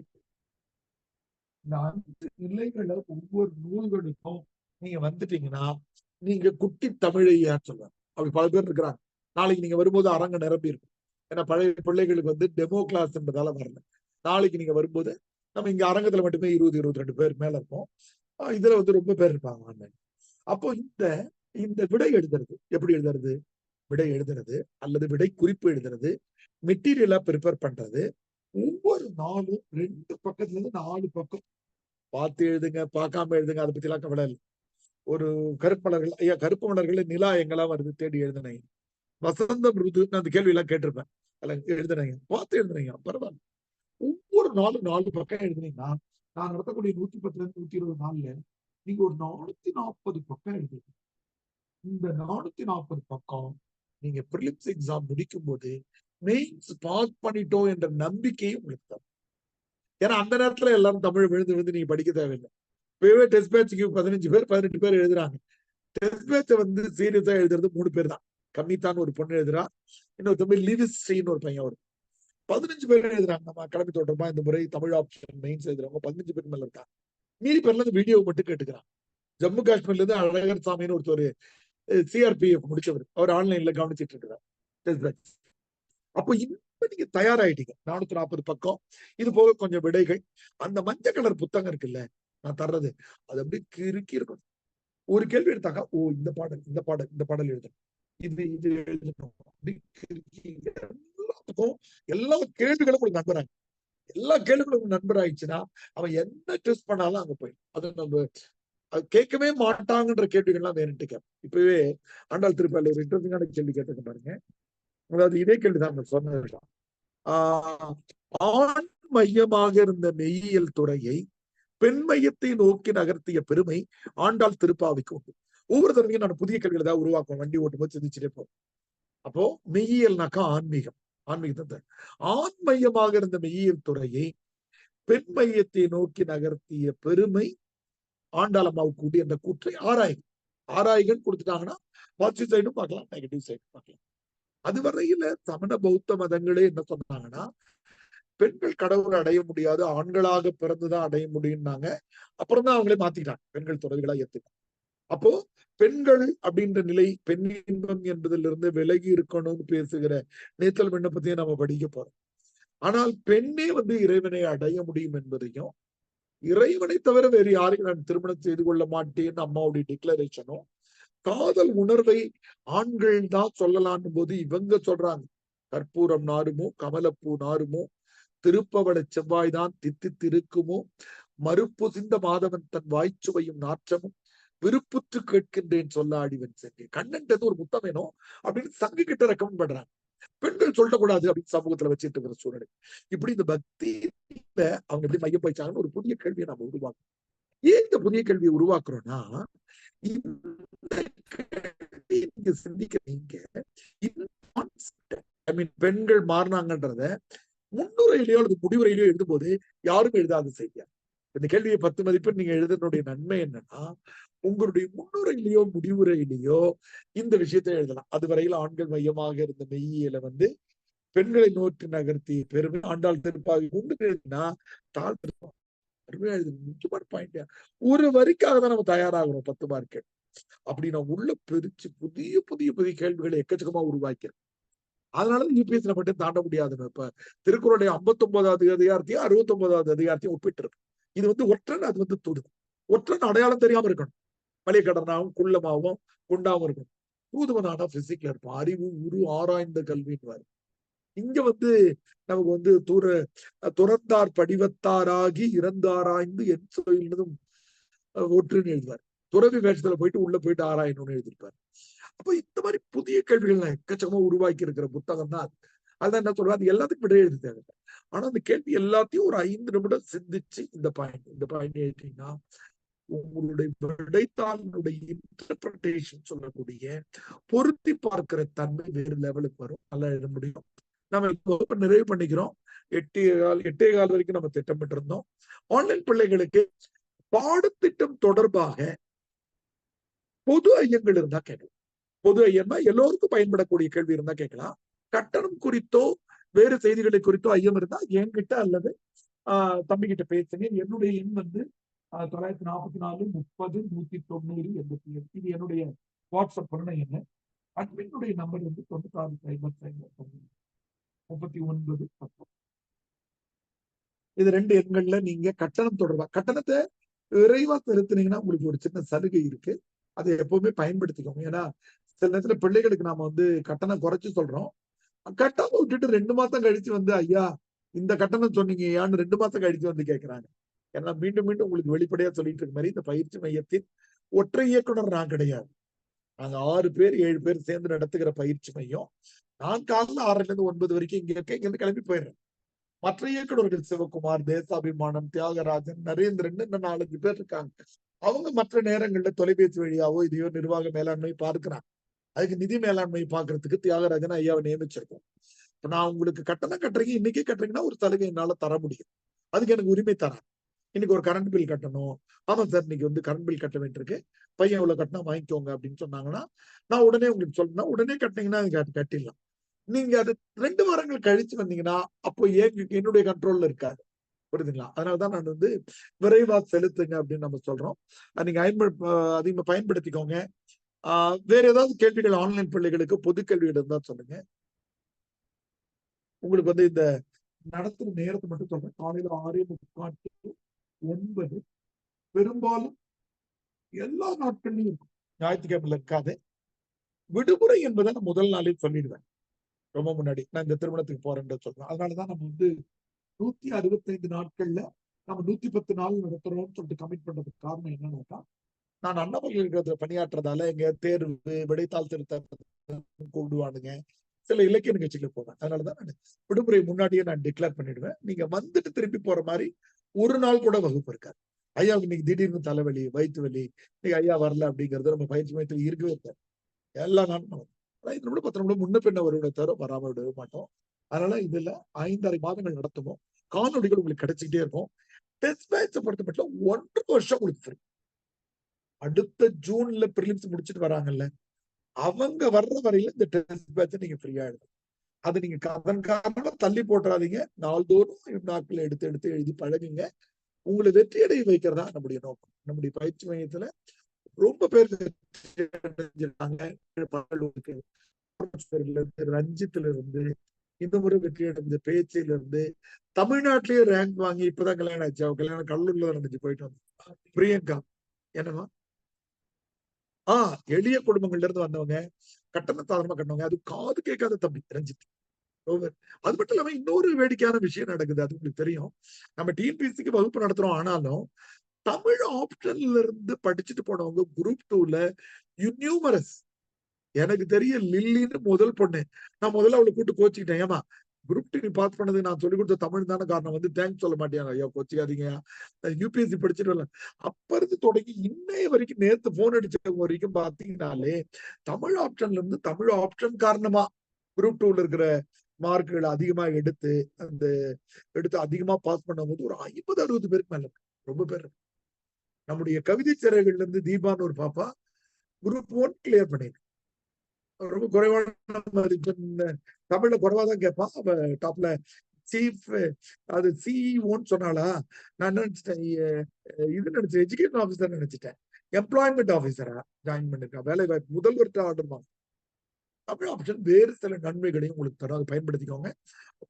இந்த 5 நிலைகளை ஒவ்வொரு நூல்களுக்கும் நீங்க வந்துட்டீங்கன்னா நீங்க குட்டி தமிழையான்னு சொல்லுவாங்க. அப்படி பல பேர் இருக்கிறாங்க. நாளைக்கு நீங்க வரும்போது அரங்க நிரம்பி இருக்கும். ஏன்னா பழைய பிள்ளைகளுக்கு வந்து டெமோ கிளாஸ்ன்றதால வரல. நாளைக்கு நீங்க வரும்போது நம்ம இங்க அரங்கத்துல மட்டுமே 20-22 பேர் மேல இருக்கும். இதுல வந்து ரொம்ப பேர் இருப்பாங்க. அப்போ இந்த விடை எழுதுறது எப்படி எழுதுறது, விடை எழுதுறது அல்லது விடை குறிப்பு எழுதுறது, மெட்டீரியலா ப்ரிப்பேர் பண்றது, ஒவ்வொரு நாளும் 2 பக்கத்துல இருந்து 4 பக்கம் பார்த்து எழுதுங்க, பார்க்காம எழுதுங்க, அதை பத்தி எல்லாம் கவலை இல்லை. ஒரு கருப்பலர்கள், ஐயா கருப்பு மலர்கள் நிலா எங்கெல்லாம் வருது தேடி எழுதுனீங்க, வசந்தம் ருது அந்த கேள்வி எல்லாம் கேட்டிருப்பேன், அதெல்லாம் எழுதுனீங்க, பார்த்து எழுதுனீங்க, பரவாயில்ல. ஒவ்வொரு நாளும் 4 பக்கம் எழுதுனீங்கன்னா நான் நடத்தக்கூடிய 110 120 நாள்ல நீங்க ஒரு 440 பக்கம் எழுதுங்க. இந்த 440 பக்கம் நீங்க பிரிலிம்ஸ் எக்ஸாம் முடிக்கும் போது மெயின்ஸ் பாஸ் பண்ணிட்டோம் என்ற நம்பிக்கையும் உங்களுக்கு தரும். ஏன்னா அந்த நேரத்துல எல்லாரும் தமிழ் விழுந்து நீங்க படிக்க தேவையில்லை. இப்பவே டெஸ்ட் பேட்சுக்கு 15 பேர் 18 பேர் எழுதுறாங்க. டெஸ்ட் பேட்சை வந்து சீரியஸா எழுதுறது 3 பேர் தான். கம்மித்தான் ஒரு பொண்ணு எழுதுறா, இன்னொரு தமிழ் லிவிஸ்ரீன்னு ஒரு பையன் வரும். 15 பேர் எழுதுறாங்க. நம்ம அகாடமி தோட்டமா இந்த முறை தமிழ் ஆப்ஷன் மெயின்ஸ் எழுதுறவங்க 15 பேர் மேல இருக்காங்க. மீறி பேர்ல இருந்து வீடியோ மட்டும் கேட்டுக்கிறான். ஜம்மு காஷ்மீர்ல இருந்து அழகர் சாமின்னு ஒருத்தர் சிஆர்பிஎஃப் முடிச்சவர், அவர் ஆன்லைன்ல கவனிச்சிட்டு இருக்கிறார். அப்போ இப்ப நீங்க தயாராயிட்டீங்க. 440 பக்கம், இது போக கொஞ்சம் விடைகள். அந்த மஞ்சள் கலர் புத்தகம் இருக்குல்ல நான் தர்றது, அது அப்படியே கிறுக்கி இருக்கணும். ஒரு கேள்வி எடுத்தாக்கா, ஓ இந்த பாடல் எழுதணும், இது எழுதணும், எல்லாத்துக்கும் எல்லா கேள்விகளும் உங்களுக்கு நண்பராங்க. எல்லா கேள்விகளும் நண்பர் ஆயிடுச்சுன்னா அவன் என்ன டெஸ்ட் பண்ணாலும் அங்க போய் அது நம்ம கேட்கவே மாட்டாங்கன்ற கேள்விகள்லாம் வேணுட்டு கேட்பேன். இப்பவே ஆண்டாள் திருப்பால ஒரு இன்ட்ரெஸ்டிங்கான கேள்வி கேட்டு பாருங்க. அதாவது இதே கேள்விதான் சொன்ன விஷயம். ஆண் மையமாக இருந்த மெய்யியல் துறையை பெண் மையத்தை நோக்கி நகர்த்திய பெருமை ஆண்டாள் திருப்பாவைக்கு உண்டு. ஒவ்வொரு தடவையும் நான் புதிய கேள்விகள் ஏதாவது உருவாக்குவேன், வண்டி ஓட்டும் போது சிந்திச்சுட்டே போறோம். அப்போ மெய்யியல்னாக்கா ஆன்மீகத்தை ஆண் மையமாக இருந்த மெய்யியல் துறையை பெண் மையத்தை நோக்கி நகர்த்திய பெருமை ஆண்டாள் அம்மாவுக்கு உண்டு என்ற கூற்றை ஆராய்கள் கொடுத்துட்டாங்கன்னா பாசிட்டிவ் சைடும் பார்க்கலாம், நெகட்டிவ் சைடும் பார்க்கலாம். அதுவரையில சமண பௌத்த மதங்களே என்ன சொன்னாங்கன்னா, பெண்கள் கடவுளை அடைய முடியாது, ஆண்களாக பிறந்துதான் அடைய முடியும்னாங்க. அப்புறம் தான் அவங்களே மாத்திட்டாங்க, பெண்கள் துறவிகளா ஏத்துட்டாங்க. அப்போ பெண்கள் அப்படின்ற நிலை, பெண் இன்பம் என்பதிலிருந்து விலகி இருக்கணும்னு பேசுகிற நீத்தல் விண்ணப்பத்தையும் நம்ம படிக்க போறோம். ஆனால் பெண்ணே இறைவனை அடைய முடியும் என்பதையும், இறைவனை தவிர வேறு யாரையும் நான் திருமணம் செய்து கொள்ள மாட்டேன்னு அம்மாவுடைய டிக்ளரேஷனும், காதல் உணர்வை ஆண்கள் தான் சொல்லலான்னு போது இவங்க சொல்றாங்க, கற்பூரம் நாருமோ கமலப்பூ நாருமோ திருப்பவள செவ்வாய்தான் தித்தித்திருக்குமோ மறுப்புசிந்த மாதவன் தன் வாய்ச்சுவையும் நாற்றமும் விருப்புற்று கேட்கின்றேன் சொல்ல ஆடிவன் சென்றேன். கண்ணன்றது ஒரு முத்தம் வேணும் அப்படின்னு சங்கு கிட்ட ரெக்கமெண்ட் பண்றாங்க. பெண்கள் சொல்லக்கூடாது அப்படின்னு சமூகத்துல வச்சுட்டு இருக்கிற சூழ்நிலை. இப்படி இந்த பக்தியில அவங்க எப்படி மையம் போயிச்சாங்கன்னு ஒரு புதிய கேள்வியை நம்ம உருவாக்கணும். ஏன் இந்த புதிய கேள்வியை உருவாக்குறோம்னா, நீங்க சிந்திக்க பெண்கள் மாறினாங்கன்றத முன்னுரையிலேயோ அல்லது முடிவுரையிலேயோ எழுதும் போது யாரும் எழுதாத செய்ய. இந்த கேள்வியை 10 மதிப்பெண் நீங்க எழுதுனுடைய நன்மை என்னன்னா, உங்களுடைய முன்னுரையிலேயோ முடிவுரையிலேயோ இந்த விஷயத்தை எழுதலாம். அதுவரையில் ஆண்கள் மையமாக இருந்த மெய்யியல பெண்களை நோக்கி நகர்த்தி பெருமை ஆண்டாள் திருப்பாவை கொண்டு எழுதினா தாழ்த்திருப்போம். பெருமையா எழுது முக்கியமான பாயிண்ட். ஒரு வரிக்காக தான் நம்ம தயாராகிறோம் 10 மார்க். அப்படி நான் உள்ள பிரிச்சு புதிய புதிய புதிய கேள்விகளை எக்கச்சக்கமா உருவாக்கிறேன். அதனாலதான் யூபிஎஸ்ல மட்டும் தாண்ட முடியாதுன்னு இப்ப திருக்குறளுடைய 59வது அதிகாரத்தையும் 69வது அதிகாரத்தையும் ஒப்பிட்டு இருக்கு. இது ஒற்றன், அது துடு. ஒற்றன் அடையாளம் தெரியாம இருக்கணும், மலைக்கடனாவும் குள்ளமாவும் குண்டாவும் இருக்கணும். தூதுவனான பிசிக்ல இருப்போம், அறிவு உரு ஆராய்ந்த கல்வின்னு. இங்க நமக்கு துறந்தார் படிவத்தாராகி இறந்தாராய்ந்து என் சொல்லும் ஒற்றுன்னு எழுதுவார். துறவி வேஷத்துல போயிட்டு உள்ள போயிட்டு ஆராயணும்னு எழுதியிருப்பாரு. அப்ப இந்த மாதிரி புதிய கேள்விகள் எக்கச்சக்கமா உருவாக்கி இருக்கிற புத்தகம் தான் அது. அதான் என்ன சொல்றேன், அது எல்லாத்துக்கும் விட எழுதி தேவை. ஆனா அந்த கேள்வி எல்லாத்தையும் ஒரு 5 நிமிடம் சிந்திச்சு இந்த பாயிண்ட் எழுதிட்டீங்கன்னா உங்களுடைய விடைத்தாளுடைய இன்டர்பிரேஷன் சொல்லக்கூடிய பொருத்தி பார்க்கிற தன்மை வேறு லெவலுக்கு வரும். நல்லா எழுத முடியும். நம்ம இப்போ நிறைவு பண்ணிக்கிறோம். 8:15 வரைக்கும் நம்ம திட்டமிட்டு இருந்தோம். ஆன்லைன் பிள்ளைகளுக்கு பாடத்திட்டம் தொடர்பாக பொது ஐயங்கள் இருந்தா கேட்கலாம். பொது ஐயம்னா எல்லோருக்கும் பயன்படக்கூடிய கேள்வி இருந்தா கேட்கலாம். கட்டணம் குறித்தோ வேறு செய்திகளை குறித்தோ ஐயம் இருந்தா என்கிட்ட அல்லது தம்பி கிட்ட பேசுங்க. என்னுடைய எண் 944 30 190 88. இது என்னுடைய வாட்ஸ்அப் பண்ண எண்ணு. அட்மினுடைய நம்பர் 96 39 10. இது 2 எண்கள்ல நீங்க கட்டணம் தொடர்பா கட்டணத்தை விரைவா செலுத்தினீங்கன்னா உங்களுக்கு ஒரு சின்ன சலுகை இருக்கு. அதை எப்பவுமே பயன்படுத்திக்கோங்க. ஏன்னா சில நேரத்துல பிள்ளைகளுக்கு நாம கட்டணம் குறைச்சு சொல்றோம். கட்டணம் விட்டுட்டு 2 மாசம் கழிச்சு ஐயா இந்த கட்டணம் சொன்னீங்க ஏன்னு 2 மாசம் கழிச்சு கேட்கிறாங்க. ஏன்னா மீண்டும் மீண்டும் உங்களுக்கு வெளிப்படையா சொல்லிட்டு இருக்க மாதிரி இந்த பயிற்சி மையத்தின் ஒற்றை இயக்குனர் நான் கிடையாது. நாங்க 6 பேர் 7 பேர் சேர்ந்து நடத்துகிற பயிற்சி மையம். நான் காலைல 6ல இருந்து 9 வரைக்கும் இங்க இருக்கேன். இங்க இருந்து கிளம்பி போயிடுறேன். மற்ற இயக்குநர்கள் சிவகுமார், தேசாபிமானம், தியாகராஜன், நரேந்திரன், இன்னும் 4-5 பேர் இருக்காங்க. அவங்க மற்ற நேரங்கள்ல தொலைபேசி வழியாவோ இதையோ நிர்வாக மேலாண்மை பார்க்கிறாங்க. அதுக்கு நிதி மேலாண்மை பார்க்கறதுக்கு தியாகராஜன் ஐயாவை நியமிச்சிருக்கோம். இப்ப நான் உங்களுக்கு கட்டணம் கட்டுறீங்க, இன்னைக்கே கட்டுறீங்கன்னா ஒரு சலுகை என்னால தர முடியும். அதுக்கு எனக்கு உரிமை தரேன். இன்னைக்கு ஒரு கரண்ட் பில் கட்டணும், ஆமா சார் இன்னைக்கு கரண்ட் பில் கட்ட வேண்டியிருக்கு, பையன் எவ்வளவு கட்டினா வாங்கிக்கோங்க அப்படின்னு சொன்னாங்கன்னா நான் உடனே உங்களுக்கு சொல்லணும். உடனே கட்டினீங்கன்னா அது கட்டிடலாம். நீங்க அது 2 வாரங்கள் கழிச்சு வந்தீங்கன்னா அப்போ என்னுடைய கண்ட்ரோல்ல இருக்காது. புரியுதுங்களா? அதனாலதான் நான் விரைவா செலுத்துங்க அப்படின்னு நம்ம சொல்றோம். நீங்க அதிகமா பயன்படுத்திக்கோங்க. வேற ஏதாவது கேள்விகள் ஆன்லைன் பிள்ளைகளுக்கு பொது கேள்விகள் இருந்தா சொல்லுங்க. உங்களுக்கு இந்த நடத்துற நேரத்தை மட்டும் சொல்றேன். காலையில 6:45 9. பெரும்பாலும் எல்லா நாட்கள்லயும் இருக்கும், ஞாயிற்றுக்கிழமையில இருக்காது. விடுமுறை என்பதை நான் முதல் நாளில் சொல்லிடுவேன். ரொம்ப முன்னாடி நான் இந்த திருமணத்துக்கு போறேன்னு சொல்றேன். அதனாலதான் நம்ம 165 நாட்கள்ல நம்ம 110 நாள் நடத்துறோம்னு சொல்லிட்டு கமிட் பண்றதுக்கு காரணம் என்னன்னாக்கா, நான் அண்ணா பல்கலைக்கழகத்துல பணியாற்றுறதால எங்க தேர்வு விடைத்தாள் திருத்த கூப்பிடுவானுங்க, சில இலக்கிய நிகழ்ச்சிகள் போவேன். அதனாலதான் நான் விடுமுறை முன்னாடியே நான் டிக்ளேர் பண்ணிடுவேன். நீங்க வந்துட்டு திரும்பி போற மாதிரி ஒரு நாள் கூட வகுப்பு இருக்காது. ஐயாவுக்கு இன்னைக்கு திடீர்னு தலைவலி, வயிற்று வலி, இன்னைக்கு ஐயா வரல அப்படிங்கிறது நம்ம பயிற்சி மையத்தில் இருக்கவே இருக்காது. எல்லா நாளும் 5 நிமிடம் 10 நிமிடம் முன்ன பின்ன வருவதை தவிர வராம விடவே மாட்டோம். அதனால இதுல 5.5 மாதங்கள் நடத்துவோம். காணொலிகள் உங்களுக்கு கிடைச்சிக்கிட்டே இருக்கும். டெஸ்ட் பேட்சை பொறுத்த மட்டும் 1 வருஷம் உங்களுக்கு ஃப்ரீ. அடுத்த ஜூன்ல பிரிலிம்ஸ் முடிச்சுட்டு வராங்கல்ல, அவங்க வர்ற வரையில இந்த டெஸ்ட் பேட்சை நீங்க ஃப்ரீயா எடுக்கணும். அது நீங்க அதன் காரணமா தள்ளி போட்டுறாதீங்க. நாள்தோறும் நாட்களை எடுத்து எடுத்து எழுதி பழகுங்க. உங்களை வெற்றியடைய வைக்கிறதா நம்முடைய நோக்கம். நம்முடைய பயிற்சி மையத்துல ரொம்ப பேர் ரஞ்சித்ல இருந்து இந்த முறை வெற்றி அடைஞ்ச பேச்சில இருந்து தமிழ்நாட்டிலேயே ரேங்க் வாங்கி இப்பதான் கல்யாணம் ஆச்சு. அவ கல்யாணம் கல்லூரில தான் நடந்துச்சு. போயிட்டு வந்து பிரியங்கா என்னமா எளிய குடும்பங்கள்ல இருந்து வந்தவங்க, கட்டண தாழ்மா கட்டினவங்க. அது காது கேட்காத தம்பி ரஞ்சித். அது மட்டும் இல்லாம இன்னொரு வேடிக்கையான விஷயம் நடக்குது. அது உங்களுக்கு தெரியும். நம்ம டிஎன்பிஎஸ்சிக்கு வகுப்பு நடத்துறோம். ஆனாலும் தமிழ் ஆப்ஷன்ல இருந்து படிச்சுட்டு போனவங்க குரூப் 2ல யூனியூமரஸ். எனக்கு தெரிய லில்லின்னு முதல் பொண்ணு. நான் முதல்ல அவளை கூட்டு கோச்சிக்கிட்டேன். ஏமா குரூப் 2 நீ பாஸ் பண்ணது நான் சொல்லிக் கொடுத்த தமிழ் தானே காரணம். வந்து தேங்க்ஸ் சொல்ல மாட்டேங்க. ஐயா கோச்சிக்காதீங்க. யூபிஎஸ்சி படிச்சுட்டு வரல. அப்ப இருந்து தொடங்கி இன்னைய வரைக்கும் நேத்து போன் அடிச்ச வரைக்கும் பாத்தீங்கன்னாலே தமிழ் ஆப்ஷன்ல இருந்து தமிழ் ஆப்ஷன் காரணமா குரூப் 2ல இருக்கிற மார்க்குகளை அதிகமா எடுத்து அதிகமா பாஸ் பண்ணும்போது ஒரு 50-60 பேருக்கு மேல ரொம்ப பேர். நம்முடைய கவிதை சிறைகள்ல இருந்து தீபான்னு ஒரு பாப்பா குரூப் 1 கிளியர் பண்ணிருக்கு. ரொம்ப குறைவான மதிப்பெண், தமிழ்ல குறைவாதான் கேட்பான். அவ டாப்ல சீஃப், அது சிஇஓன்னு சொன்னாலா, நான் நினைச்சிட்டேன் நினைச்சேன் எஜுகேஷன் ஆபீசர் நினைச்சிட்டேன். எம்ப்ளாய்மெண்ட் ஆபீசரா ஜாயின் பண்ணிருக்கா. வேலை வாய்ப்பு முதல்வர்கிட்ட ஆர்டர் வாங்க. தமிழ் ஆப்ஷன் வேறு சில நன்மைகளையும் உங்களுக்கு தரும். அதை பயன்படுத்திக்கோங்க.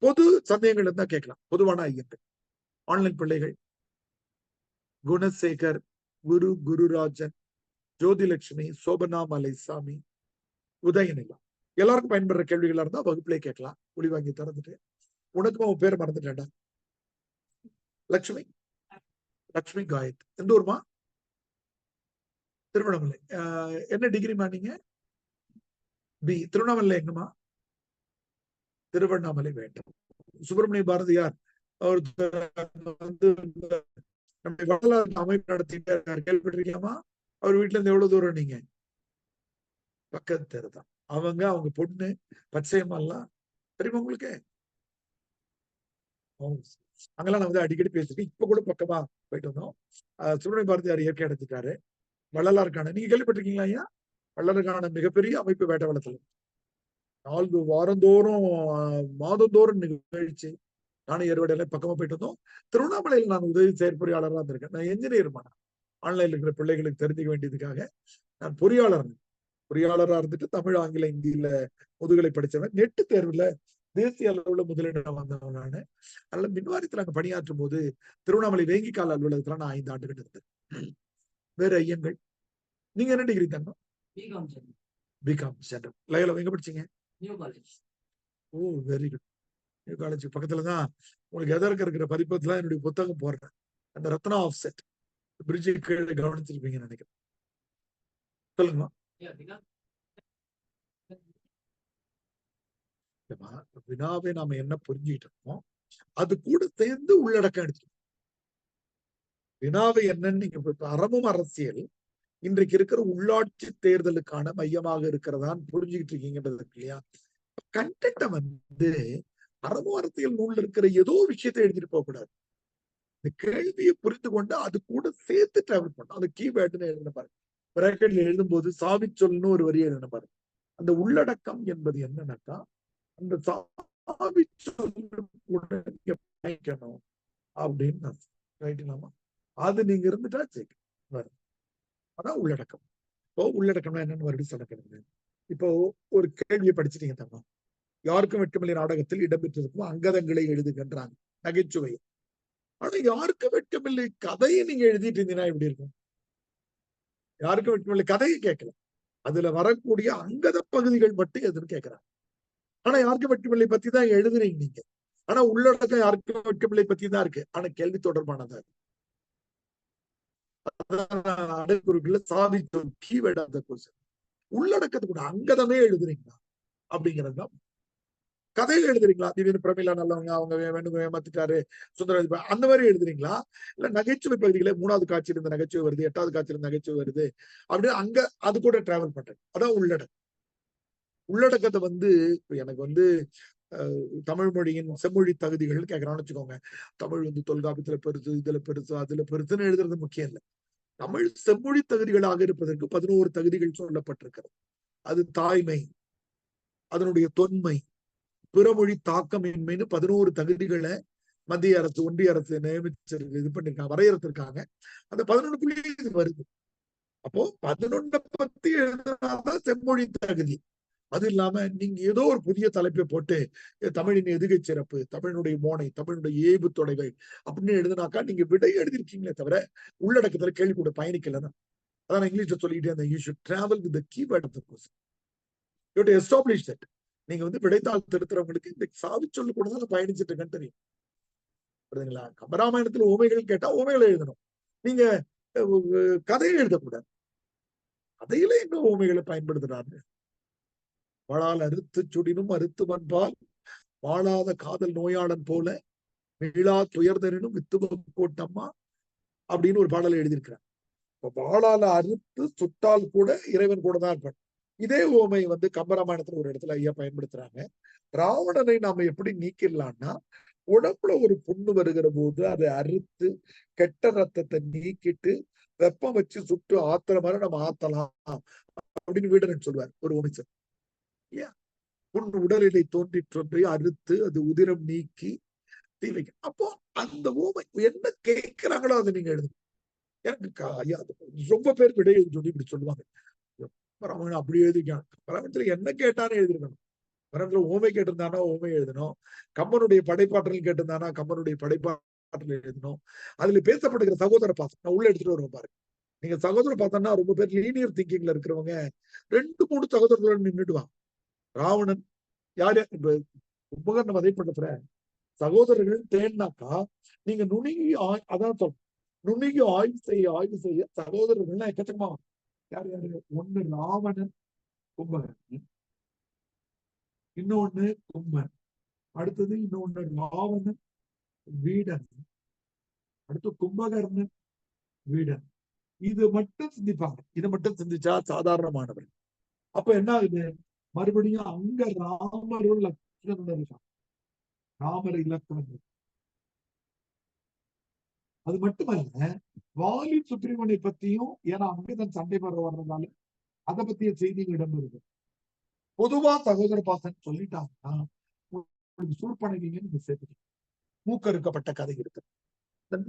பொது சந்தேகங்கள் இருந்தா கேட்கலாம். பொதுவான ஐயங்கள். ஆன்லைன் பிள்ளைகள் குணசேகர், குருராஜன், ஜோதிலட்சுமி, சோபனா மலைசாமி, உதயநிலா எல்லாருக்கும் பயன்படுற கேள்விகளா இருந்தா வகுப்பிலே கேட்கலாம். ஒளி வாங்கி திறந்துட்டு. உனக்குமா உன் பேரை மறந்துட்டேன்டா. லட்சுமி காயத். எந்த ஊர்மா? திருவண்ணாமலை. என்ன டிகிரிமா நீங்க? பி. திருவண்ணாமலை எங்கம்மா? திருவண்ணாமலை வேண்டும். சுப்பிரமணிய பாரதியார் அவர் வந்து நம்ம வரலாறு அமைப்பு நடத்திட்டு கேள்விப்பட்டிருக்கலாமா? அவர் வீட்டுல இருந்து எவ்வளவு தூரம் நீங்க? பக்கத்து தெரு தான். அவங்க பொண்ணு பச்சையம்மாலாம் தெரியுமா உங்களுக்கு? அங்கெல்லாம் நான் வந்து அடிக்கடி பேசிட்டு இப்ப கூட பக்கமா போயிட்டு வந்தோம். சுப்பிரமணிய பாரதியார் இயற்கை அடைஞ்சிட்டாரு. வள்ளலாருக்கான நீங்க கேள்விப்பட்டிருக்கீங்களா ஐயா? வள்ளலுக்கான மிகப்பெரிய அமைப்பு வேட்டவளத்துல வாரந்தோறும் மாதந்தோறும் நிகழ்ச்சி. நானும் ஏற்பாடு பக்கமா போயிட்டு வந்தோம். திருவண்ணாமலையில் நான் உதவி செயற்பொறியாளராக இருந்திருக்கேன். நான் என்ஜினியர் பண்ணேன். ஆன்லைன்ல இருக்கிற பிள்ளைகளுக்கு தெரிஞ்சுக்க வேண்டியதுக்காக நான் பொறியாளராக இருந்துட்டு தமிழ், ஆங்கில, இந்தியில முதுகலை படிச்சவன். நெட்டு தேர்வுல தேசிய அளவுல முதலிடம் வந்தவன் நானு. அதனால மின்வாரியத்துல அங்க பணியாற்றும் போது திருவண்ணாமலை வேங்கிக்கால அலுவலகத்துல நான் 5 ஆண்டுகள் இருந்தேன். வேற ஐயங்கள். நீங்க என்ன டிகிரி தாங்க? BCom central. லயலா எங்க படிச்சீங்க? Oh very good. New college பக்கத்துலதான். உங்களுக்கு எதற்கு இருக்கிற பதிப்பத்துல என்னுடைய புத்தகம் போடுறேன். அந்த ரத்னா ஆஃப் செட் பிரிட்ஜு கீழே கவனிச்சிருப்பீங்கன்னு நினைக்கிறேன். சொல்லுங்கம்மா. வினாவை நாம என்ன புரிஞ்சுக்கிட்டோமோ அது கூட சேர்ந்து உள்ளடக்கம் எடுத்து வினாவை என்னன்னு நீங்க அறமும் அரசியல் இன்றைக்கு இருக்கிற உள்ளாட்சி தேர்தலுக்கான மையமாக இருக்கிறதான்னு புரிஞ்சுக்கிட்டு இருக்கீங்கன்றது இல்லையா? கண்டென்ட்டை வந்து அறமும் அரசியல் நூல்ல இருக்கிற ஏதோ விஷயத்தை எழுதிட்டு போக கூடாது. இந்த கேள்வியை புரிந்து கொண்டு அது கூட சேர்த்து டிராவல் பண்ணும். அது கீவேர்டுன்னு எழுதின பாருங்க. பிராக்கெட்ல எழுதும் போது சாவிச்சொல்னு ஒரு வரி எழுதின பாருங்க. அந்த உள்ளடக்கம் என்பது என்னன்னாக்கா அந்த சாவிச்சொல் கூட நீங்க பயக்கணும் அப்படின்னு ரைட்டுலாமா? அது நீங்க இருந்துட்டா சரி வரும். அதான் உள்ளடக்கம். இப்போ உள்ளடக்கம்னா என்னன்னு மறுபடியும் சொல்ல. இப்போ ஒரு கேள்வியை படிச்சுட்டீங்க தம்மா. யாருக்கும் வெட்கமில்லை நாடகத்தில் இடம்பெற்றிருக்கும் அங்கதங்களை எழுதுகின்றாங்க நகைச்சுவை. ஆனா யாருக்கும் வெட்கமில்லை கதையை நீங்க எழுதிட்டு இருந்தீங்கன்னா எப்படி இருக்கும்? யாருக்கும் வெட்கமில்லை கதையை கேட்கல. அதுல வரக்கூடிய அங்கத பகுதிகள் மட்டும் எதுன்னு கேட்கிறாங்க. ஆனா யாருக்கும் வெட்கமில்லை பத்தி தான் எழுதுறீங்க நீங்க. ஆனா உள்ளடக்கம் யாருக்கும் வெட்கமில்லை பத்தி தான் இருக்கு. ஆனா கேள்வி தொடர்பானதா இருக்கு. அடைக்குறிக்குள்ள சாதிச்சொல் கீவேர்ட் அந்த கொஸ்டின். உள்ளடக்கத்தை கூட அங்கதமே எழுதுறீங்களா அப்படிங்கிறது தான். கதையில எழுதுறீங்களா? திடீர்னு பிரமிளா நல்லவங்க, அவங்க வேணுங்க ஏமாத்திட்டாரு, சுந்தர அந்த மாதிரி எழுதுறீங்களா? இல்ல நகைச்சுவை பகுதிகளே 3வது காட்சியில் இருந்த நகைச்சுவை வருது, 8வது காட்சியில் இருந்த நகைச்சுவை வருது அப்படின்னு அங்க அது கூட டிராவல் பண்றேன். அதான் உள்ளடக்கம். உள்ளடக்கத்தை வந்து எனக்கு வந்து தமிழ் மொழியின் செம்மொழி தகுதிகள் கேட்கறான்னு வச்சுக்கோங்க. தமிழ் வந்து தொல்காப்பியத்துல பெருசு, இதுல பெருசு, அதுல பெருசுன்னு எழுதுறது முக்கியம் இல்லை. தமிழ் செம்மொழி தகுதிகளாக இருப்பதற்கு 11 தகுதிகள் சொல்லப்பட்டிருக்கிறது. அது தாய்மை, அதனுடைய தொன்மை, பிறமொழி தாக்கமின்மைன்னு 11 தகுதிகளை மத்திய அரசு, ஒன்றிய அரசு நியமிச்சிருக்கு, இது பண்ணிருக்காங்க, வரையறுத்திருக்காங்க. அந்த 11க்குள்ளேயே இது வருது. அப்போ 11 பத்தி எழுதினாதான் செம்மொழி தகுதி. அது இல்லாம நீங்க ஏதோ ஒரு புதிய தலைப்பை போட்டு தமிழின் எதுகை சிறப்பு, தமிழினுடைய மோனை, தமிழினுடைய ஏய்பு தொடைகள் அப்படின்னு எழுதினாக்கா நீங்க விடை எழுதிருக்கீங்களே தவிர உள்ளடக்கத்துல கேள்வி கூட பயணிக்கலன்னா. அதான் இங்கிலீஷ்ல சொல்லிக்கிட்டே இருந்தேன். You should travel with the keyword of the question. You have to establish that. நீங்க விடைத்தாள் திருத்துறவங்களுக்கு இந்த சாவி சொல்லு கூட தான் பயணிச்சுட்டு இருக்கேன்னு தெரியும். புரியுதுங்களா? கம்பராமாயணத்துல ஓமைகள் கேட்டா ஓமைகளை எழுதணும். நீங்க கதையை எழுதக்கூடாது. கதையில இன்னும் ஓமைகளை பயன்படுத்துறாரு. வாழால் அறுத்து சுடினும் அறுத்து வன்பால் வாழாத காதல் நோயாளன் போல மீளா துயர்தனும் வித்துவ கோட்டம்மா அப்படின்னு ஒரு பாடலை எழுதியிருக்கிறார். வாழால அறுத்து சுட்டால் கூட இறைவன் கூட தான் இருப்பான். இதே ஓமை கம்பராமாயணத்துல ஒரு இடத்துல ஐயா பயன்படுத்துறாங்க. ராவணனை நாம எப்படி நீக்கிடலாம்னா, உடம்புல ஒரு புண்ணு வருகிற போது அதை அறுத்து கெட்ட ரத்தத்தை நீக்கிட்டு வெப்பம் வச்சு சுட்டு ஆத்துற மாதிரி நம்ம ஆத்தலாம் அப்படின்னு வீடரன் சொல்லுவார் ஒரு ஓமிச்சர். ஏன் புண்ணு உடலிலே தோன்றி அறுத்து அது உதிரம் நீக்கி தீ வைக்க. அப்போ அந்த ஓமை என்ன கேட்கிறாங்களோ அதை நீங்க எழுதுங்க. எனக்கு ஐயா ரொம்ப பேர் விட சொல்லி இப்படி சொல்லுவாங்க, ராமாயணம் அப்படி எழுதிருக்கான். ராமாயணத்துல என்ன கேட்டான்னு எழுதிருக்கணும். ராமாயணத்துல ஓமை கேட்டிருந்தானா ஓமை எழுதணும். கம்பனுடைய படைப்பாற்றல் கேட்டிருந்தானா கம்பனுடைய படைப்பாற்றல் எழுதணும். அதுல பேசப்படுகிற சகோதர பாசம் நான் உள்ள எடுத்துட்டு வருவேன் பாருங்க. நீங்க சகோதர பார்த்தோம்னா ரொம்ப பேர் லீனியர் திங்கிங்ல இருக்கிறவங்க 2-3 சகோதரர்களோட நின்றுடுவாங்க. ராவணன் யாரு உபகரணம் வதைப்படுத்துற சகோதரர்கள் தேன்னாக்கா நீங்க நுணுகி அதான் சொல்றேன், நுணுகி ஆய்வு செய்ய சகோதரர்கள்லாம் எக்கச்சக்கமா யார் யாரு? ஒண்ணு ராவணன் கும்பகர்ணன், இன்னொன்னு கும்பன், அடுத்தது இன்னொன்னு ராவணன் வீடன், அடுத்து கும்பகர்ணன் வீடன். இது மட்டும் சிந்திப்பாங்க. இதை மட்டும் சிந்திச்சா சாதாரணமானவர். அப்ப என்ன ஆகுது? மறுபடியும் அங்க ராமரும் லட்சுமணன் இருக்கான். ராமர் இலக்கணம். அது மட்டுமல்ல, வாலி சுக்ரீவனை பத்தியும், ஏன்னா அங்கதான் சண்டை போற வர்றதால அதை பத்திய செய்திகள் இடம் இருக்கு. பொதுவா சகோதர பாசன் சொல்லிட்டாங்கன்னா சூழ்பனைவீங்கன்னு நீங்க சேர்த்துக்கீங்க. மூக்கறுக்கப்பட்ட கதை இருக்கு.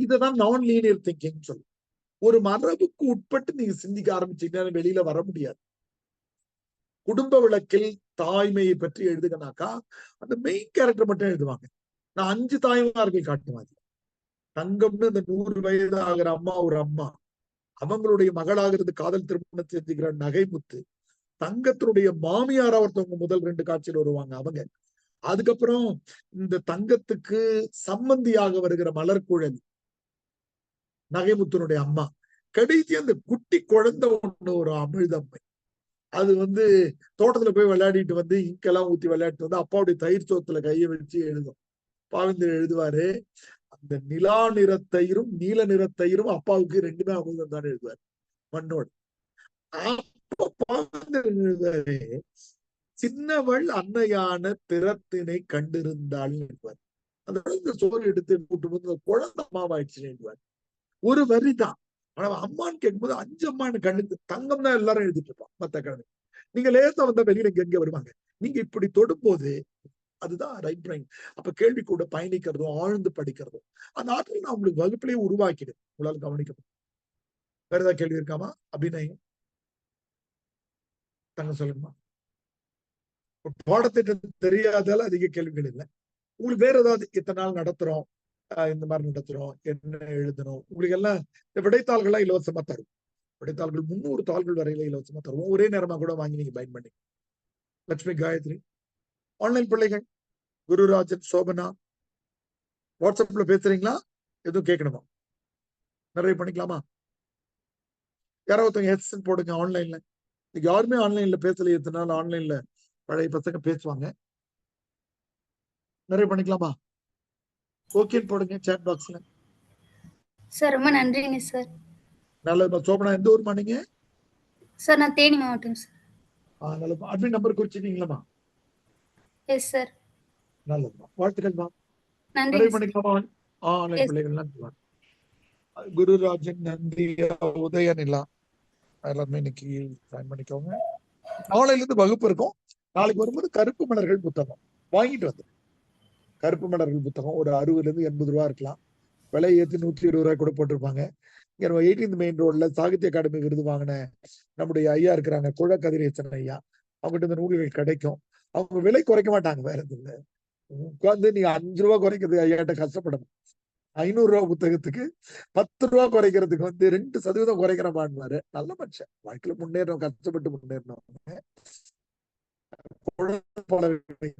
இதுதான் நான் லீனியர் திங்கிங் சொல்லு. ஒரு மரபுக்கு உட்பட்டு நீங்க சிந்திக்க ஆரம்பிச்சீங்கன்னா வெளியில வர முடியாது. குடும்ப விளக்கில் தாய்மையை பற்றி எழுதுகனாக்கா அந்த மெயின் கேரக்டர் மட்டும் எழுதுவாங்க. நான் 5 தாய்மார்கள் காட்டுவாங்க. தங்கம்னு இந்த 100 வயது ஆகிற அம்மா ஒரு அம்மா, அவங்களுடைய மகளாகிறது காதல் திருமணம் செஞ்சுக்கிற நகைமுத்து, தங்கத்தினுடைய மாமியார் ஒருத்தவங்க முதல் 2 காட்சியில் வருவாங்க அவங்க. அதுக்கப்புறம் இந்த தங்கத்துக்கு சம்பந்தியாக வருகிற மலர்குழல் நகைமுத்தினுடைய அம்மா, கடைசி அந்த குட்டி குழந்தை ஒண்ணு ஒரு அமிழ்தம்மை. அது தோட்டத்துல போய் விளையாடிட்டு இங்கெல்லாம் ஊத்தி விளையாட்டு அப்பாவுடைய தயிர் சோத்துல கையை வச்சு எழுதும். பாவேந்தர் எழுதுவாரு, அந்த நிலா நிறத்தயிரும் நீல நிறத்தயிரும் அப்பாவுக்கு 2மே அமிர்தம் தான் எழுதுவார் மண்ணோடு. அப்ப பாவேந்தர் எழுதுவாரு, சின்னவள் அன்னையான திறத்தினை கண்டிருந்தாள் எழுதுவார். அந்த சோறு எடுத்து கூட்டு குழந்தை அம்மாவாயிடுச்சுன்னு எழுதுவார். ஒரு வரிதான். ஆனா அம்மான்னு கேட்கும்போது 5 அம்மான்னு கண்ணுக்கு தங்கம் தான் எல்லாரும் எழுதிட்டு இருப்பான் மத்த கிழமை. நீங்க லேசா வெளியில எங்க வருவாங்க. நீங்க இப்படி தொடும்போது அதுதான் ரைட் பிரைன். அப்ப கேள்வி கூட பயணிக்கிறதும் ஆழ்ந்து படிக்கிறதும் அந்த ஆற்றல் நான் உங்களுக்கு வகுப்பிலேயே உருவாக்கிடு. உங்களால கவனிக்க வேற ஏதாவது கேள்வி இருக்காமா? அப்படின்னு தங்க சொல்லுங்கம்மா. பாடத்திட்டம் தெரியாதால அதிக கேள்விகள் இல்லை. உங்களுக்கு வேற ஏதாவது இத்தனை நாள் நடத்துறோம், இந்த மாதிரி நடத்துறோம், என்ன எழுதணும், உங்களுக்கு எல்லாம் இந்த விடைத்தாள்கள்லாம் இலவசமா தரும். விடைத்தாள்கள் 300 தாள்கள் வரையில இலவசமா தருவோம். ஒரே நேரமா கூட வாங்கி நீங்க பயன் பண்ணி. லட்சுமி காயத்ரி ஆன்லைன் பிள்ளைகள், குருராஜன், சோபனா வாட்ஸ்அப்ல பேசுறீங்களா? எதுவும் கேட்கணுமா? நிறைய பண்ணிக்கலாமா? யாராவது ஒருத்தவங்க ஹெட்செட் போடுங்க ஆன்லைன்ல. யாருமே ஆன்லைன்ல பேசல. எத்தனை நாள் ஆன்லைன்ல பழைய பசங்க பேசுவாங்க. நிறைய பண்ணிக்கலாமா? ஓகே போடுங்க சாட் பாக்ஸ்ல. சார் ரொம்ப நன்றிங்க சார். நல்லது. சோபனா எந்த ஊர் பண்ணீங்க? சார் நான் தேனி மாவட்டம் சார். நல்லது. அட்மின் நம்பர் குறிச்சிட்டீங்களாமா? Yes sir. நல்லதுமா, வாழ்த்துக்கள்மா. நன்றி. நிறைய பண்ணிக்கலாமா ஆன்லைன் பிள்ளைகள்லாம்? குருராஜன், நந்தியா, உதயநிலா எல்லாருமே இன்னைக்கு ஜாயின் பண்ணிக்கோங்க. நாளையில இருந்து வகுப்பு இருக்கும். நாளைக்கு வரும்போது கருப்பு மலர்கள் புத்தகம் வாங்கிட்டு வந்து. கருப்பு மலர்கள் புத்தகம் ஒரு 60 இருந்து 80 ரூபா இருக்கலாம். விலை ஏற்றி 120 ரூபாய் கூட போட்டிருப்பாங்க. 18th மெயின் ரோட்ல சாகித்ய அகாடமி விருது வாங்கின நம்முடைய ஐயா இருக்கிறாங்க, குழ கதிரேசன் ஐயா. அவங்ககிட்ட இந்த நூல்கள் கிடைக்கும். அவங்க விலை குறைக்க மாட்டாங்க, வேற எதுவும் இல்லை. உட்கார்ந்து நீங்க 5 ரூபா குறைக்கிறது ஐயாட்ட கஷ்டப்படணும். 500 ரூபா புத்தகத்துக்கு 10 ரூபா குறைக்கிறதுக்கு 2% குறைக்கிறமான்னு நல்ல மனுஷன். வாழ்க்கையில முன்னேறணும், கஷ்டப்பட்டு முன்னேறணும்.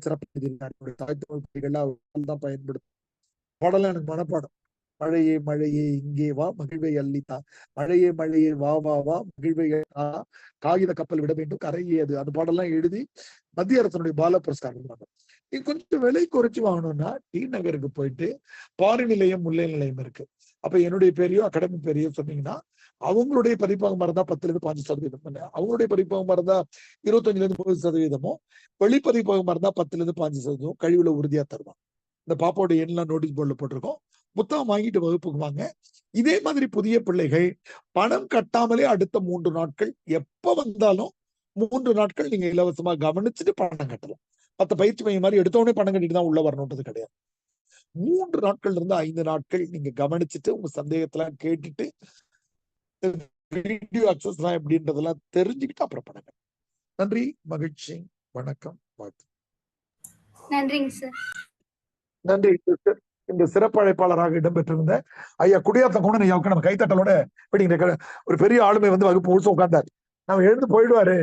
சிறப்பு தான் பயன்படுத்தும். பாடலாம் எனக்கு மனப்பாடம். மழையே மழையே இங்கே வா, மகிழ்வை அள்ளித்தா, மழையே மழையே வா வா வா, மகிழ்வை காகித கப்பல் விட வேண்டும், கரையே அது. அந்த பாடலாம் எழுதி மத்திய அரசனுடைய பால புரஸ்காரம். நீ கொஞ்சம் விலை குறைச்சு வாங்கணும்னா டி நகருக்கு போயிட்டு பாரி நிலையம், முல்லை நிலையம் இருக்கு. அப்ப என்னுடைய பேரையோ அகாடமி பேரையோ சொன்னீங்கன்னா அவங்களுடைய பதிப்பகம் இருந்தா 10% அவங்களுடைய பதிப்பகம் இருந்தா 25-30%, வெளிப்பதிப்பகம் இருந்தா 10-5% கழிவுல உறுதியா தருவான். இந்த பாப்பாவோட எண்ணெல்லாம் நோட்டீஸ் போர்டில் போட்டிருக்கோம். புத்தகம் வாங்கிட்டு வகுப்புக்கு வாங்க. இதே மாதிரி புதிய பிள்ளைகள் பணம் கட்டாமலே அடுத்த 3 நாட்கள் எப்ப வந்தாலும் 3 நாட்கள் நீங்க இலவசமா கவனிச்சுட்டு பணம் கட்டலாம். மத்த பயிற்சி மையம் மாதிரி எடுத்தோடனே பணம் கட்டிட்டு தான் உள்ள வரணும்ன்றது கிடையாது. 3 நாட்கள்ல இருந்து 5 நாட்கள் நீங்க கவனிச்சுட்டு உங்க சந்தேகத்தெல்லாம் கேட்டுட்டு வீடியோ அக்சஸ் எப்படின்றதெல்லாம் தெரிஞ்சுக்கிட்டு அப்புறம் பணம். நன்றி, மகிழ்ச்சி, வணக்கம், வாழ்த்து. நன்றிங்க சார். நன்றி. இந்த சிறப்பு அழைப்பாளராக இடம்பெற்றிருந்த ஐயா குடியாத்தம் கூட ஐயாவுக்கு நம்ம கைத்தட்டலோட ஒரு பெரிய ஆளுமை வகுப்பு முழுசு உட்கார்ந்தார். நம்ம எழுந்து போயிடுவாரு.